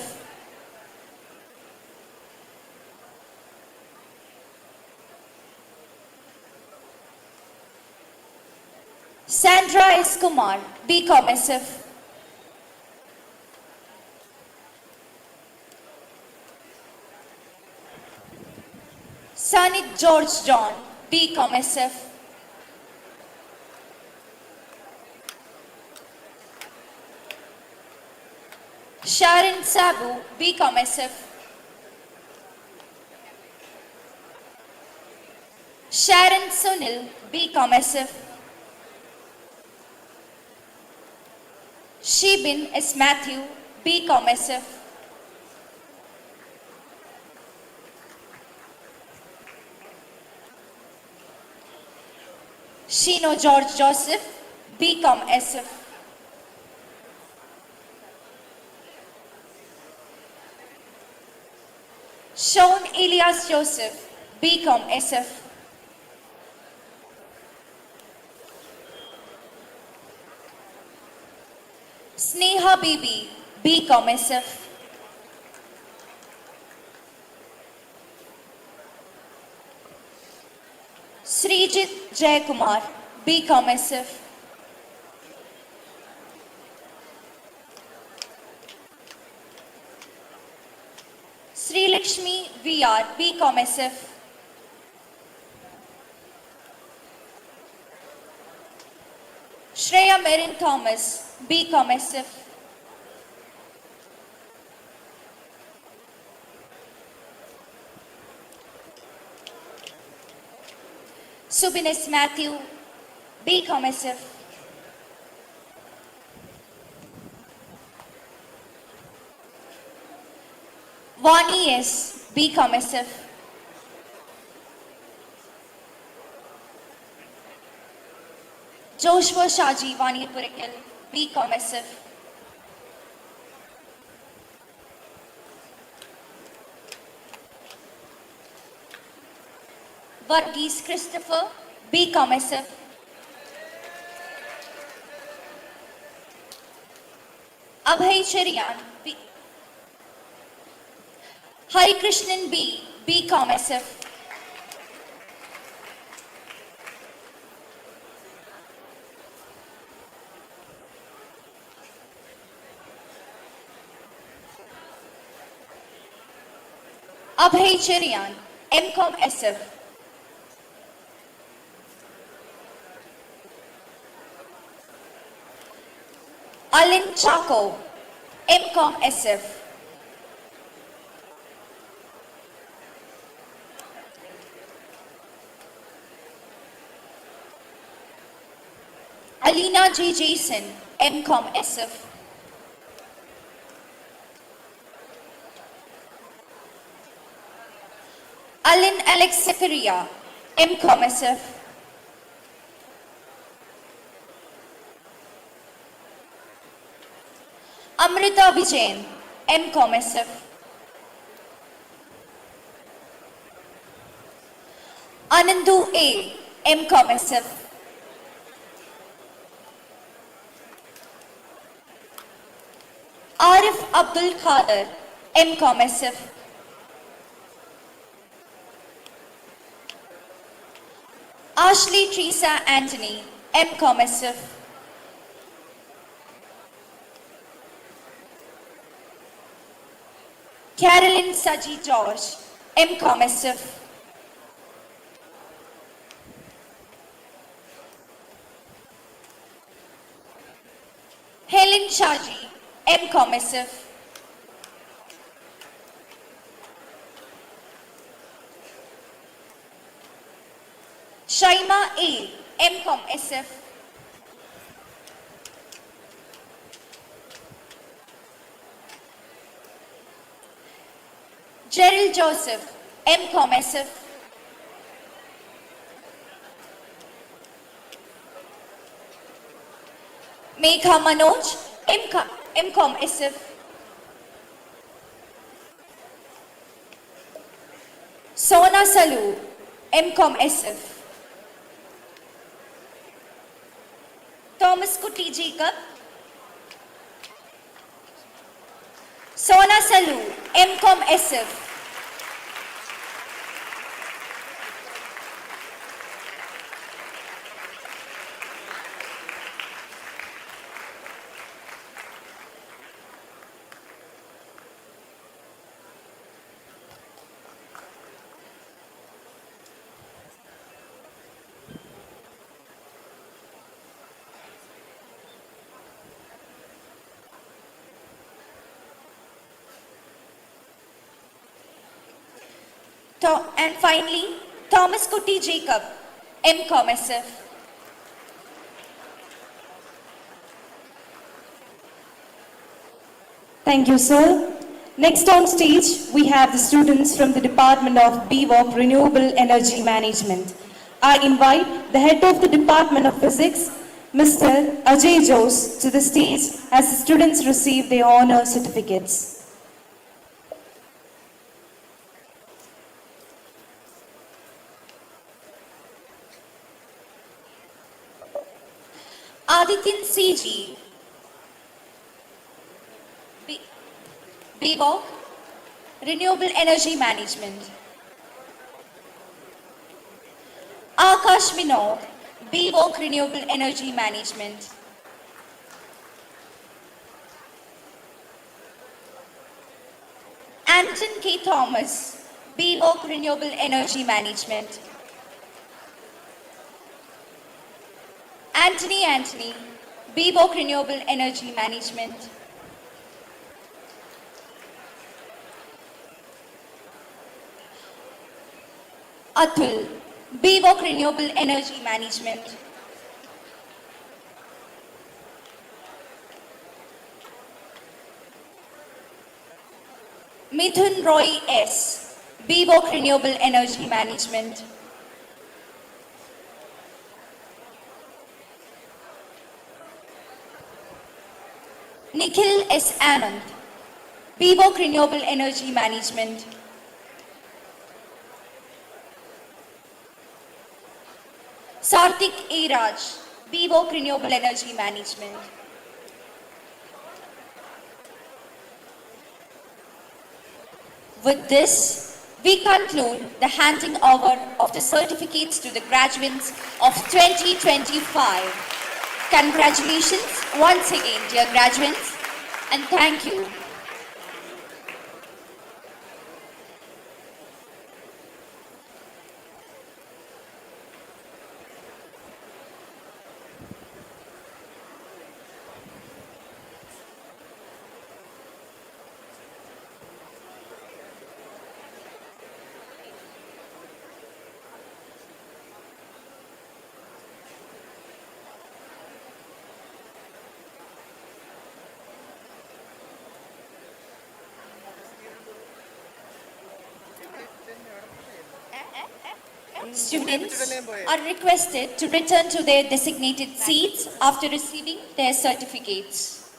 Sandra S. Kumar, B. Commissive. Sanit George John, B. Commissive. Sharon Sabu, B. Commissive. Sharon Sunil, B. Commissive. Shebin S. Matthew, B. Commissive. Shino George Joseph, B. Commissive. Sean Elias Joseph, B. Commissive. Sneha Bibi, B. Commissive. Srijit Jayakumar, B. Commissive. Sri Lakshmi VR, B. Commissive. Shreya Merin Thomas, B. Commissive. Subinis Matthew, B. Commissive. Vani S. B. Commissive. Joshua Shaji Vani Purikil, B. Commissive. Varghese Christopher, B. Commissive. Abhay Cherian, B. Hari Krishnan B. B. Commissive. Abhay Cherian, M.Com. SF. Alin Chako, M.Com. SF. Alina J. Jason, M.Com. SF. Alin Alex Zakaria, M.Com. SF. Amrita Vijayan, M.Com. SF. Anandu A, M.Com. SF. Arif Abdul Khader, M.Com. SF. Ashley Teresa Anthony, M.Com. SF. Carolyn Saji George, M.Com. SF. Helen Shaji, M.Com. SF. Shaima A, MCom SF. Gerald Joseph, MCom SF. Megha Manoj, MCom SF. Sona Salu, MCom SF. Thomas Kuti Jacob. Sona Salu, MCom SF. And finally, Thomas Kuti Jacob, MCom SF. Thank you, sir. Next on stage, we have the students from the Department of BVOC Renewable Energy Management. I invite the head of the Department of Physics, Mr. Ajay Jose, to the stage as the students receive their honor certificates. Adityan CG, BVOC, Renewable Energy Management. Akash Vinod, BVOC, Renewable Energy Management. Anton K. Thomas, BVOC, Renewable Energy Management. Anthony, BVOC, Renewable Energy Management. Atul, BVOC, Renewable Energy Management. Mithun Roy S, BVOC, Renewable Energy Management. Nikhil S. Anand, BVOC, Renewable Energy Management. Sarthik A. Raj, BVOC, Renewable Energy Management. With this, we conclude the handing over of the certificates to the graduates of 2025. Congratulations once again, dear graduates, and thank you. Students are requested to return to their designated seats after receiving their certificates.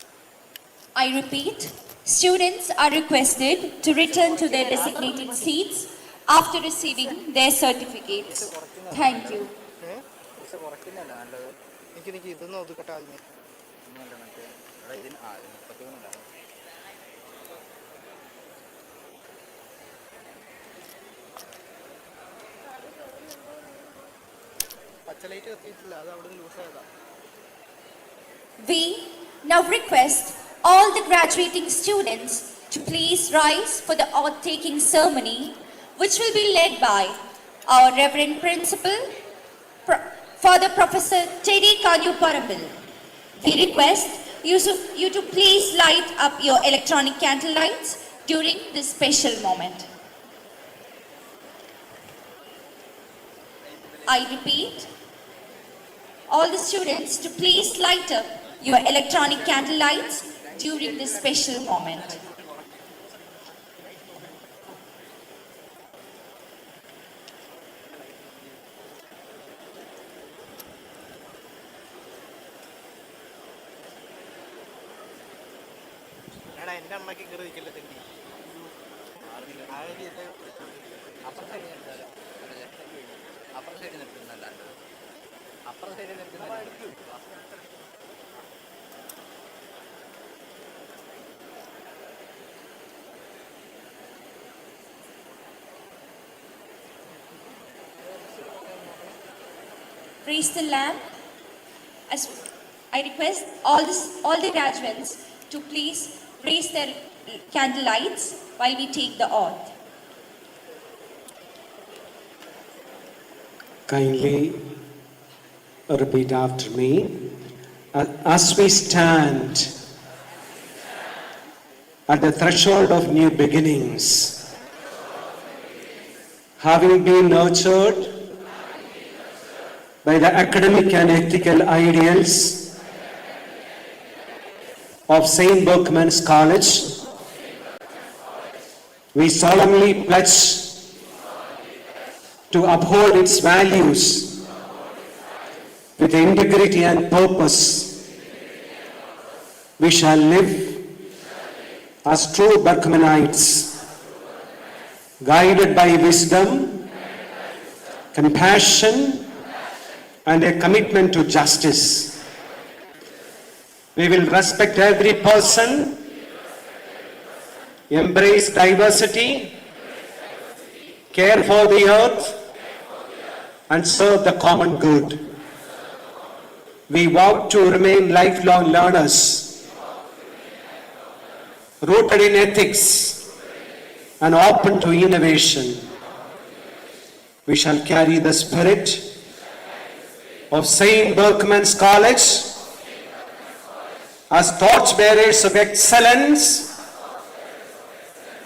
I repeat, students are requested to return to their designated seats after receiving their certificates. Thank you. We now request all the graduating students to please rise for the oath-taking ceremony, which will be led by our Reverend Principal, Father Professor Teddy Kanyu Parambil. We request you to please light up your electronic candle lights during this special moment. I repeat, all the students to please light up your electronic candle lights during this special moment. Raise the lamp. As I request all the graduates to please raise their candle lights while we take the oath. Kindly repeat after me. As we stand at the threshold of new beginnings, having been nurtured by the academic and ethical ideals of St. Berchmans College, we solemnly pledge to uphold its values with integrity and purpose. We shall live as true Berchmanites, guided by wisdom, compassion, and a commitment to justice. We will respect every person, embrace diversity, care for the earth, and serve the common good. We vow to remain lifelong learners, rooted in ethics and open to innovation. We shall carry the spirit of St. Berchmans College as torchbearers of excellence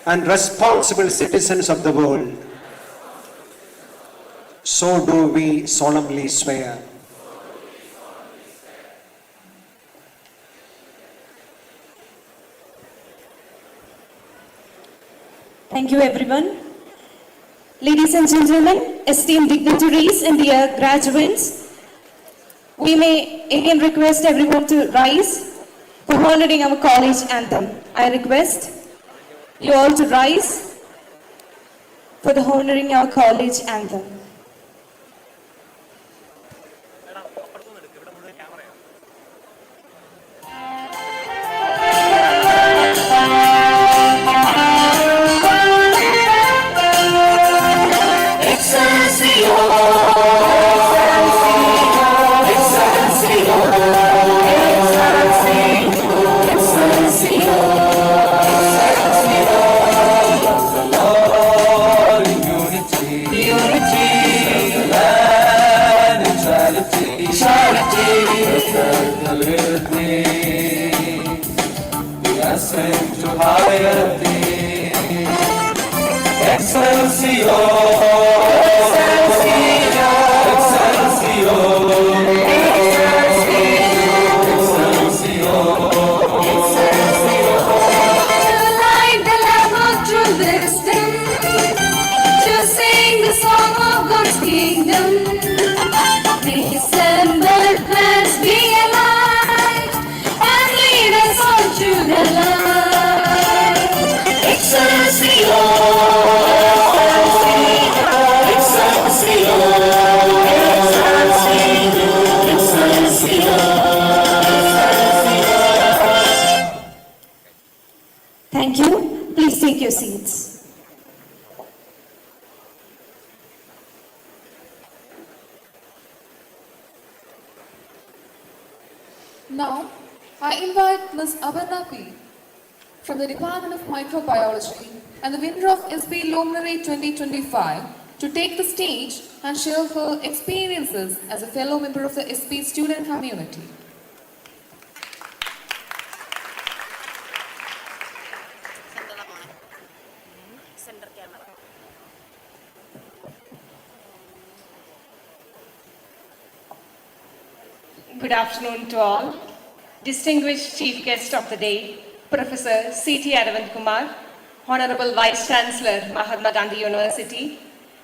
and responsible citizens of the world. So do we solemnly swear. Thank you, everyone. Ladies and gentlemen, esteemed dignitaries and dear graduates, we may again request everyone to rise for honoring our college anthem. I request you all to rise for the honoring our college anthem. Thank you. Please take your seats. Now, I invite Ms. Aparna P. from the Department of Microbiology and the winner of SB Luminary 2025 to take the stage and share her experiences as a fellow member of the SB student community. Good afternoon to all. Distinguished Chief Guest of the Day, Professor C.T. Aravind Kumar, Honorable Vice Chancellor, Mahatma Gandhi University,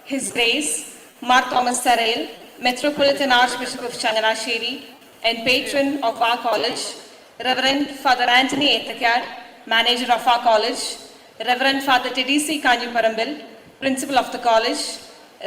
His Grace, Mar Thomas Tarail, Metropolitan Archbishop of Changanacherry, and Patron of our college, Reverend Father Anthony Ethekad, Manager of our college, Reverend Father Teddy C. Kanjiparambil, Principal of the college,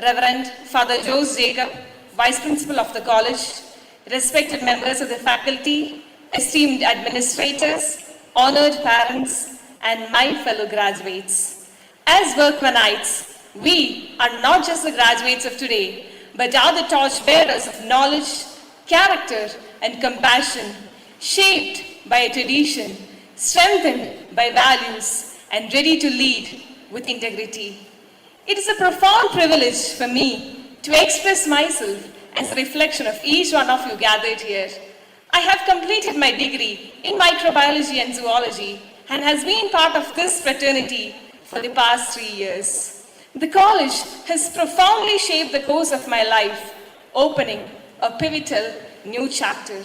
Reverend Father Jose Jacob, Vice Principal of the college, respected members of the faculty, esteemed administrators, honored parents, and my fellow graduates. As Berchmanites, we are not just the graduates of today, but are the torchbearers of knowledge, character, and compassion, shaped by a tradition, strengthened by values, and ready to lead with integrity. It is a profound privilege for me to express myself as a reflection of each one of you gathered here. I have completed my degree in microbiology and zoology and has been part of this fraternity for the past 3 years. The college has profoundly shaped the course of my life, opening a pivotal new chapter.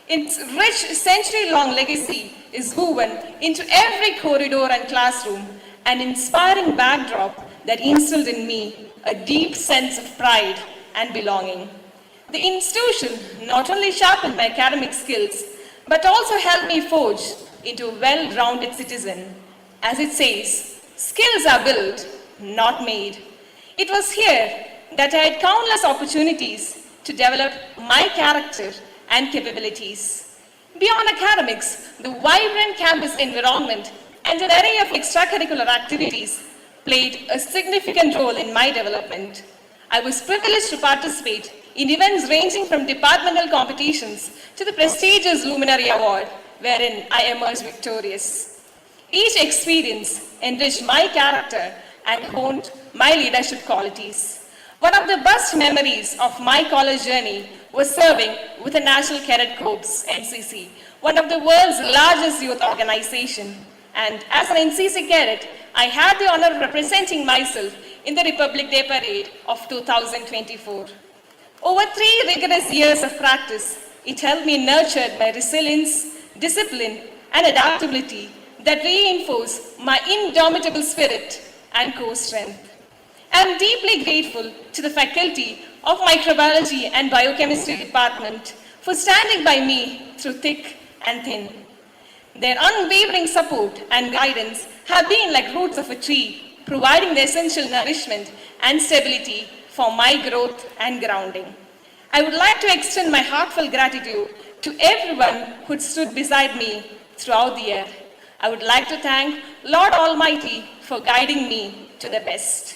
Its rich century-long legacy is woven into every corridor and classroom, an inspiring backdrop that instilled in me a deep sense of pride and belonging. The institution not only sharpened my academic skills, but also helped me forge into a well-rounded citizen. As it says, skills are built, not made. It was here that I had countless opportunities to develop my character and capabilities. Beyond academics, the vibrant campus environment and an array of extracurricular activities played a significant role in my development. I was privileged to participate in events ranging from departmental competitions to the prestigious Luminary Award, wherein I emerged victorious. Each experience enriched my character and honed my leadership qualities. One of the best memories of my college journey was serving with the National Cadet Corps, NCC, one of the world's largest youth organization. And as an NCC cadet, I had the honor of representing myself in the Republic Day Parade of 2024. Over 3 rigorous years of practice, it helped me nurture my resilience, discipline, and adaptability that reinforce my indomitable spirit and core strength. I am deeply grateful to the faculty of Microbiology and Biochemistry Department for standing by me through thick and thin. Their unwavering support and guidance have been like roots of a tree, providing the essential nourishment and stability for my growth and grounding. I would like to extend my heartfelt gratitude to everyone who stood beside me throughout the year. I would like to thank Lord Almighty for guiding me to the best.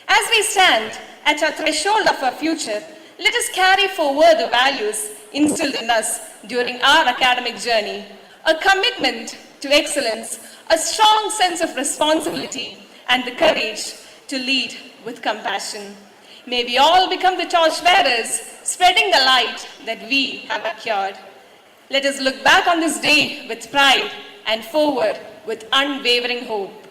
As we stand at a threshold of our future, let us carry forward the values instilled in us during our academic journey. A commitment to excellence, a strong sense of responsibility, and the courage to lead with compassion. May we all become the torchbearers, spreading the light that we have acquired. Let us look back on this day with pride and forward with unwavering hope.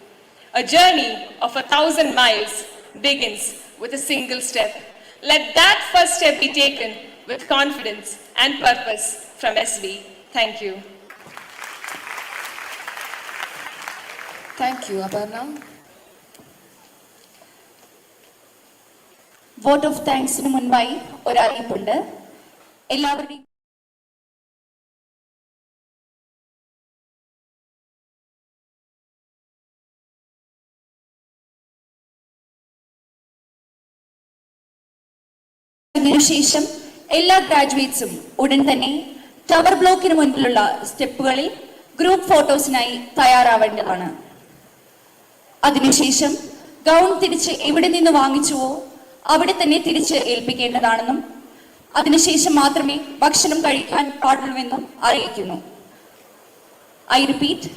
A journey of 1,000 miles begins with a single step. Let that first step be taken with confidence and purpose from SB. Thank you. Thank you, Aparna. Vote of താങ്ക്സിന് മുൻപായി ഒരു അറിയിപ്പുണ്ട്. എല്ലാവരുടെയും ശേഷം എല്ലാ ഗ്രാജുവേറ്റ്സും ഉടൻ തന്നെ tower ബ്ലോക്കിന് മുൻപിലുള്ള സ്റ്റെപ്പുകളിൽ ഗ്രൂപ്പ് ഫോട്ടോസിനായി തയ്യാറാവേണ്ടതാണ്. അതിനുശേഷം ഗൗൺ തിരിച്ച് എവിടെ നിന്ന് വാങ്ങിച്ചുവോ അവിടെ തന്നെ തിരിച്ച് ഏൽപ്പിക്കേണ്ടതാണെന്നും അതിനുശേഷം മാത്രമേ ഭക്ഷണം കഴിക്കാൻ പാടുള്ളൂവെന്നും അറിയിക്കുന്നു. ഐ റിപ്പീറ്റ്,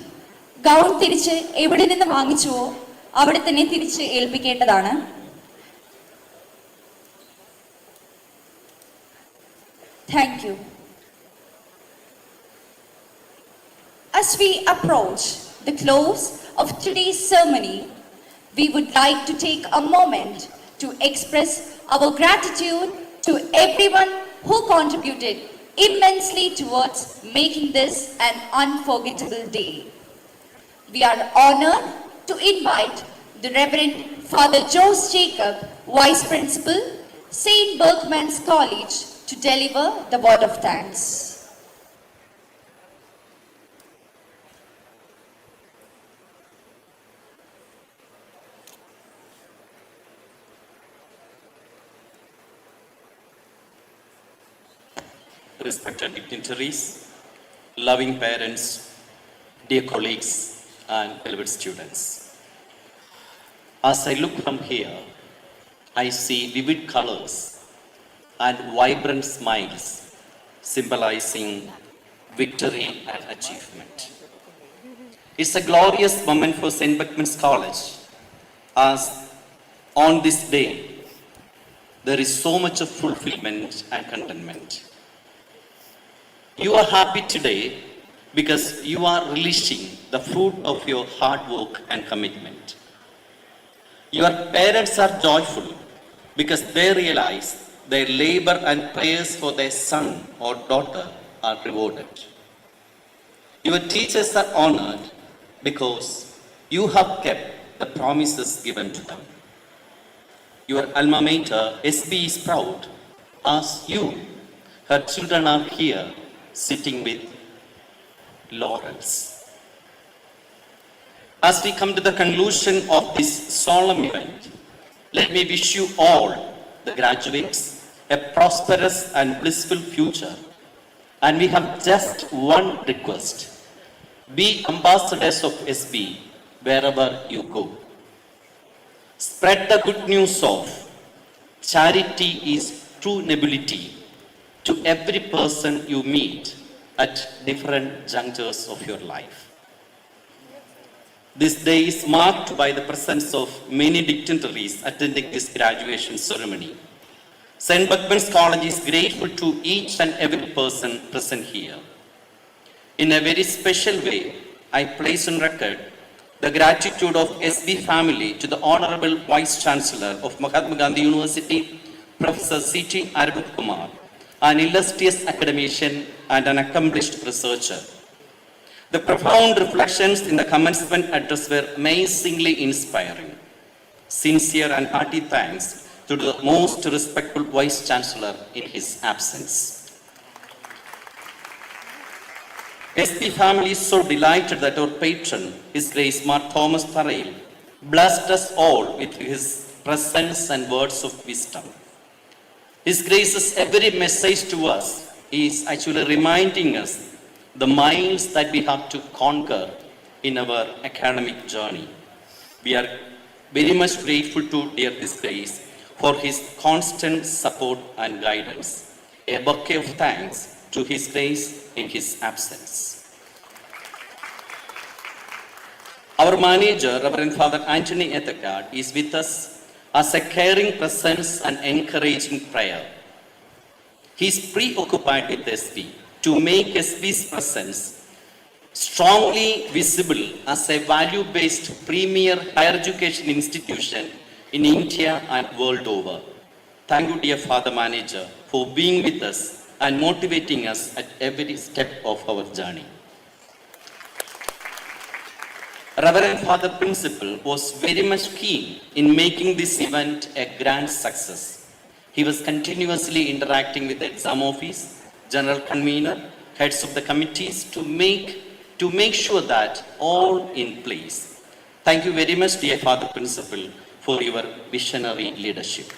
ഗൗൺ തിരിച്ച് എവിടെ നിന്ന് വാങ്ങിച്ചുവോ അവിടെ തന്നെ തിരിച്ച് ഏൽപ്പിക്കേണ്ടതാണ്. Thank you. As we approach the close of today's ceremony, we would like to take a moment to express our gratitude to everyone who contributed immensely towards making this an unforgettable day. We are honored to invite the Reverend Father Jose Jacob, Vice Principal, St. Berchmans College, to deliver the word of thanks. Respected dignitaries, loving parents, dear colleagues, and beloved students. As I look from here, I see vivid colors and vibrant smiles symbolizing victory and achievement. It's a glorious moment for St. Berchmans College, as on this day, there is so much of fulfillment and contentment. You are happy today because you are relishing the fruit of your hard work and commitment. Your parents are joyful because they realize their labor and prayers for their son or daughter are rewarded. Your teachers are honored because you have kept the promises given to them. Your alma mater, SB, is proud as you, her children, are here sitting with laurels. As we come to the conclusion of this solemn event, let me wish you all, the graduates, a prosperous and blissful future. And we have just one request: be ambassadors of SB wherever you go. Spread the good news of charity is true nobility to every person you meet at different junctures of your life. This day is marked by the presence of many dignitaries attending this graduation ceremony. St. Berchmans College is grateful to each and every person present here. In a very special way, I place on record the gratitude of SB family to the Honorable Vice Chancellor of Mahatma Gandhi University, Professor C.T. Arvind Kumar, an illustrious academician and an accomplished researcher. The profound reflections in the commencement address were amazingly inspiring. Sincere and hearty thanks to the most respectful Vice Chancellor in his absence. SB family is so delighted that our patron, His Grace Mar Thomas Tharayil, blessed us all with his presence and words of wisdom. His Grace's every message to us is actually reminding us the miles that we have to conquer in our academic journey. We are very much grateful to dear His Grace for his constant support and guidance. A bouquet of thanks to His Grace in his absence. Our manager, Reverend Father Anthony Ethekad, is with us as a caring presence and encouraging prayer. He is preoccupied with SB to make SB's presence strongly visible as a value-based premier higher education institution in India and world over. Thank you, dear Father Manager, for being with us and motivating us at every step of our journey. Reverend Father Principal was very much keen in making this event a grand success. He was continuously interacting with the exam office, general convener, heads of the committees to make sure that all in place. Thank you very much, dear Father Principal, for your visionary leadership.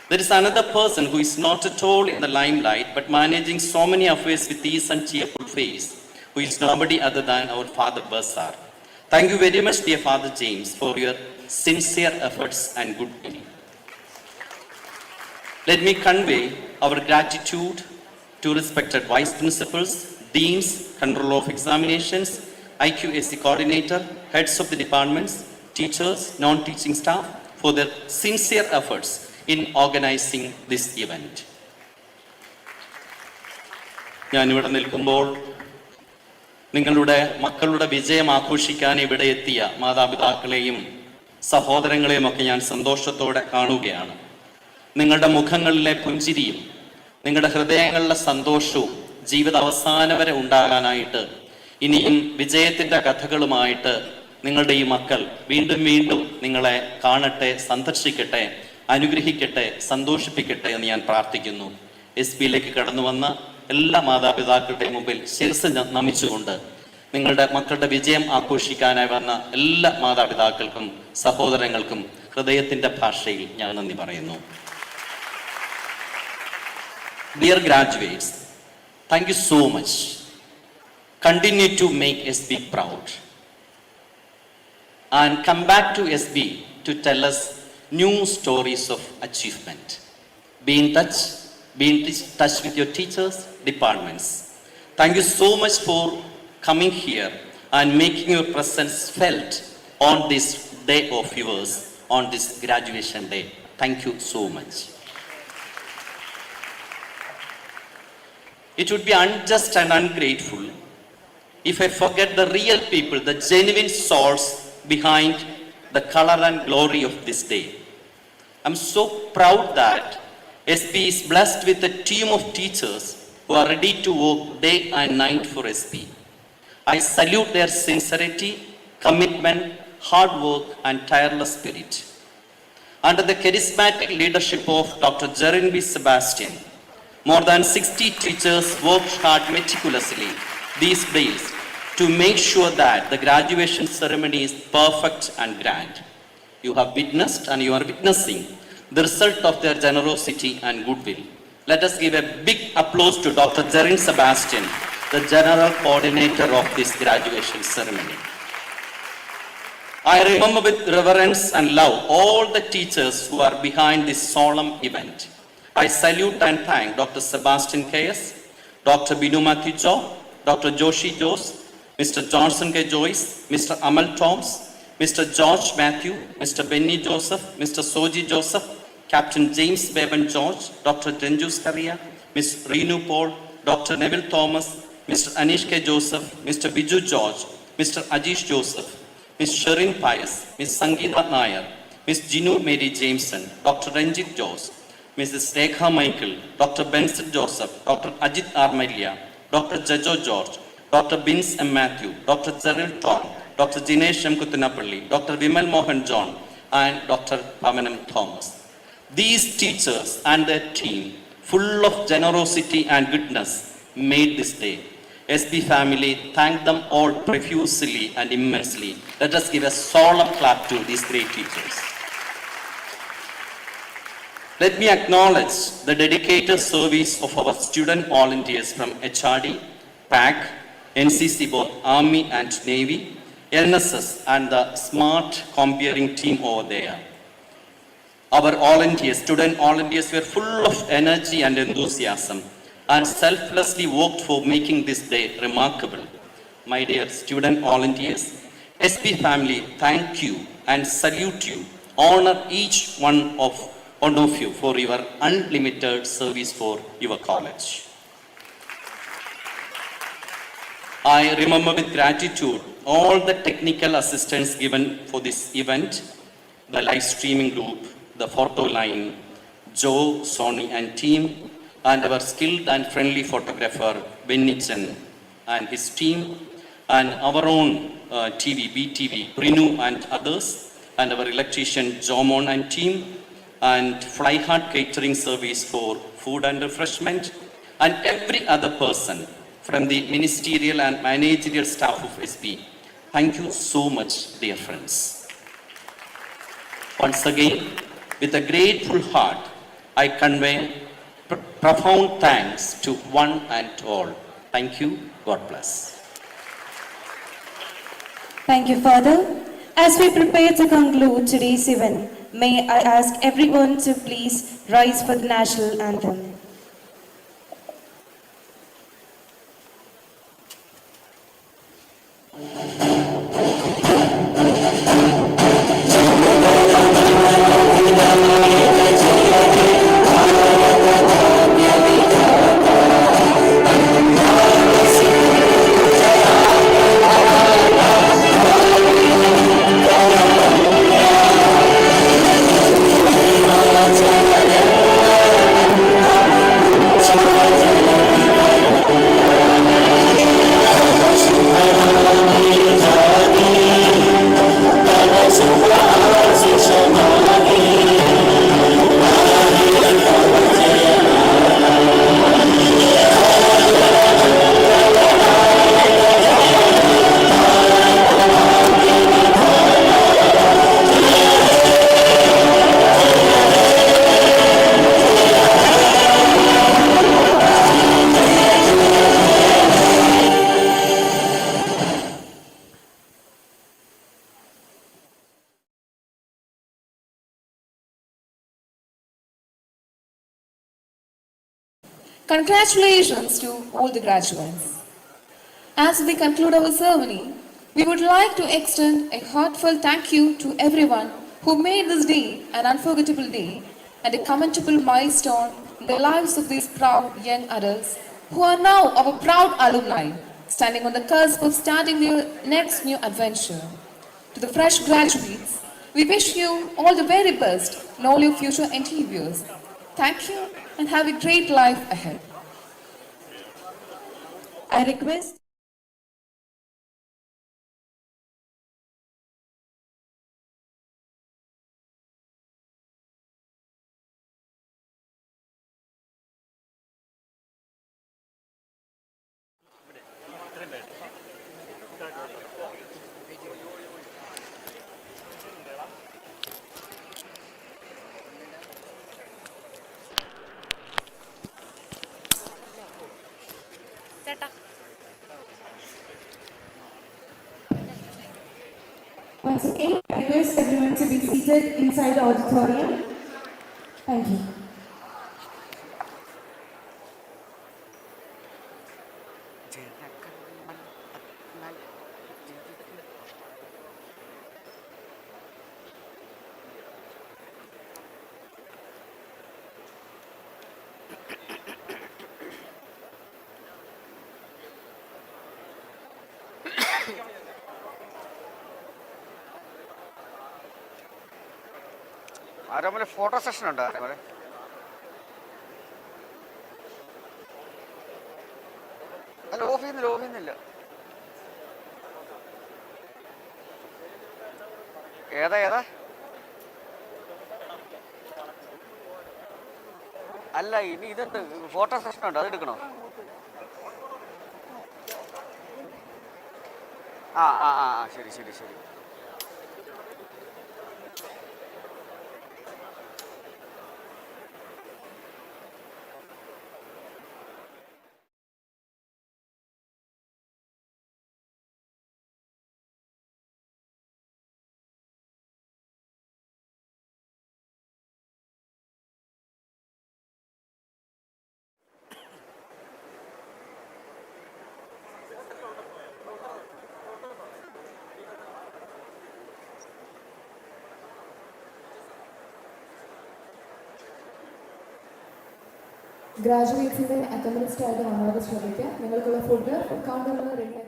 There is another person who is not at all in the limelight but managing so many affairs with ease and cheerful face, who is nobody other than our Father Bassar. Thank you very much, dear Father James, for your sincere efforts and good will. Let me convey our gratitude to respected Vice Principals, Deans, Control of Examinations, IQAC Coordinator, Heads of the Departments, Teachers, Non-Teaching Staff for their sincere efforts in organizing this event. ഞാനിവിടെ നിൽക്കുമ്പോൾ നിങ്ങളുടെ മക്കളുടെ വിജയം ആഘോഷിക്കാൻ ഇവിടെ എത്തിയ മാതാപിതാക്കളെയും സഹോദരങ്ങളെയും ഒക്കെ ഞാൻ സന്തോഷത്തോടെ കാണുകയാണ്. നിങ്ങളുടെ മുഖങ്ങളിലെ പുഞ്ചിരിയും നിങ്ങളുടെ ഹൃദയങ്ങളിലെ സന്തോഷവും ജീവിത അവസാനം വരെ ഉണ്ടാകാനായിട്ട് ഇനിയും വിജയത്തിൻ്റെ കഥകളുമായിട്ട് നിങ്ങളുടെ ഈ മക്കൾ വീണ്ടും വീണ്ടും നിങ്ങളെ കാണട്ടെ, സന്ദർശിക്കട്ടെ, അനുഗ്രഹിക്കട്ടെ, സന്തോഷിപ്പിക്കട്ടെ എന്ന് ഞാൻ പ്രാർത്ഥിക്കുന്നു. എസ് പിയിലേക്ക് കടന്നു വന്ന എല്ലാ മാതാപിതാക്കളുടെയും മുമ്പിൽ ശിരസ് നമിച്ചുകൊണ്ട് നിങ്ങളുടെ മക്കളുടെ വിജയം ആഘോഷിക്കാനായി വന്ന എല്ലാ മാതാപിതാക്കൾക്കും സഹോദരങ്ങൾക്കും ഹൃദയത്തിൻ്റെ ഭാഷയിൽ ഞാൻ നന്ദി പറയുന്നു. Dear graduates, thank you so much. Continue to make SB proud. And come back to SB to tell us new stories of achievement. Be in touch with your teachers, departments. Thank you so much for coming here and making your presence felt on this day of yours, on this graduation day. Thank you so much. It would be unjust and ungrateful if I forget the real people, the genuine souls behind the color and glory of this day. I'm so proud that SB is blessed with a team of teachers who are ready to work day and night for SB. I salute their sincerity, commitment, hard work, and tireless spirit. Under the charismatic leadership of Dr. Jerin B. Sebastian, more than 60 teachers worked hard meticulously these days to make sure that the graduation ceremony is perfect and grand. You have witnessed and you are witnessing the result of their generosity and goodwill. Let us give a big applause to Dr. Jerin Sebastian, the general coordinator of this graduation ceremony. I remember with reverence and love all the teachers who are behind this solemn event. I salute and thank Dr. Sebastian K.S., Dr. Binu Matthew Jo, Dr. Joshi Jose, Mr. Johnson K. Joyce, Mr. Amal Toms, Mr. George Matthew, Mr. Benny Joseph, Mr. Soji Joseph, Captain James Bevan George, Dr. Denjus Karia, Ms. Reenu Paul, Dr. Neville Thomas, Mr. Anish K. Joseph, Mr. Biju George, Mr. Ajish Joseph, Ms. Sherin Pius, Ms. Sangeeta Nair, Ms. Jinu Mary Jameson, Dr. Ranjit Jose, Mrs. Rekha Michael, Dr. Benson Joseph, Dr. Ajit Armalia, Dr. Jajo George, Dr. Vince M. Matthew, Dr. Cyril Tom, Dr. Jinesh M. Kutunapalli, Dr. Vimal Mohan John, and Dr. Pavanam Thomas. These teachers and their team, full of generosity and goodness, made this day. SB family, thank them all profusely and immensely. Let us give a solemn clap to these great teachers. Let me acknowledge the dedicated service of our student volunteers from HRD, PAC, NCC, both Army and Navy, NSS, and the smart comparing team over there. Our volunteers, student volunteers, were full of energy and enthusiasm and selflessly worked for making this day remarkable. My dear student volunteers, SB family, thank you and salute you. Honor each one of you for your unlimited service for your college. I remember with gratitude all the technical assistance given for this event, the live streaming group, the photo line, Joe, Sony and team, and our skilled and friendly photographer, Benichan and his team, and our own TV, BTV, Renu and others, and our electrician, Jomon and team, and Fly Hard Catering Service for food and refreshment, and every other person from the ministerial and managerial staff of SB. Thank you so much, dear friends. Once again, with a grateful heart, I convey profound thanks to one and all. Thank you. God bless. Thank you, Father. As we prepare to conclude today's event, may I ask everyone to please rise for the national anthem. Congratulations to all the graduates. As we conclude our ceremony, we would like to extend a heartfelt thank you to everyone who made this day an unforgettable day and a commendable milestone in the lives of these proud young adults who are now our proud alumni, standing on the cusp of starting their next new adventure. To the fresh graduates, we wish you all the very best in all your future endeavors. Thank you and have a great life ahead. I request once again, I request everyone to be seated inside the auditorium. Thank you. ആരോമലെ photo session ഉണ്ടോ ആരോമലെ? അല്ല of ചെയ്യുന്നില്ല. ഏതാ അല്ല ഇനി ഇതുണ്ട്, photo session ഉണ്ട്, അതെടുക്കണോ? ശരി. ഗ്രാജുവേറ്റ്സിന്റെ അക്കമനിസ്റ്റ് ആയിട്ട് നമ്മളത് ശ്രദ്ധിക്കുക. നിങ്ങൾക്കുള്ള ഫുഡ് കൗണ്ടറിൽ റെഡി